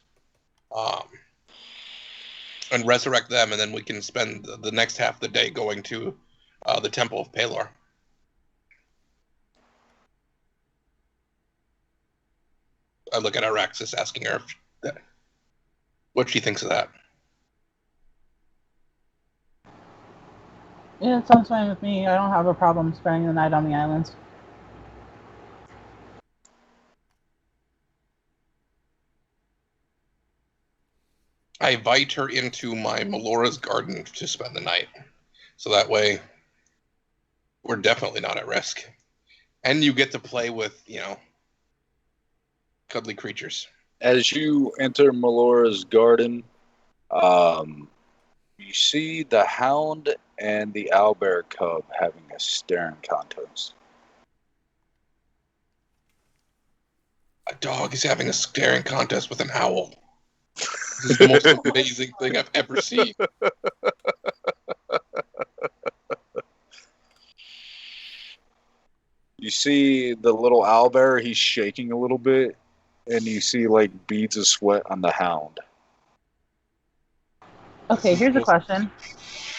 And resurrect them, and then we can spend the next half of the day going to the Temple of Pelor. I look at Araxis, asking her what she thinks of that. Yeah, it sounds fine with me. I don't have a problem spending the night on the islands. I invite her into my Melora's garden to spend the night. So that way, we're definitely not at risk. And you get to play with, cuddly creatures. As you enter Melora's garden, you see the hound and the owlbear cub having a staring contest. A dog is having a staring contest with an owl. This is the most amazing thing I've ever seen. You see the little owlbear, he's shaking a little bit, and you see like beads of sweat on the hound. Okay, here's a question.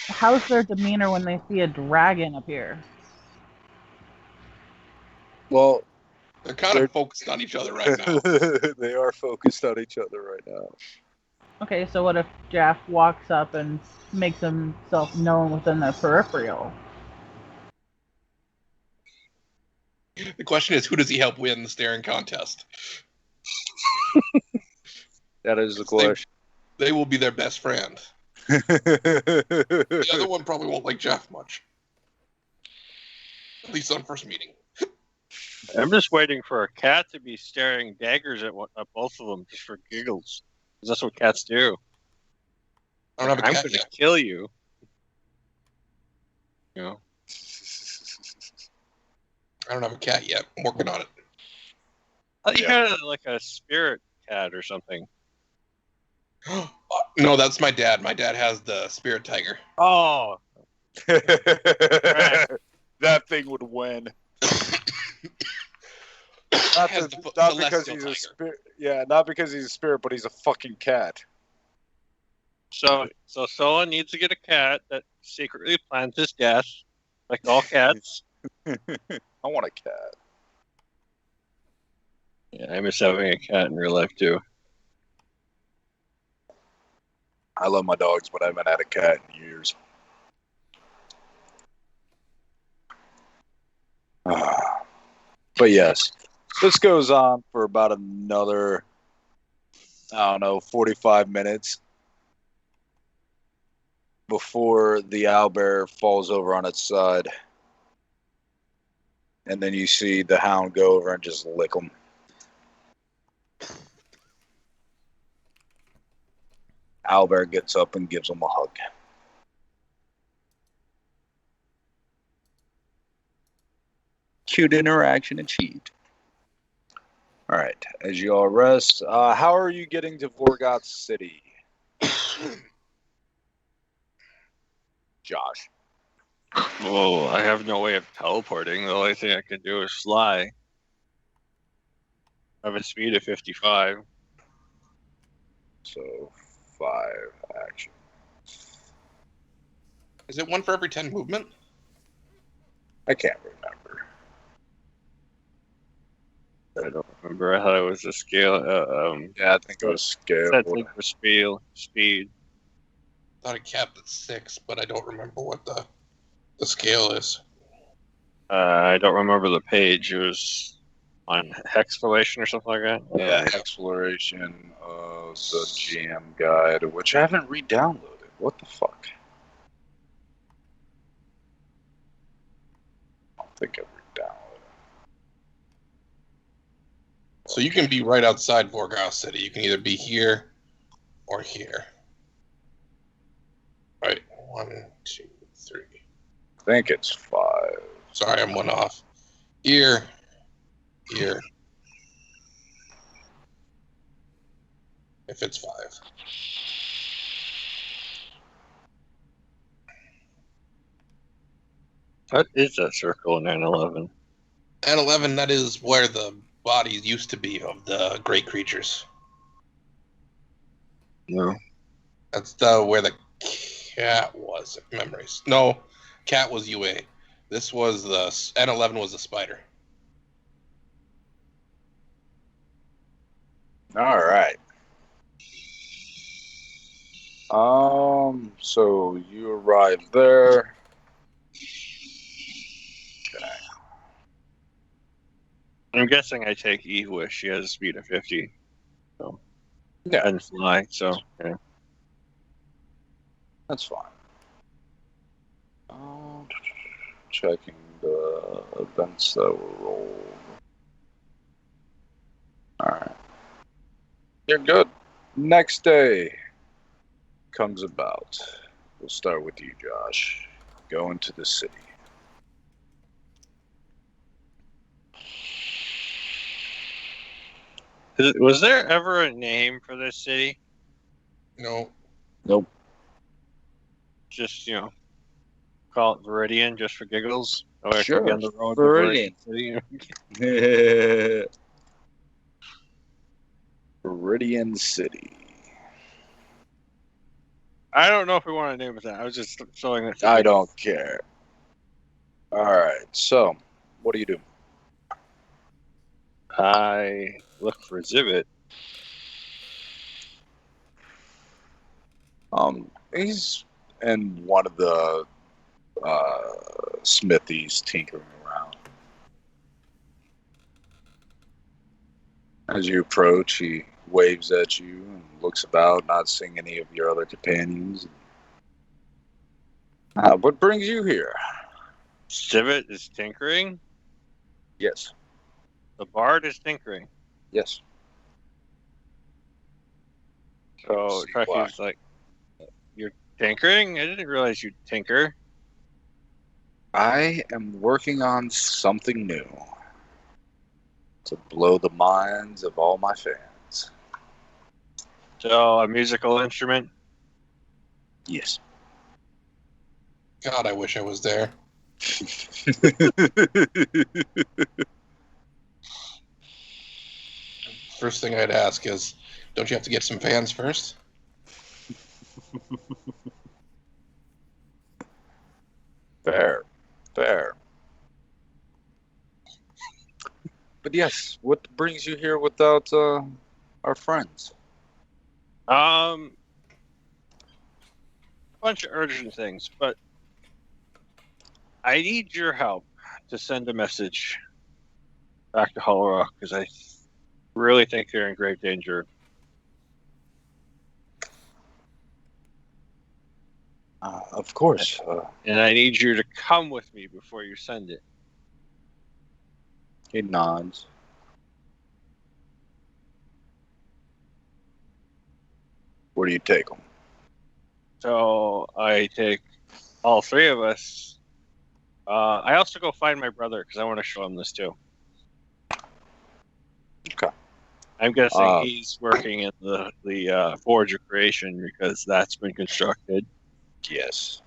How's their demeanor when they see a dragon appear? Well, They're kind of focused on each other right now. they are focused on each other right now. Okay, so what if Jaff walks up and makes himself known within the peripheral? The question is, who does he help win the staring contest? That is the question. They will be their best friend. The other one probably won't like Jeff much. At least on first meeting. I'm just waiting for a cat to be staring daggers at both of them just for giggles. 'Cause that's what cats do. I don't have a I'm cat going to yet. kill you. You know? I don't have a cat yet. I'm working on it. I thought you had like a spirit cat or something. No, that's my dad. My dad has the spirit tiger. Oh, That thing would win. Not Has because celestial he's a tiger. spirit. Yeah, not because he's a spirit, but he's a fucking cat. so someone needs to get a cat that secretly plans his death, like all cats. I want a cat. Yeah, I miss having a cat in real life too. I love my dogs, but I haven't had a cat in years. But yes, this goes on for about another, 45 minutes before the owlbear falls over on its side. And then you see the hound go over and just lick him. Owlbear gets up and gives him a hug. Cute interaction achieved. All right, as you all rest, how are you getting to Vorgoth City? Josh. Well, I have no way of teleporting. The only thing I can do is fly. I have a speed of 55. So 5 action. Is it 1 for every 10 movement? I can't remember. I don't remember. I thought it was a scale. Yeah, I think it was scale. Set thing for speed. I thought it capped at 6, but I don't remember what the scale is. I don't remember the page. It was on Hexploration or something like that. Yeah, exploration of the GM guide, which I haven't re-downloaded. What the fuck? I don't think I've re-downloaded. So you can be right outside Vorgoth City. You can either be here or here. Right. 1, 2, 3. I think it's 5. Sorry, I'm 1 off. Here. Here. If it's 5. What is that circle in 9/11? At 11, that is where the bodies used to be of the great creatures. No. That's where the cat was, if memories. No, cat was UA. This was the N11 was the spider. All right. So you arrive there. Okay. I'm guessing I take Eve Wish. She has a speed of 50. So Yeah. and fly. So yeah. That's fine. Checking the events that were rolled. Alright. You're good. Next day comes about. We'll start with you, Josh. Go into the city. Was there ever a name for this city? No. Nope. Just, call it Viridian just for giggles? Oh, I Sure. be on the road to Viridian. City. Viridian City. I don't know if we want to name it that. I was just throwing it. I don't care. Alright, so, what do you do? I look for Zivit. He's in one of the smithies tinkering around. As you approach, he waves at you and looks about, not seeing any of your other companions. What brings you here? Zivit is tinkering. Yes. The bard is tinkering. Yes. So See why. Trucky's like, "You're tinkering? I didn't realize you'd tinker." I am working on something new to blow the minds of all my fans. So a musical instrument. Yes. God, I wish I was there. First thing I'd ask is, don't you have to get some fans first? Fair. But yes, what brings you here without our friends? A bunch of urgent things, but I need your help to send a message back to Hollow Rock because I really think they're in grave danger. Of course. And I need you to come with me before you send it. He nods. Where do you take him? So I take all three of us. I also go find my brother because I want to show him this too. Okay. I'm guessing he's working in the Forge of Creation because that's been constructed. Yes.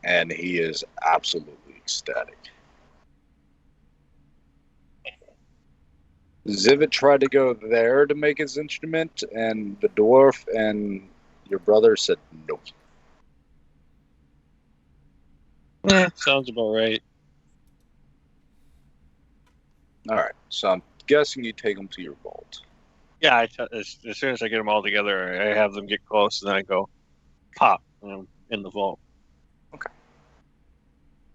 And he is absolutely ecstatic. Zivit tried to go there to make his instrument, and the dwarf and your brother said nope. Sounds about right. All right, so I'm guessing you take them to your vault. Yeah, as soon as I get them all together, I have them get close, and then I go pop in the vault. Okay.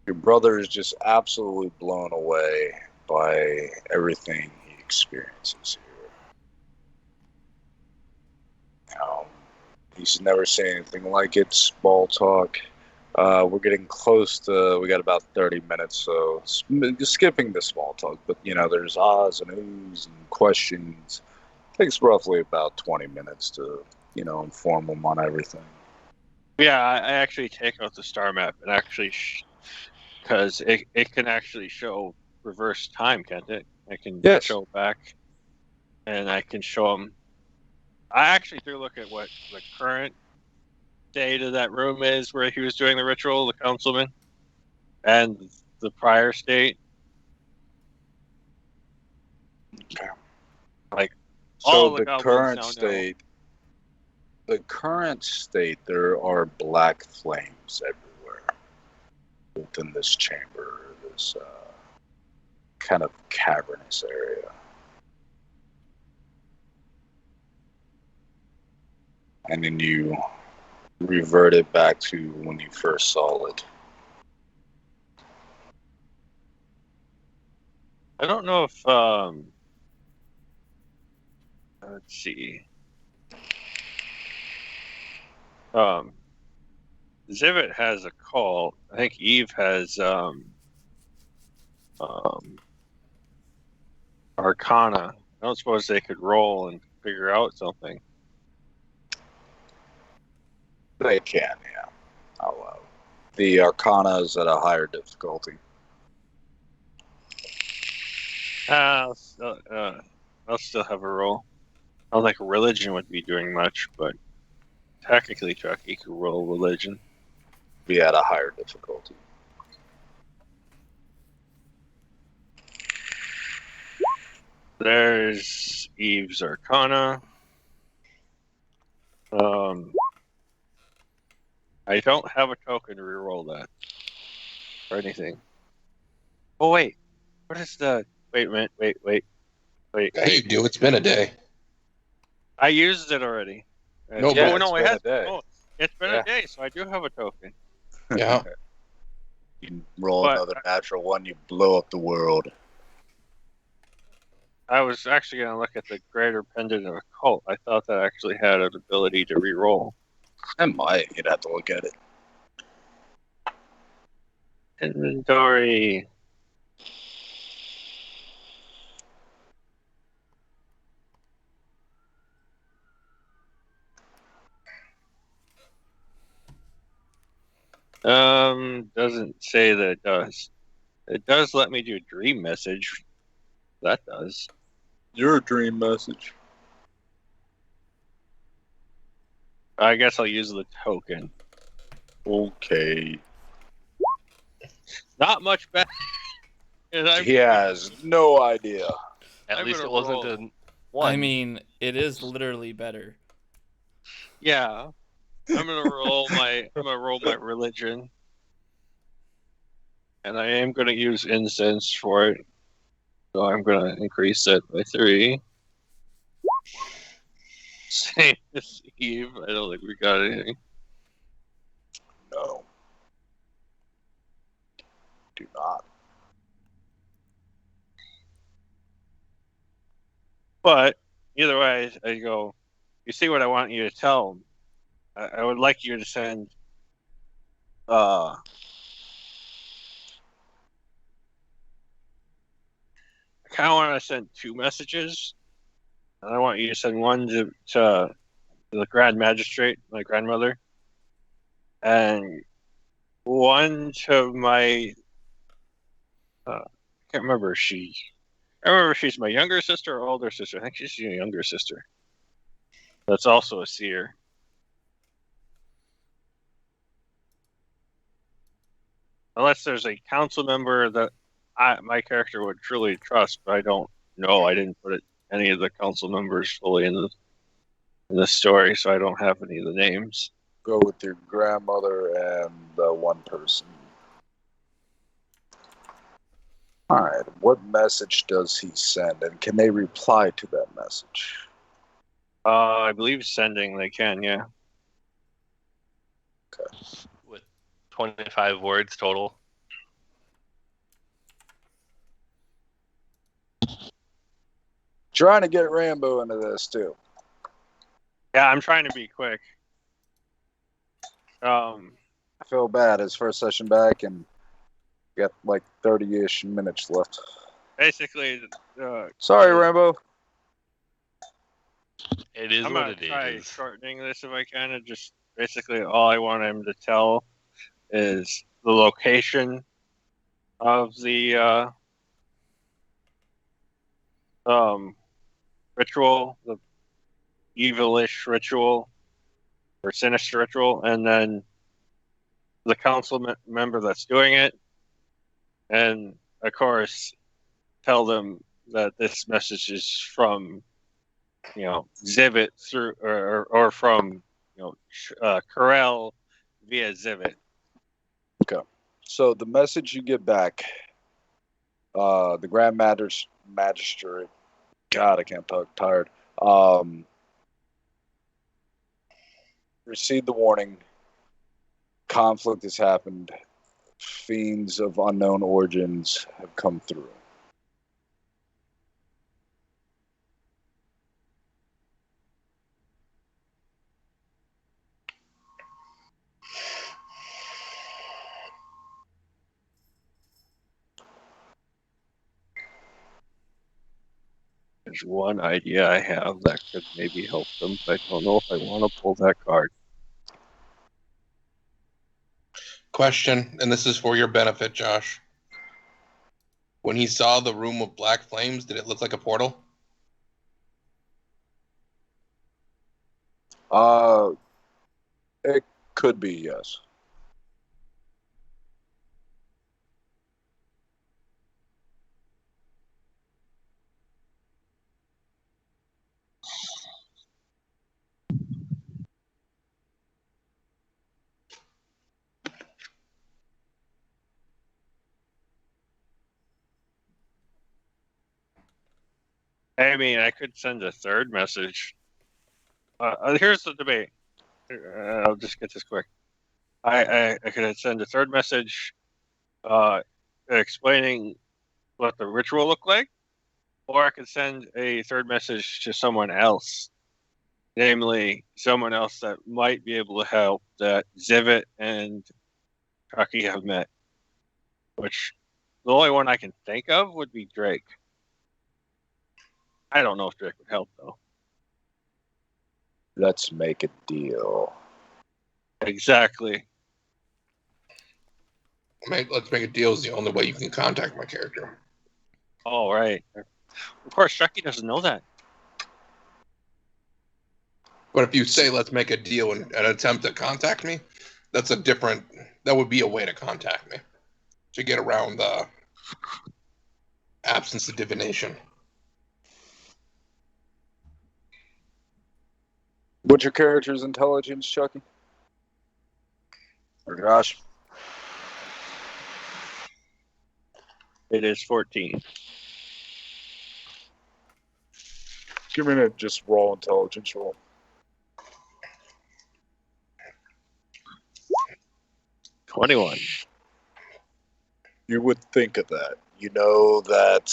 Your brother is just absolutely blown away by everything he experiences here. He's never seen anything like it. Small talk. We're getting close to. We got about 30 minutes, so skipping the small talk. But there's ahs and oohs and questions. Takes roughly about 20 minutes to inform him on everything. Yeah, I actually take out the star map and actually, because it can actually show reverse time, can't it? I can show back, and I can show him. I actually do look at what the current state of that room is where he was doing the ritual, the councilman, and the prior state. Okay. Like So all the current state. The current state, there are black flames everywhere within this chamber, this kind of cavernous area. And then you revert it back to when you first saw it. I don't know if let's see. Zivit has a cult. I think Eve has Arcana. I don't suppose they could roll and figure out something. They can, yeah. The Arcana is at a higher difficulty. I'll still have a roll. I don't think religion would be doing much, but technically Chucky could roll religion. Be at a higher difficulty. There's Eve's Arcana. I don't have a token to reroll that or anything. Oh wait, what is the? Wait a minute. Wait. Yeah, you do. It's been a day. I used it already. No, Yeah, but it's no, been it has. a day. Oh, it's been Yeah. a day, so I do have a token. yeah. You roll But- another natural one, you blow up the world. I was actually going to look at the Greater Pendant of Occult. I thought that actually had an ability to reroll. I might. You'd have to look at it. Inventory. Doesn't say that it does. It does let me do dream message. That does. Your dream message. I guess I'll use the token. Okay. Not much better. He has no idea. At I'm least gonna it wasn't roll. a one. I mean, it is literally better. Yeah. I'm gonna roll my religion. And I am gonna use incense for it. So I'm gonna increase it by 3. Same as Eve. I don't think we got anything. No. Do not. But either way, I go, you see what I want you to tell them. I would like you to send I kind of want to send 2 messages. And I want you to send one to the Grand Magistrate, my grandmother, and one to my I can't remember if I remember if she's my younger sister or older sister. I think she's your younger sister. That's also a seer. Unless there's a council member that my character would truly trust, but I don't know. I didn't put any of the council members fully in the story, so I don't have any of the names. Go with your grandmother and the one person. Alright, what message does he send? And can they reply to that message? I believe sending they can, yeah. With 25 words total. Trying to get Rambo into this, too. Yeah, I'm trying to be quick. I feel bad. His first session back, and got like 30-ish minutes left. Basically, Sorry, Rambo. It is I'm what gonna it try is. shortening this if I can. And just basically, all I want him to tell is the location of the ritual, the evilish ritual or sinister ritual, and then the council member that's doing it, and of course, tell them that this message is from, Zivit through or from, Corel via Zivit. So the message you get back, the Grand Magistrate, God, I can't talk, tired, received the warning. Conflict has happened. Fiends of unknown origins have come through. There's one idea I have that could maybe help them, but I don't know if I want to pull that card. Question, and this is for your benefit, Josh. When he saw the room of black flames, did it look like a portal? It could be, yes. I mean, I could send a third message. Here's the debate. I'll just get this quick. I could send a third message explaining what the ritual looked like, or I could send a third message to someone else, namely someone else that might be able to help that Zivit and Chucky have met. Which the only one I can think of would be Drake. I don't know if Drake would help though. Let's make a deal. Exactly. Let's make a deal is the only way you can contact my character. All right. Of course, Chucky doesn't know that. But if you say let's make a deal and attempt to contact me, that would be a way to contact me. To get around the absence of divination. What's your character's intelligence, Chucky? Or Josh? It is 14. Give me a just raw intelligence roll. 21. You would think of that. You know that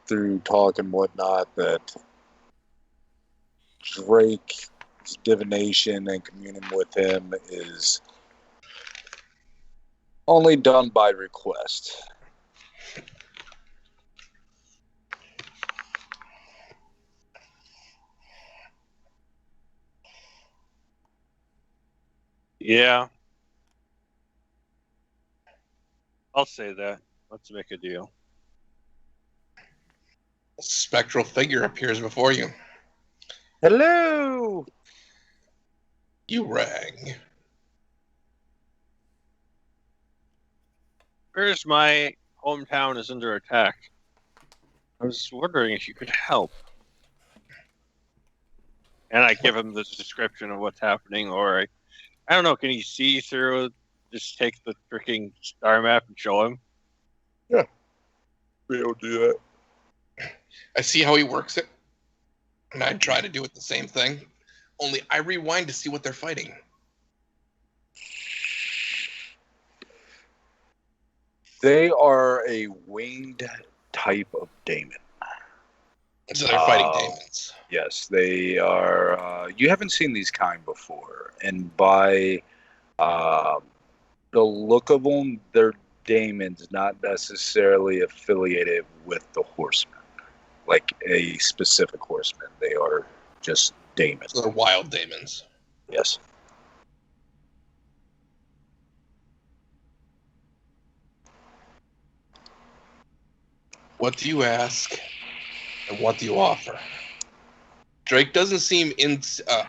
through talk and whatnot that Drake's divination and communing with him is only done by request. Yeah. I'll say that. Let's make a deal. A spectral figure appears before you. Hello! You rang. Where's my hometown is under attack? I was wondering if you could help. And I give him the description of what's happening, or I don't know, can he see through? Just take the freaking star map and show him? Be able to do that. I see how he works it, and I try to do it the same thing. Only I rewind to see what they're fighting. They are a winged type of daemon. So they're fighting demons. Yes, they are. You haven't seen these kind before, and by the look of them, they're daemons, not necessarily affiliated with the horsemen, like a specific horseman. They are just daemons. So they're wild demons. Yes. What do you ask, and what do you offer? Drake doesn't seem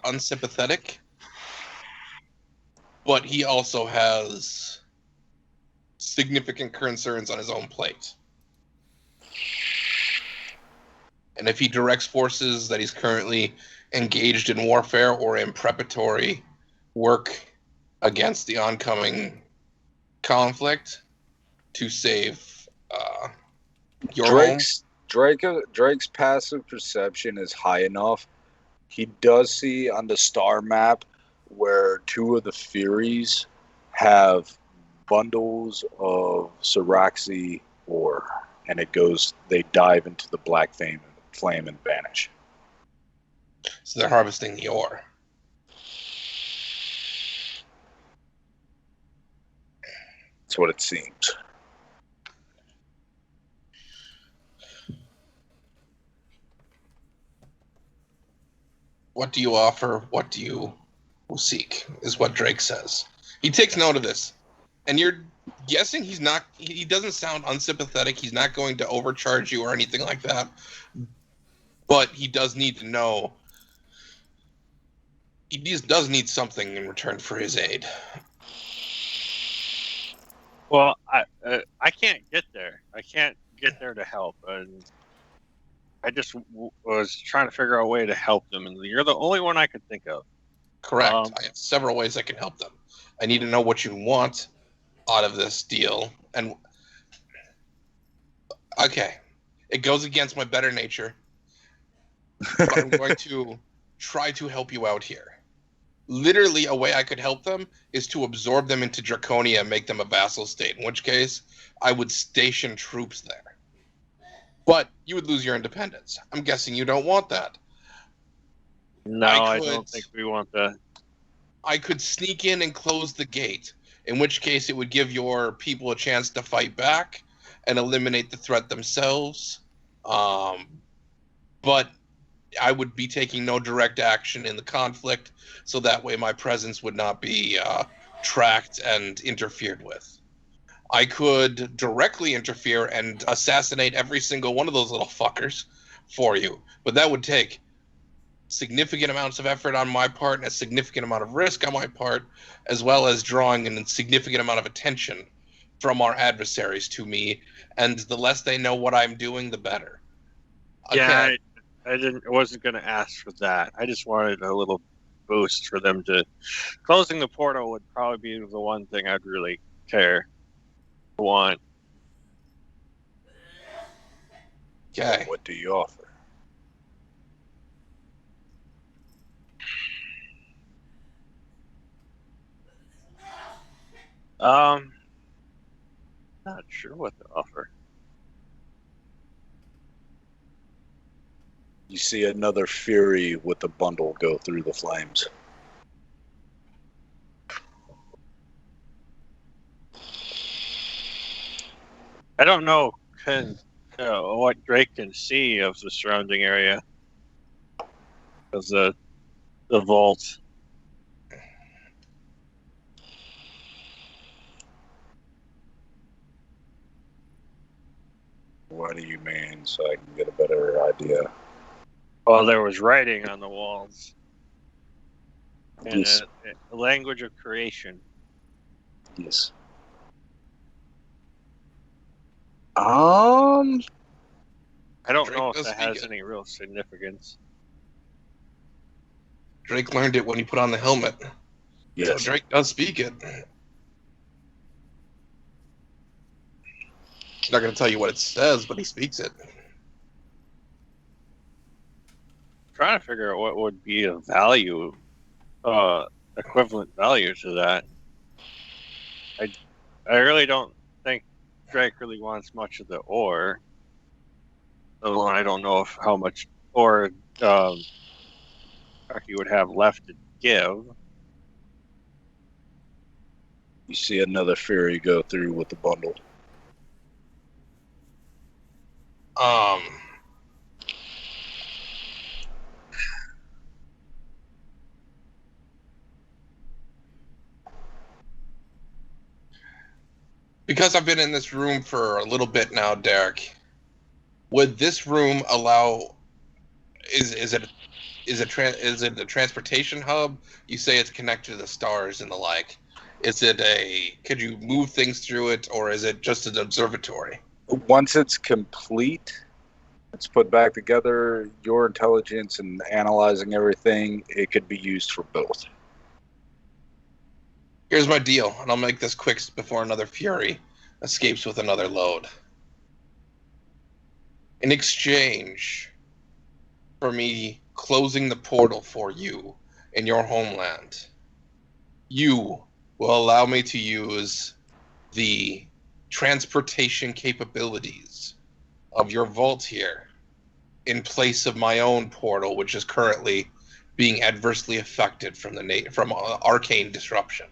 unsympathetic, but he also has significant concerns on his own plate. And if he directs forces that he's currently engaged in warfare or in preparatory work against the oncoming conflict to save your home. Drake's passive perception is high enough. He does see on the star map where two of the Furies have bundles of Syraxi ore, and they dive into the black flame and vanish. So they're harvesting the ore. That's what it seems. What do you offer? What do you seek? Is what Drake says. He takes note of this, and you're guessing he's not. He doesn't sound unsympathetic. He's not going to overcharge you or anything like that. But he does need to know. He does need something in return for his aid. Well, I can't get there. I can't get there to help, and I just was trying to figure out a way to help them, and you're the only one I could think of. Correct. I have several ways I can help them. I need to know what you want out of this deal, and okay, it goes against my better nature, but I'm going to try to help you out here. Literally, a way I could help them is to absorb them into Draconia and make them a vassal state, in which case I would station troops there. But you would lose your independence. I'm guessing you don't want that. No, I don't think we want that. I could sneak in and close the gate, in which case it would give your people a chance to fight back and eliminate the threat themselves. But I would be taking no direct action in the conflict, so that way my presence would not be tracked and interfered with. I could directly interfere and assassinate every single one of those little fuckers for you, but that would take significant amounts of effort on my part and a significant amount of risk on my part, as well as drawing a significant amount of attention from our adversaries to me, and the less they know what I'm doing, the better. Yeah, I wasn't going to ask for that. I just wanted a little boost for them to. Closing the portal would probably be the one thing I'd really want. Okay. What do you offer? Not sure what to offer. You see another Fury with the bundle go through the flames. I don't know what Drake can see of the surrounding area of the vault. What do you mean, so I can get a better idea? Well, there was writing on the walls. And Yes. a language of creation. Yes. I don't Drake know if does that speak has it. any real significance. Drake learned it when he put on the helmet. Yes. So Drake does speak it. He's not going to tell you what it says, but he speaks it. Trying to figure out what would be a value, equivalent value to that. I really don't think Drake really wants much of the ore. Although I don't know how much ore he would have left to give. You see another Fury go through with the bundle. Because I've been in this room for a little bit now, Derek, would this room allow? Is it a transportation hub? You say it's connected to the stars and the like. Is it could you move things through it, or is it just an observatory? Once it's complete, it's put back together, your intelligence and analyzing everything, it could be used for both. Here's my deal, and I'll make this quick before another Fury escapes with another load. In exchange for me closing the portal for you in your homeland, you will allow me to use the transportation capabilities of your vault here in place of my own portal, which is currently being adversely affected from arcane disruption.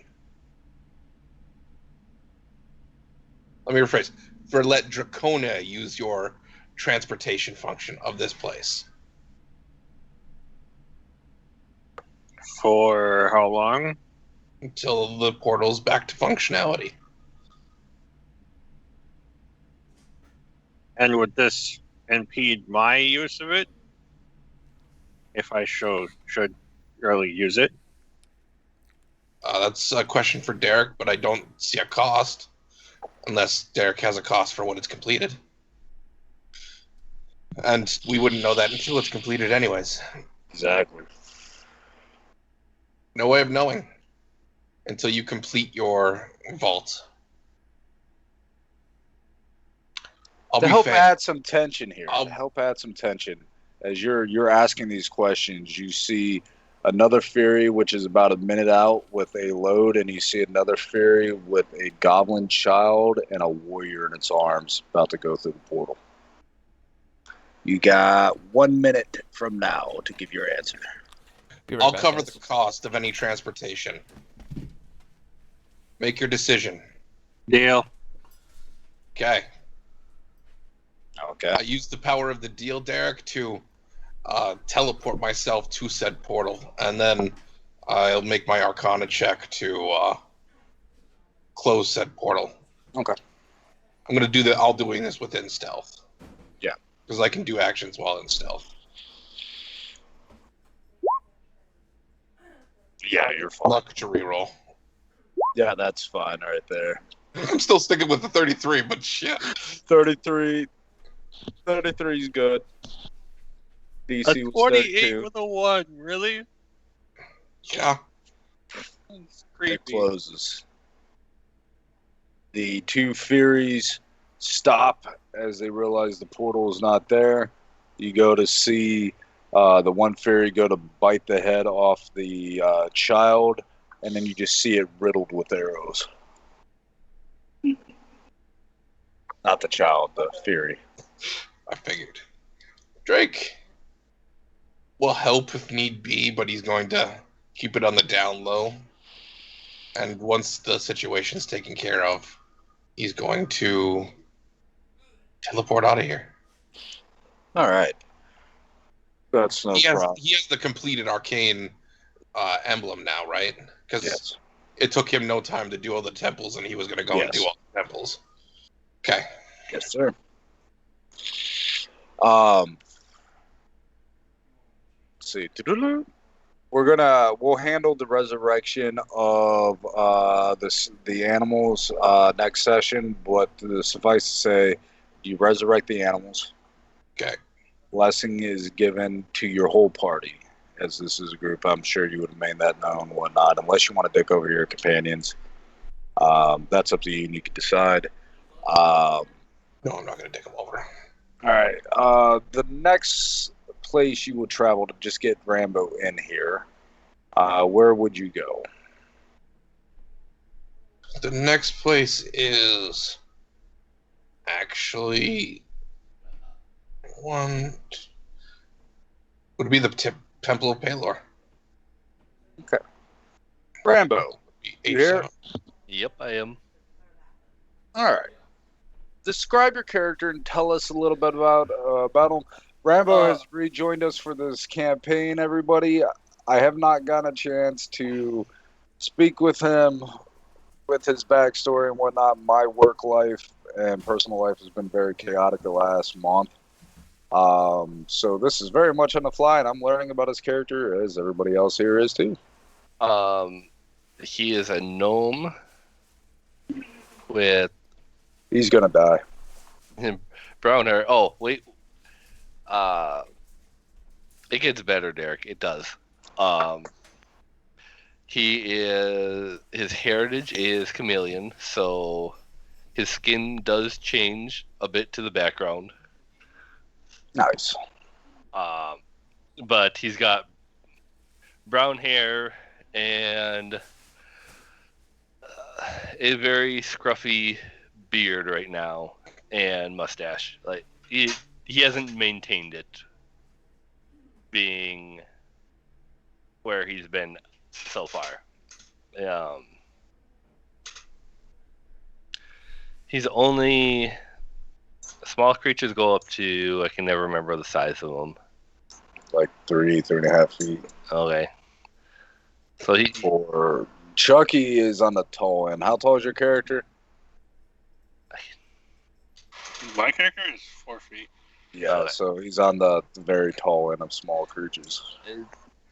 Let me rephrase. Let Draconia use your transportation function of this place. For how long? until the portal's back to functionality. And would this impede my use of it if I should really use it? That's a question for Derek, but I don't see a cost unless Derek has a cost for when it's completed. And we wouldn't know that until it's completed anyways. Exactly. No way of knowing until you complete your vault. To help add some tension here, as you're asking these questions, you see another Fury, which is about a minute out with a load, and you see another Fury with a goblin child and a warrior in its arms about to go through the portal. You got 1 minute from now to give your answer. I'll cover the cost of any transportation. Make your decision. Deal. Okay. Okay. I use the power of the deal, Derek, to teleport myself to said portal, and then I'll make my Arcana check to close said portal. Okay. I'm gonna do that. I'll doing this within stealth. Yeah. Because I can do actions while in stealth. Yeah, you're fine. Luck to reroll. Yeah, that's fine right there. I'm still sticking with the 33, but shit. 33 is good. DC A was 28 32. with a 1, really? Yeah. That's It creepy. closes. The two Furies stop as they realize the portal is not there. You go to see the one Fury go to bite the head off the child, and then you just see it riddled with arrows. Not the child, the Fury. I figured. Drake will help if need be, but he's going to keep it on the down low. And once the situation's taken care of, he's going to teleport out of here. All right. That's no problem. He has the completed arcane emblem now, right? Because Yes. it took him no time to do all the temples, and he was going to go and do all the temples. Okay. Yes, sir. Let's see. We'll handle the resurrection of the animals next session, but suffice to say, you resurrect the animals. Okay. Blessing is given to your whole party. As this is a group, I'm sure you would have made that known and whatnot, unless you want to dick over your companions. That's up to you, and you can decide. No, I'm not going to dick him over. All right. The next place you would travel to just get Rambo in here, where would you go? The next place is actually would be the Temple of Palor. Okay. Rambo, you here? Yep, I am. All right. Describe your character and tell us a little bit about him. Rambo has rejoined us for this campaign, everybody. I have not gotten a chance to speak with him, with his backstory and whatnot. My work life and personal life has been very chaotic the last month. So this is very much on the fly, and I'm learning about his character as everybody else here is too. He is a gnome with He's gonna die. brown hair. Oh, wait. It gets better, Derek. It does. His heritage is chameleon, so his skin does change a bit to the background. Nice. But he's got brown hair and a very scruffy beard right now and mustache. Like he hasn't maintained it, being where he's been so far. He's only small creatures go up to, I can never remember the size of them. Like 3.5 feet. Okay. So he For Chucky is on the tall end. How tall is your character? My character is 4 feet. Yeah, so he's on the very tall end of small creatures.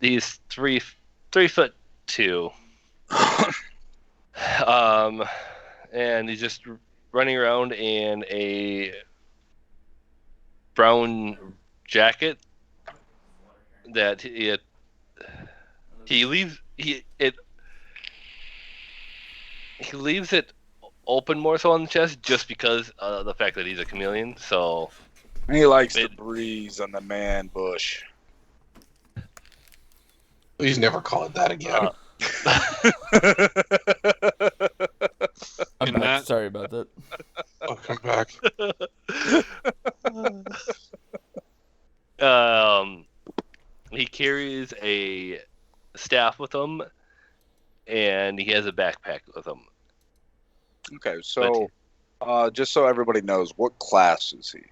he's 3'2". And he's just running around in a brown jacket that he leaves it open more so on the chest just because of the fact that he's a chameleon. So He likes the breeze on the man bush. Please never call it that again. I'm In back. that- Sorry about that. I'll come back. He carries a staff with him, and he has a backpack with him. Okay, so just so everybody knows, what class is he?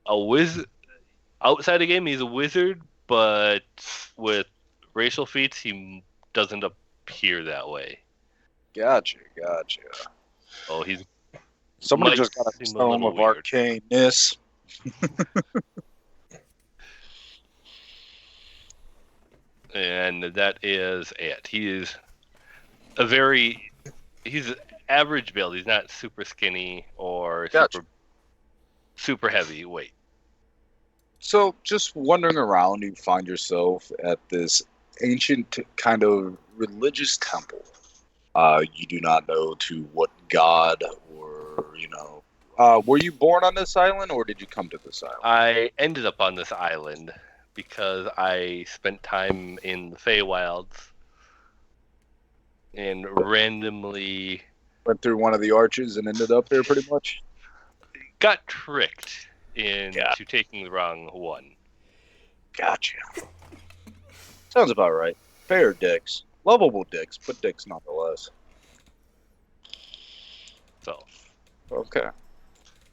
A wizard. Outside the game, he's a wizard, but with racial feats, he doesn't appear that way. Gotcha. Oh, he's Somebody might just got a seem a stone little of weird. arcaneness. And that is it. He's average build. He's not super skinny or Gotcha. super heavy weight. So, just wandering around, you find yourself at this ancient kind of religious temple. You do not know to what god or, were you born on this island or did you come to this island? I ended up on this island because I spent time in the Feywilds and randomly Went through one of the arches and ended up there pretty much? got tricked into Yeah. taking the wrong one. Gotcha. Sounds about right. Fair dicks. Lovable dicks, but dicks nonetheless. So Okay.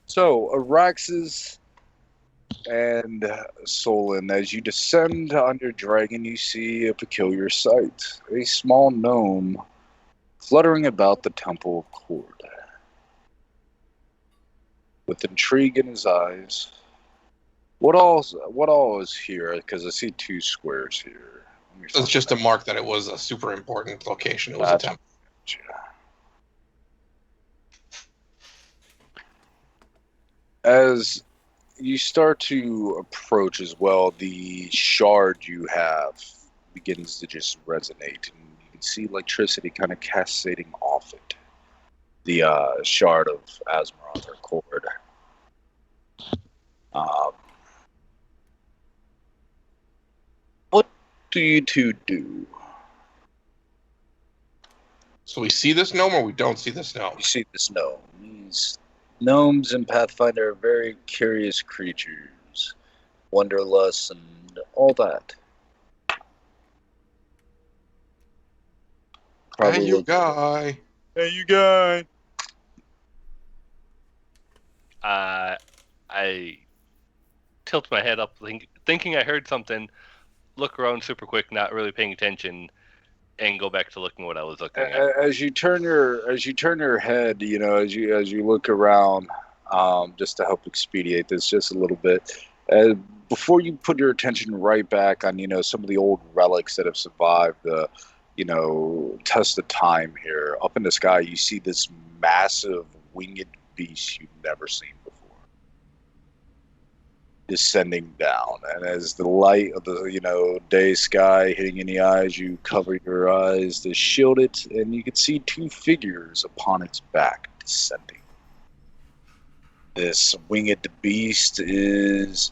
So, Araxes and Solon, as you descend on your dragon, you see a peculiar sight. A small gnome fluttering about the Temple of Cord. With intrigue in his eyes. What all is here? Because I see 2 squares here. It's just a mark that it was a super important location. It was a temple. As you start to approach as well, the shard you have begins to just resonate, and you can see electricity kind of cascading off it. The shard of Asmaroth or Cord. What do you two do? So we see this gnome or we don't see this gnome? You see this gnome. These gnomes in Pathfinder are very curious creatures, wanderlust and all that. Hey, you look- guy. Hey, you guy. I tilt my head up, thinking I heard something. Look around super quick, not really paying attention, and go back to looking what I was looking at. As you turn your head, as you look around, just to help expedite this just a little bit, before you put your attention right back on some of the old relics that have survived the test of time here. Up in the sky, you see this massive winged beast you've never seen before descending down, and as the light of the day sky hitting in the eyes, you cover your eyes to shield it, and you can see 2 figures upon its back descending. This winged beast is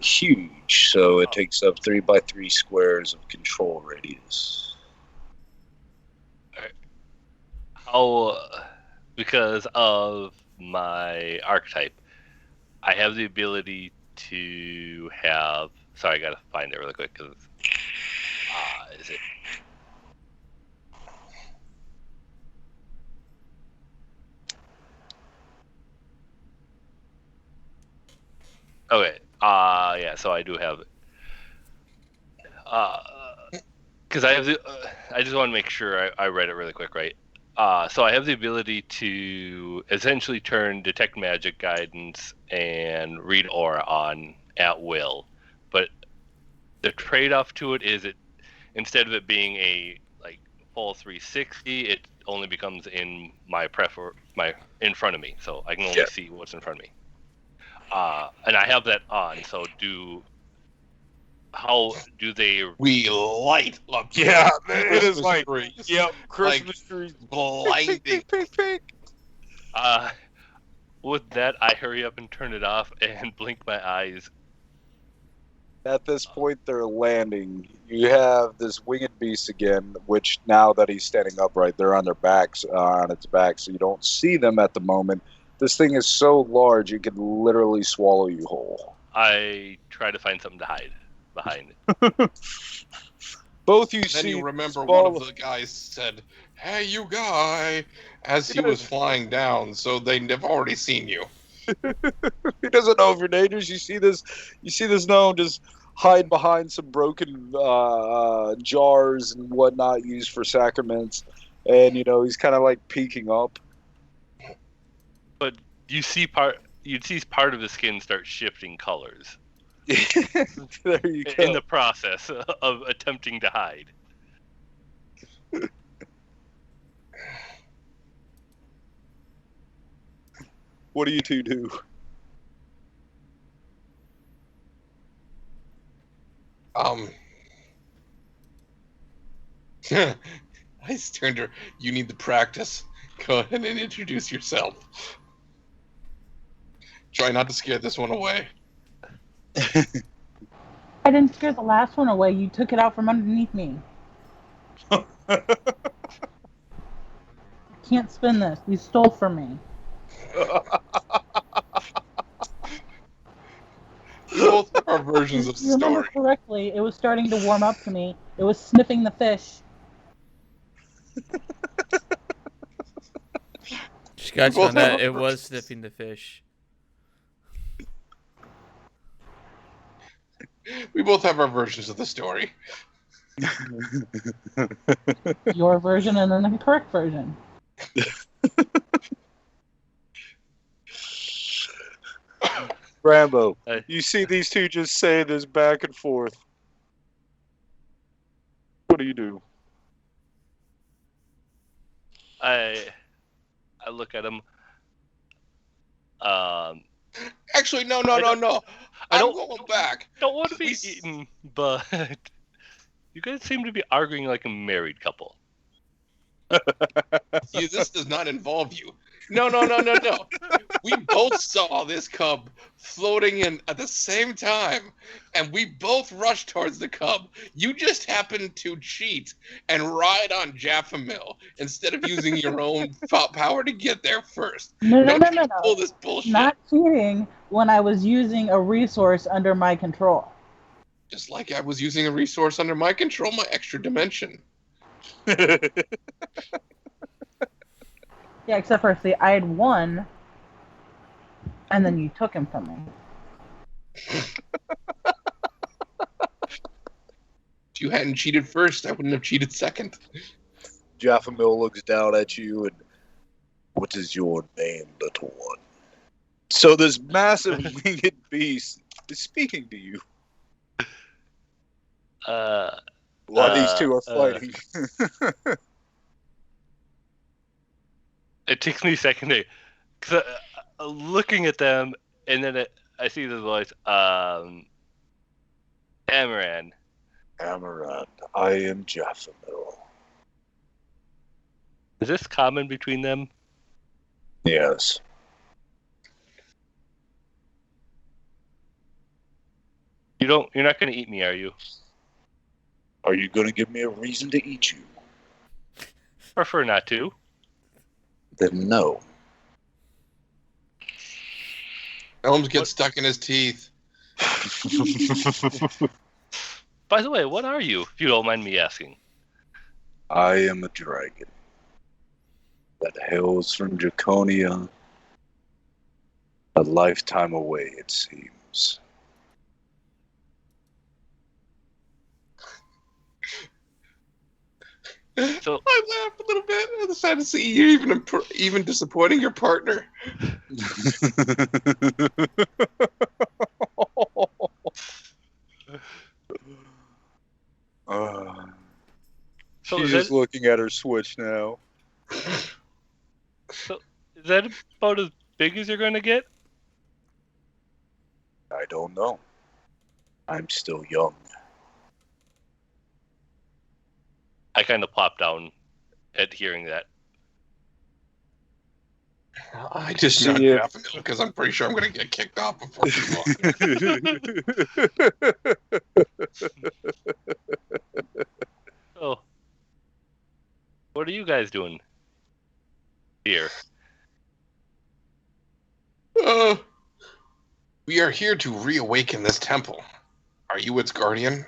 huge, so it takes up 3x3 squares of control radius. Because of my archetype, I have the ability to have. Sorry, I gotta find it really quick because. Is it? Okay. Yeah. So I do have it. Because I have the. I just want to make sure I read it really quick, right? So I have the ability to essentially turn Detect Magic, Guidance, and Read Aura on at will. But the trade-off to it is instead of it being a full 360, it only becomes in my in front of me, so I can only see what's in front of me. And I have that on. So how do they? We light up. Yeah, the it is Christmas like, trees. yep, Christmas trees. Blinding. Pink, pink, pink. With that, I hurry up and turn it off and blink my eyes. At this point, they're landing. You have this winged beast again, which now that he's standing upright, they're on their backs, on its back, so you don't see them at the moment. This thing is so large, it could literally swallow you whole. I try to find something to hide behind. Both you Then see. you remember one of the guys said, "Hey, you guy," as he was flying down, so they've already seen you. He doesn't know if you're dangerous. You see this gnome just hide behind some broken jars and whatnot used for sacraments, and he's kind of like peeking up. But you see part of the skin start shifting colors. There you go. In the process of attempting to hide. What do you two do? I just turned to her. You need the practice. Go ahead and introduce yourself. Try not to scare this one away. I didn't scare the last one away. You took it out from underneath me. Can't spin this. You stole from me. We both have our versions of the You remember story. correctly, it was starting to warm up to me. It was sniffing the fish. Just got you on that. It was sniffing the fish. We both have our versions of the story. Your version and then the correct version. Rambo, you see these two just say this back and forth. What do you do? I look at him. Actually, no. I'm going back. Don't want to be eaten, but you guys seem to be arguing like a married couple. This does not involve you. No. We both saw this cub floating in at the same time, and we both rushed towards the cub. You just happened to cheat and ride on Jaffa Mill instead of using your own power to get there first. No. Pull this bullshit. Not cheating when I was using a resource under my control. Just like I was using a resource under my control, my extra dimension. Yeah, except for, see, I had won, and then you took him from me. If you hadn't cheated first, I wouldn't have cheated second. Jaffa Mill looks down at you and, what is your name, little one? So this massive winged beast is speaking to you. While these two are fighting. It takes me a second to, cause looking at them, and then I see the voice, Amaran. Amaran, I am Jaffa Mill. Is this common between them? Yes. You're not going to eat me, are you? Are you going to give me a reason to eat you? Prefer not to. Then no. Elms get stuck in his teeth. By the way, what are you, if you don't mind me asking? I am a dragon that hails from Draconia, a lifetime away, it seems. So I laughed a little bit. I was sad to see you even disappointing your partner. Uh, so she's is that just looking at her Switch now. so is that about as big as you're going to get? I don't know. I'm still young. I kind of plopped down at hearing that. I just See not ya. drafting it because I'm pretty sure I'm going to get kicked off before So, what are you guys doing here? We are here to reawaken this temple. Are you its guardian?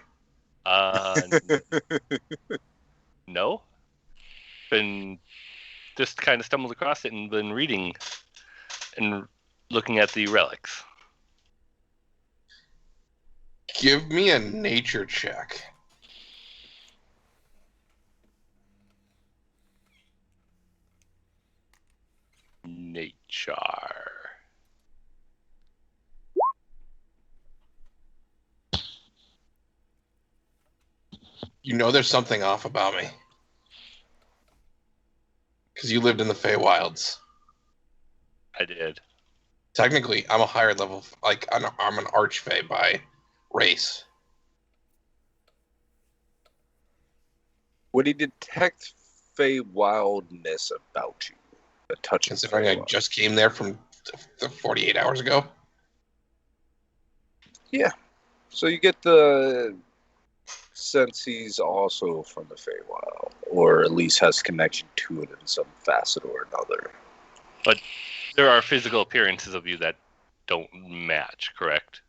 No. Been just kind of stumbled across it and been reading and looking at the relics. Give me a nature check. Nature. You know there's something off about me. Because you lived in the Feywilds. I did. Technically, I'm a higher level, like, I'm an archfey by race. Would he detect Fey wildness about you? A touch of Considering I Feywild? just came there from the 48 hours ago. Yeah. So you get the sense he's also from the Feywild, or at least has connection to it in some facet or another. But there are physical appearances of you that don't match, correct?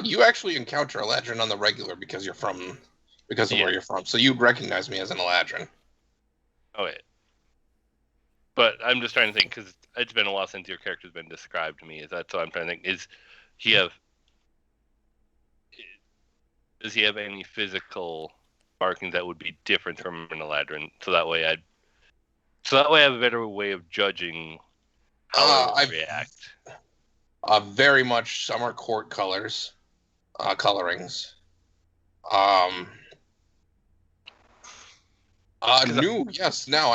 You actually encounter Eladrin on the regular because of where you're from. So you'd recognize me as an Eladrin. Okay. But I'm just trying to think, because it's been a while since your character's been described to me. Is that so? I'm trying to think. Does he have any physical markings that would be different from an Eladrin? So that way I have a better way of judging how I would react. Very much summer court colors, colorings. Now I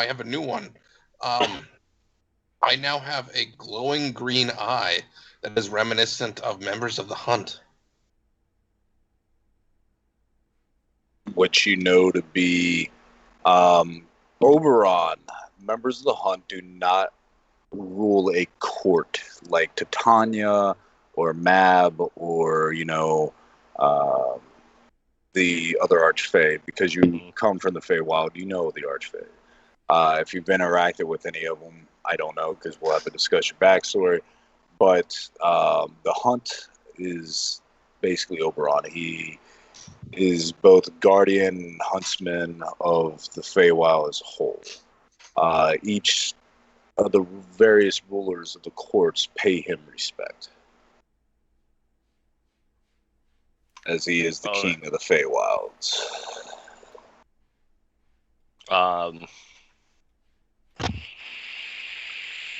have a new one. I now have a glowing green eye that is reminiscent of members of the Hunt. Which you know to be Oberon. Members of the Hunt do not rule a court like Titania or Mab or, the other Archfey, because you come from the Feywild, you know the Archfey. If you've been interacted with any of them, I don't know, because we'll have to discuss your backstory. But the Hunt is basically Oberon. He is both guardian and huntsman of the Feywild as a whole. Each of the various rulers of the courts pay him respect, as he is the king of the Feywilds.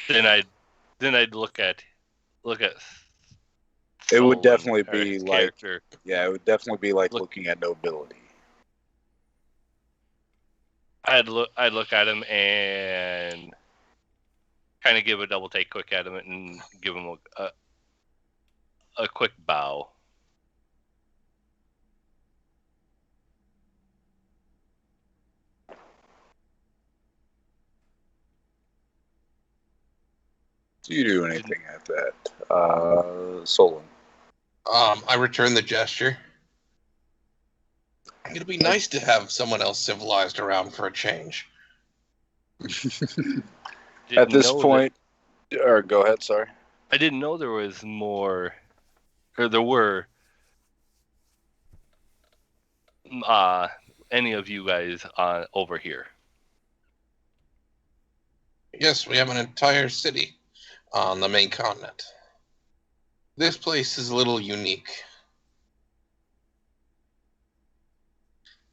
Then I'd look at. It would definitely be like, character. yeah, it would definitely be like looking at nobility. I'd look at him and kind of give a double take quick at him and give him a quick bow. Do you do anything at that, Solon? I return the gesture. It'd be nice to have someone else civilized around for a change. At this point, or go ahead, sorry. I didn't know there was more, or there were any of you guys over here. Yes, we have an entire city on the main continent. This place is a little unique.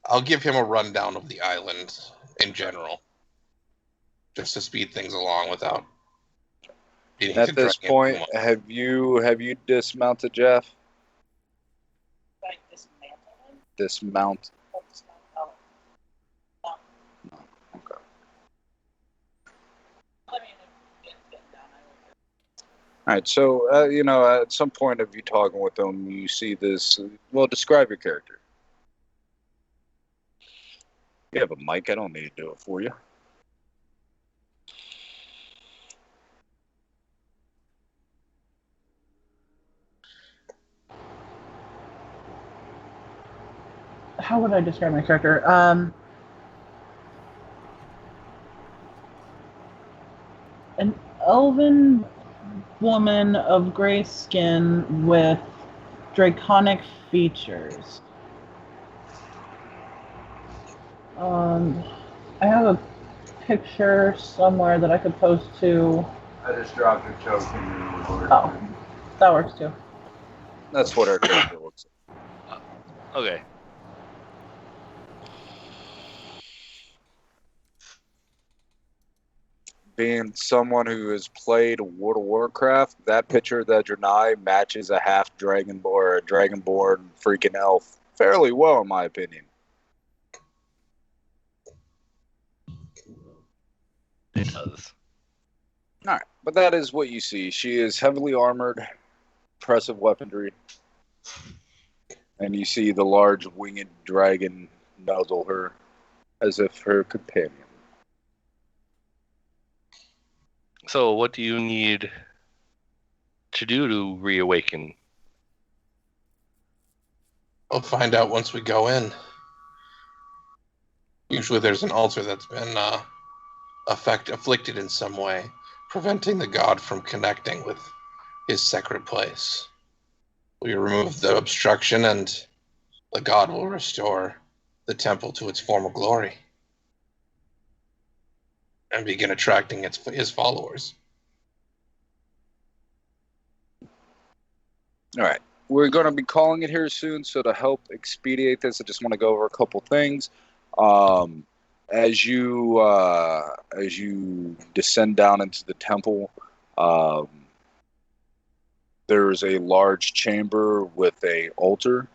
I'll give him a rundown of the island in general, just to speed things along without needing to At this drag it too point, much. have you dismounted Jeff? Like dismantle him? Dismount. Or dismantle? Oh. No. Okay. I mean, if getting down, I would. All right. So at some point of you talking with them, you see this. Well, describe your character. You have a mic. I don't need to do it for you. How would I describe my character? An elven woman of gray skin with draconic features. I have a picture somewhere that I could post to. I just dropped a token in the order. Oh, that works too. That's what our character looks like. Okay. Being someone who has played World of Warcraft, that picture that Drenai matches a half dragonborn or a dragonborn freaking elf fairly well, in my opinion. It does. All right, but that is what you see. She is heavily armored, impressive weaponry, and you see the large winged dragon nuzzle her as if her companion. So, what do you need to do to reawaken? We'll find out once we go in. Usually there's an altar that's been afflicted in some way, preventing the god from connecting with his sacred place. We remove the obstruction and the god will restore the temple to its former glory and begin attracting his followers. All right. We're going to be calling it here soon, so to help expedite this, I just want to go over a couple things. As you descend down into the temple, there's a large chamber with a altar.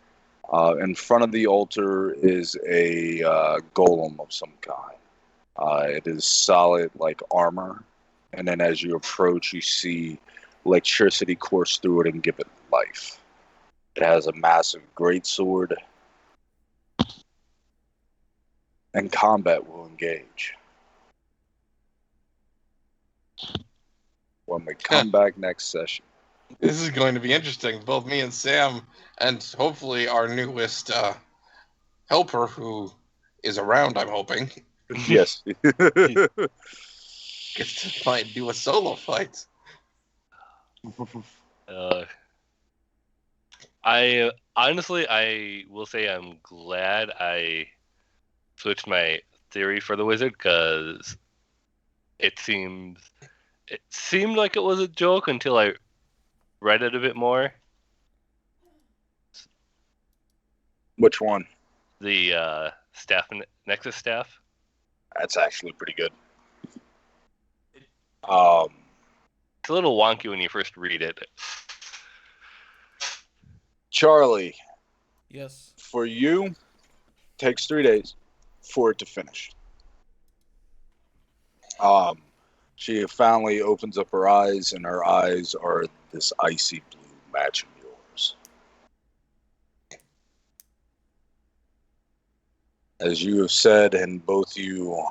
In front of the altar is a golem of some kind. It is solid like armor, and then as you approach, you see electricity course through it and give it life. It has a massive greatsword, and combat will engage. When we come back next session. This is going to be interesting. Both me and Sam, and hopefully our newest helper who is around, I'm hoping, Yes. gets to do a solo fight. I honestly, I will say I'm glad I switched my theory for the wizard because it seemed like it was a joke until I read it a bit more. Which one? The Nexus staff. That's actually pretty good. It's a little wonky when you first read it. Charlie, Yes. for you, takes 3 days for it to finish. She finally opens up her eyes, and her eyes are this icy blue matching yours. As you have said, and both you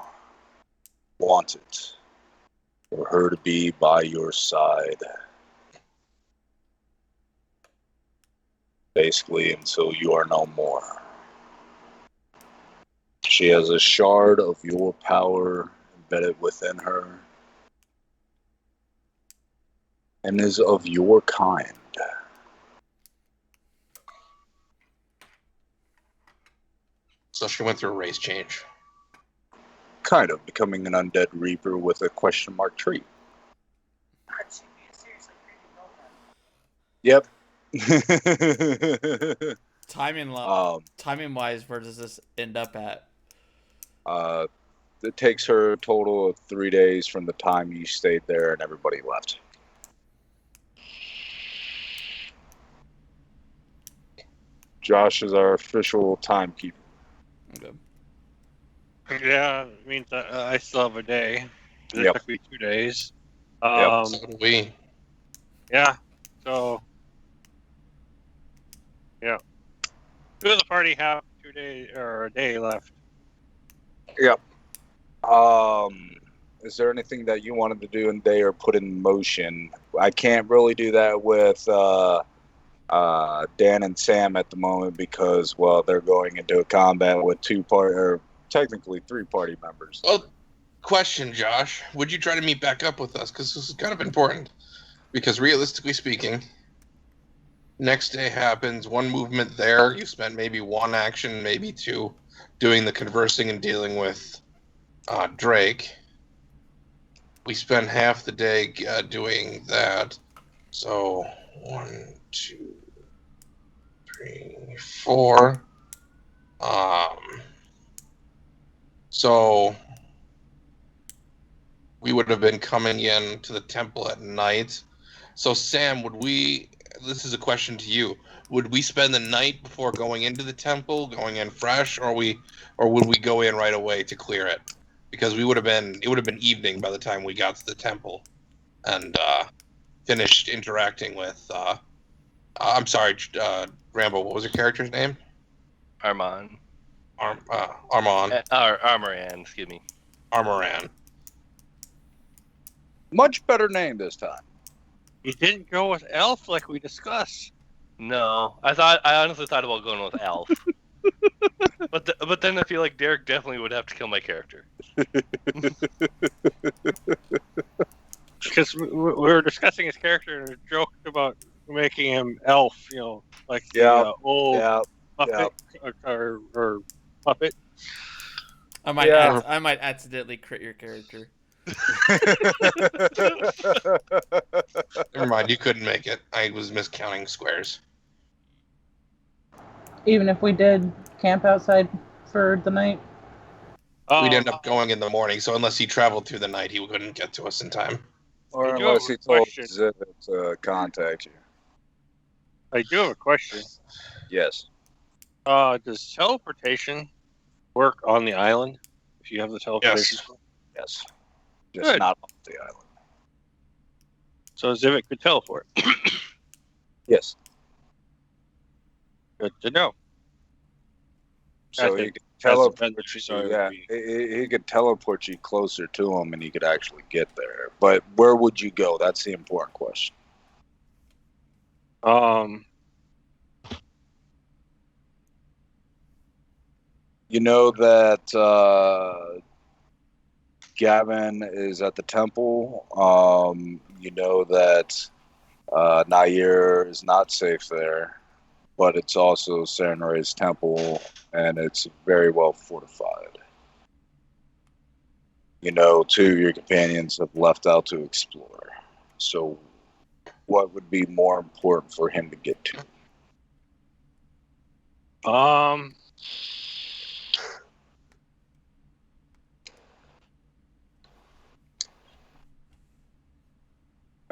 want it, for her to be by your side. Basically, until you are no more. She has a shard of your power embedded within her, and is of your kind. So she went through a race change. Kind of becoming an undead reaper with a question mark tree. Yep. Timing Um, timing wise, where does this end up at? uh, it takes her a total of 3 days from the time you stayed there and everybody left. Josh is our official timekeeper. Okay. Yeah, it means I still have a day. It Yep. took me 2 days. Yep. So do we. Yeah. So, yeah. Two of the party have 2 days or a day left. Yep. Is there anything that you wanted to do in day or put in motion? I can't really do that with Dan and Sam at the moment because, well, they're going into a combat with technically 3 party members. Well, question, Josh. Would you try to meet back up with us? Because this is kind of important. Because realistically speaking, next day happens, one movement there, you spent maybe 1 action, maybe 2, doing the conversing and dealing with Drake. We spend half the day doing that. So 1, 2, 3, 4. So we would have been coming in to the temple at night. So Sam, this is a question to you. Would we spend the night before going into the temple, going in fresh, or would we go in right away to clear it? Because it would have been evening by the time we got to the temple and finished interacting with I'm sorry, Rambo, what was your character's name? Armand. Armand. Armoran, excuse me. Armoran. Much better name this time. You didn't go with Elf like we discussed. No, I honestly thought about going with Elf. but then I feel like Derek definitely would have to kill my character. Because we were discussing his character and joked about making him Elf, like Yeah. the old Yeah. puppet or puppet. I might accidentally crit your character. Never mind, you couldn't make it. I was miscounting squares. Even if we did camp outside for the night. We'd end up going in the morning, so unless he traveled through the night, he couldn't get to us in time. Or I do unless have a he told question. Zivit to contact you. I do have a question. Yes. Does teleportation work on the island? If you have the teleportation? Yes. Just Good. not off the island. So Zivit could teleport. Yes. Good to know. So As he it- could as teleport it- you. so Yeah, we- he could teleport you closer to him, and he could actually get there. But where would you go? That's the important question. You know that Gavin is at the temple. You know that Nair is not safe there, but it's also Serenrae's temple, and it's very well fortified. You know, 2 of your companions have left out to explore. So, what would be more important for him to get to?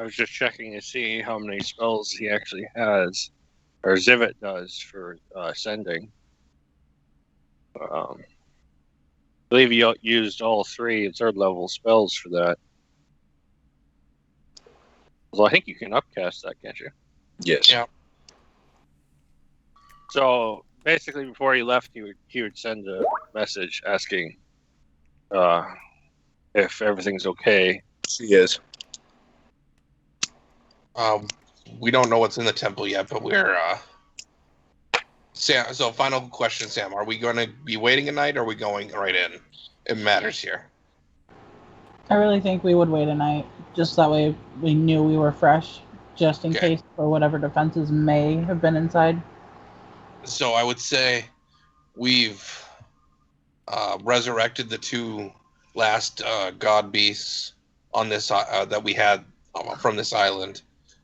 I was just checking to see how many spells he actually has, or Zivit does for sending. I believe he used all 3 third level spells for that. Well, I think you can upcast that, can't you? Yes. Yeah. So basically, before he left, he would send a message asking if everything's okay. He is. We don't know what's in the temple yet, but we're Sam. So, final question, Sam: are we going to be waiting a night, or are we going right in? It matters here. I really think we would wait a night, just that way we knew we were fresh, just in Okay. case for whatever defenses may have been inside. So, I would say we've resurrected the 2 last god beasts on this that we had from this island,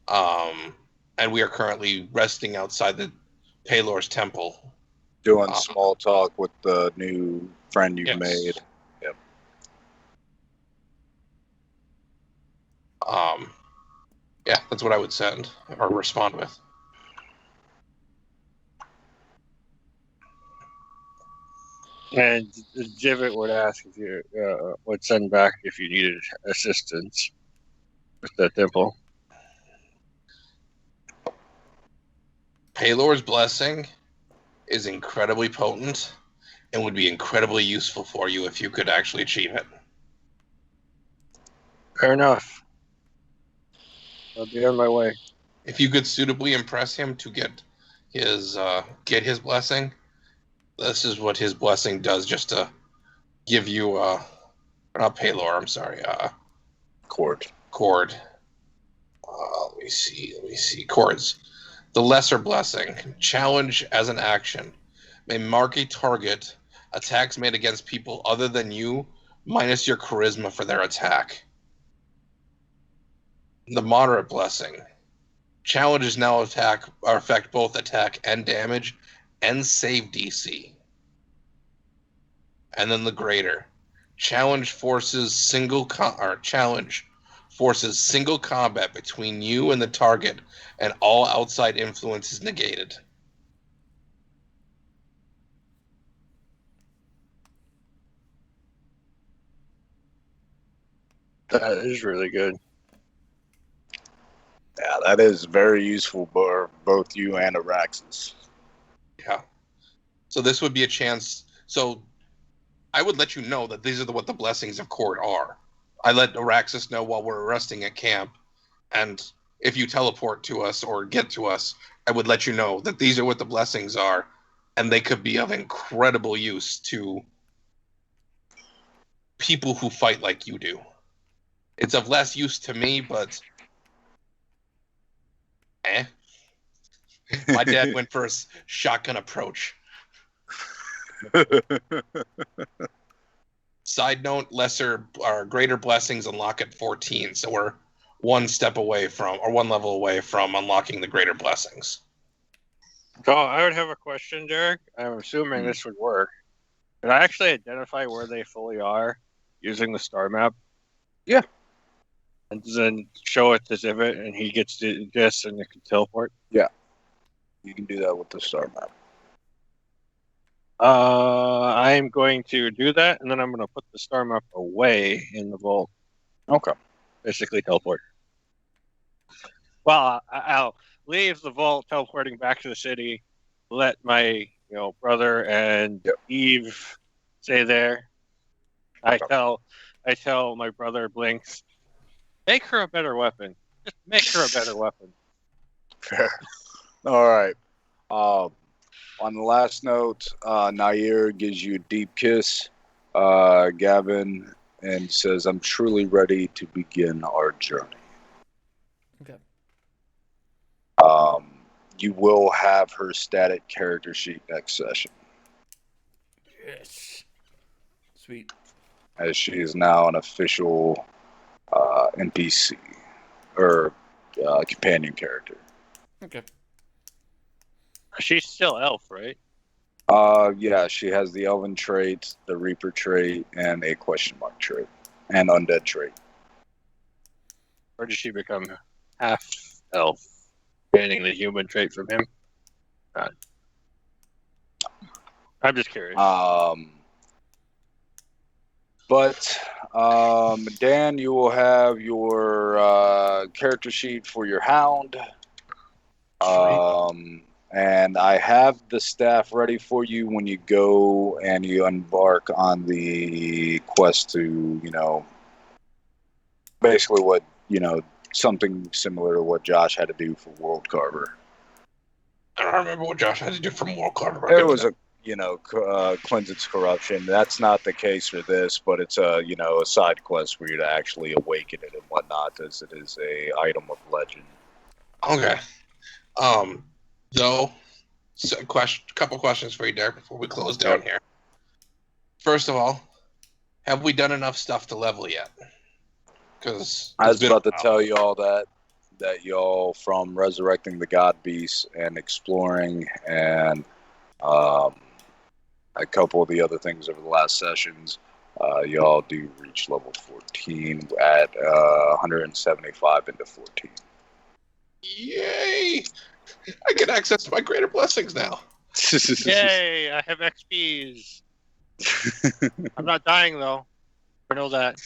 and we are currently resting outside Paylor's temple. Doing small talk with the new friend you've Yes. made. Yep. Yeah, that's what I would send or respond with. And Jivet would ask if you would send back if you needed assistance with the temple. Paylor's blessing is incredibly potent and would be incredibly useful for you if you could actually achieve it. Fair enough. I'll be on my way. If you could suitably impress him to get his blessing, this is what his blessing does, just to give you not Paylor, I'm sorry, Cord. Let me see. Chords. The lesser blessing. Challenge as an action. May mark a target. Attacks made against people other than you, minus your charisma for their attack. The moderate blessing. Challenges now affect both attack and damage, and save DC. And then the greater. Challenge forces single combat between you and the target, and all outside influence is negated. That is really good. Yeah, that is very useful for both you and Araxis. Yeah. So this would be a chance. So I would let you know that these are what the blessings of Court are. I let Araxis know while we're resting at camp, and if you teleport to us or get to us, I would let you know that these are what the blessings are, and they could be of incredible use to people who fight like you do. It's of less use to me, but my dad went for a shotgun approach. Side note, lesser or greater blessings unlock at 14, so we're one level away from unlocking the greater blessings. So I would have a question, Derek. I'm assuming this would work. Can I actually identify where they fully are using the star map? Yeah. And then show it to Zivet, and he gets this, and it can teleport? Yeah. You can do that with the star map. I'm going to do that, and then I'm going to put the star map away in the vault. Okay. Basically teleport. Well, I'll leave the vault, teleporting back to the city. Let my brother and Eve stay there. I tell my brother Blinks, make her a better weapon. Just make her a better weapon. Fair. All right. On the last note, Nair gives you a deep kiss, Gavin, and says, "I'm truly ready to begin our journey." Okay. You will have her static character sheet next session. Yes. Sweet. As she is now an official NPC or companion character. Okay. She's still elf, right? Yeah, she has the Elven trait, the Reaper trait, and a question mark trait, and Undead trait. Or did she become half elf, banning the human trait from him? I'm just curious. But Dan, you will have your character sheet for your hound. And I have the staff ready for you when you go and you embark on the quest to, basically what, something similar to what Josh had to do for World Carver. I don't remember what Josh had to do for World Carver. It was cleanse its corruption. That's not the case for this, but it's a side quest for you to actually awaken it and whatnot, as it is a item of legend. Okay. So couple questions for you, Derek, before we close down here. First of all, have we done enough stuff to level yet? Because I was about to tell you all that. that y'all, from resurrecting the god beast and exploring and a couple of the other things over the last sessions, y'all do reach level 14 at 175 into 14. Yay! I can access my greater blessings now. Yay! I have XPs. I'm not dying though. I know that.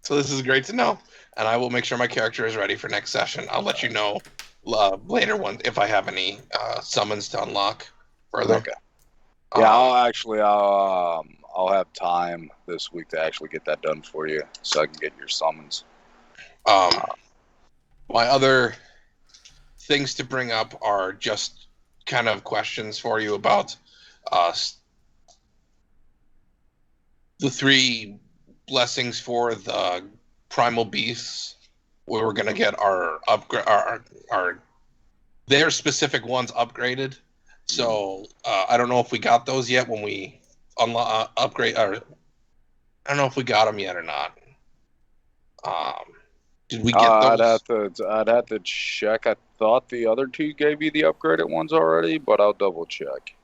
So this is great to know, and I will make sure my character is ready for next session. I'll let you know later if I have any summons to unlock further. Okay. Yeah, I'll have time this week to actually get that done for you, so I can get your summons. My other things to bring up are just kind of questions for you about the 3 blessings for the primal beasts. We were gonna get our upgrade, our their specific ones upgraded. So I don't know if we got those yet when we upgrade. Or I don't know if we got them yet or not. Did we get those? I'd have to check. I thought the other 2 gave you the upgraded ones already, but I'll double check.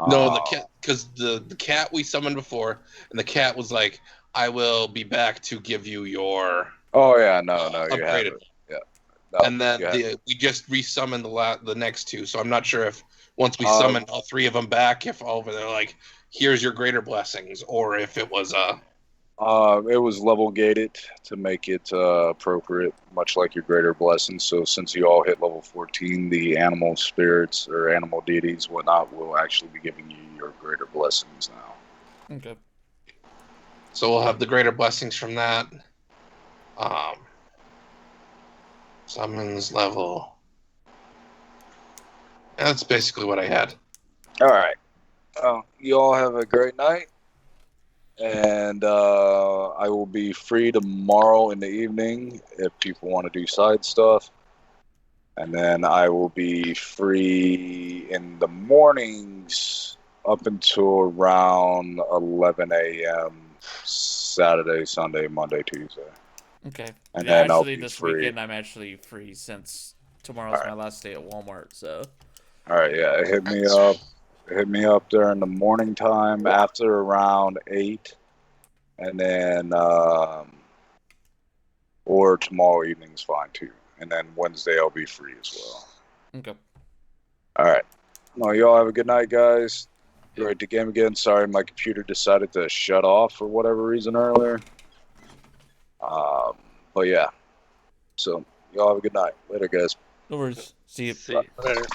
No, the cat, because the cat we summoned before, and the cat was like, "I will be back to give you your." Oh yeah, no, you upgraded. have it. Yeah. No, And then we just resummoned the next 2, so I'm not sure if once we summoned all 3 of them back, if all of them, they're like, "Here's your greater blessings," or if it was it was level gated to make it appropriate, much like your greater blessings. So since you all hit level 14, the animal spirits or animal deities, whatnot, will actually be giving you your greater blessings now. Okay. So we'll have the greater blessings from that. Summons level. And that's basically what I had. All right. You all have a great night. And I will be free tomorrow in the evening if people want to do side stuff. And then I will be free in the mornings up until around 11 a.m. Saturday, Sunday, Monday, Tuesday. Okay. And yeah, then I'll actually, be this free. weekend I'm actually free since tomorrow's my last day at Walmart. So. All right, yeah, hit me up. Hit me up during the morning time after around 8, and then or tomorrow evening's fine too. And then Wednesday I'll be free as well. Okay. All right. No, y'all have a good night, guys. Great to game again. Sorry, my computer decided to shut off for whatever reason earlier. But yeah. So y'all have a good night. Later, guys. No worries. See you. See. Later.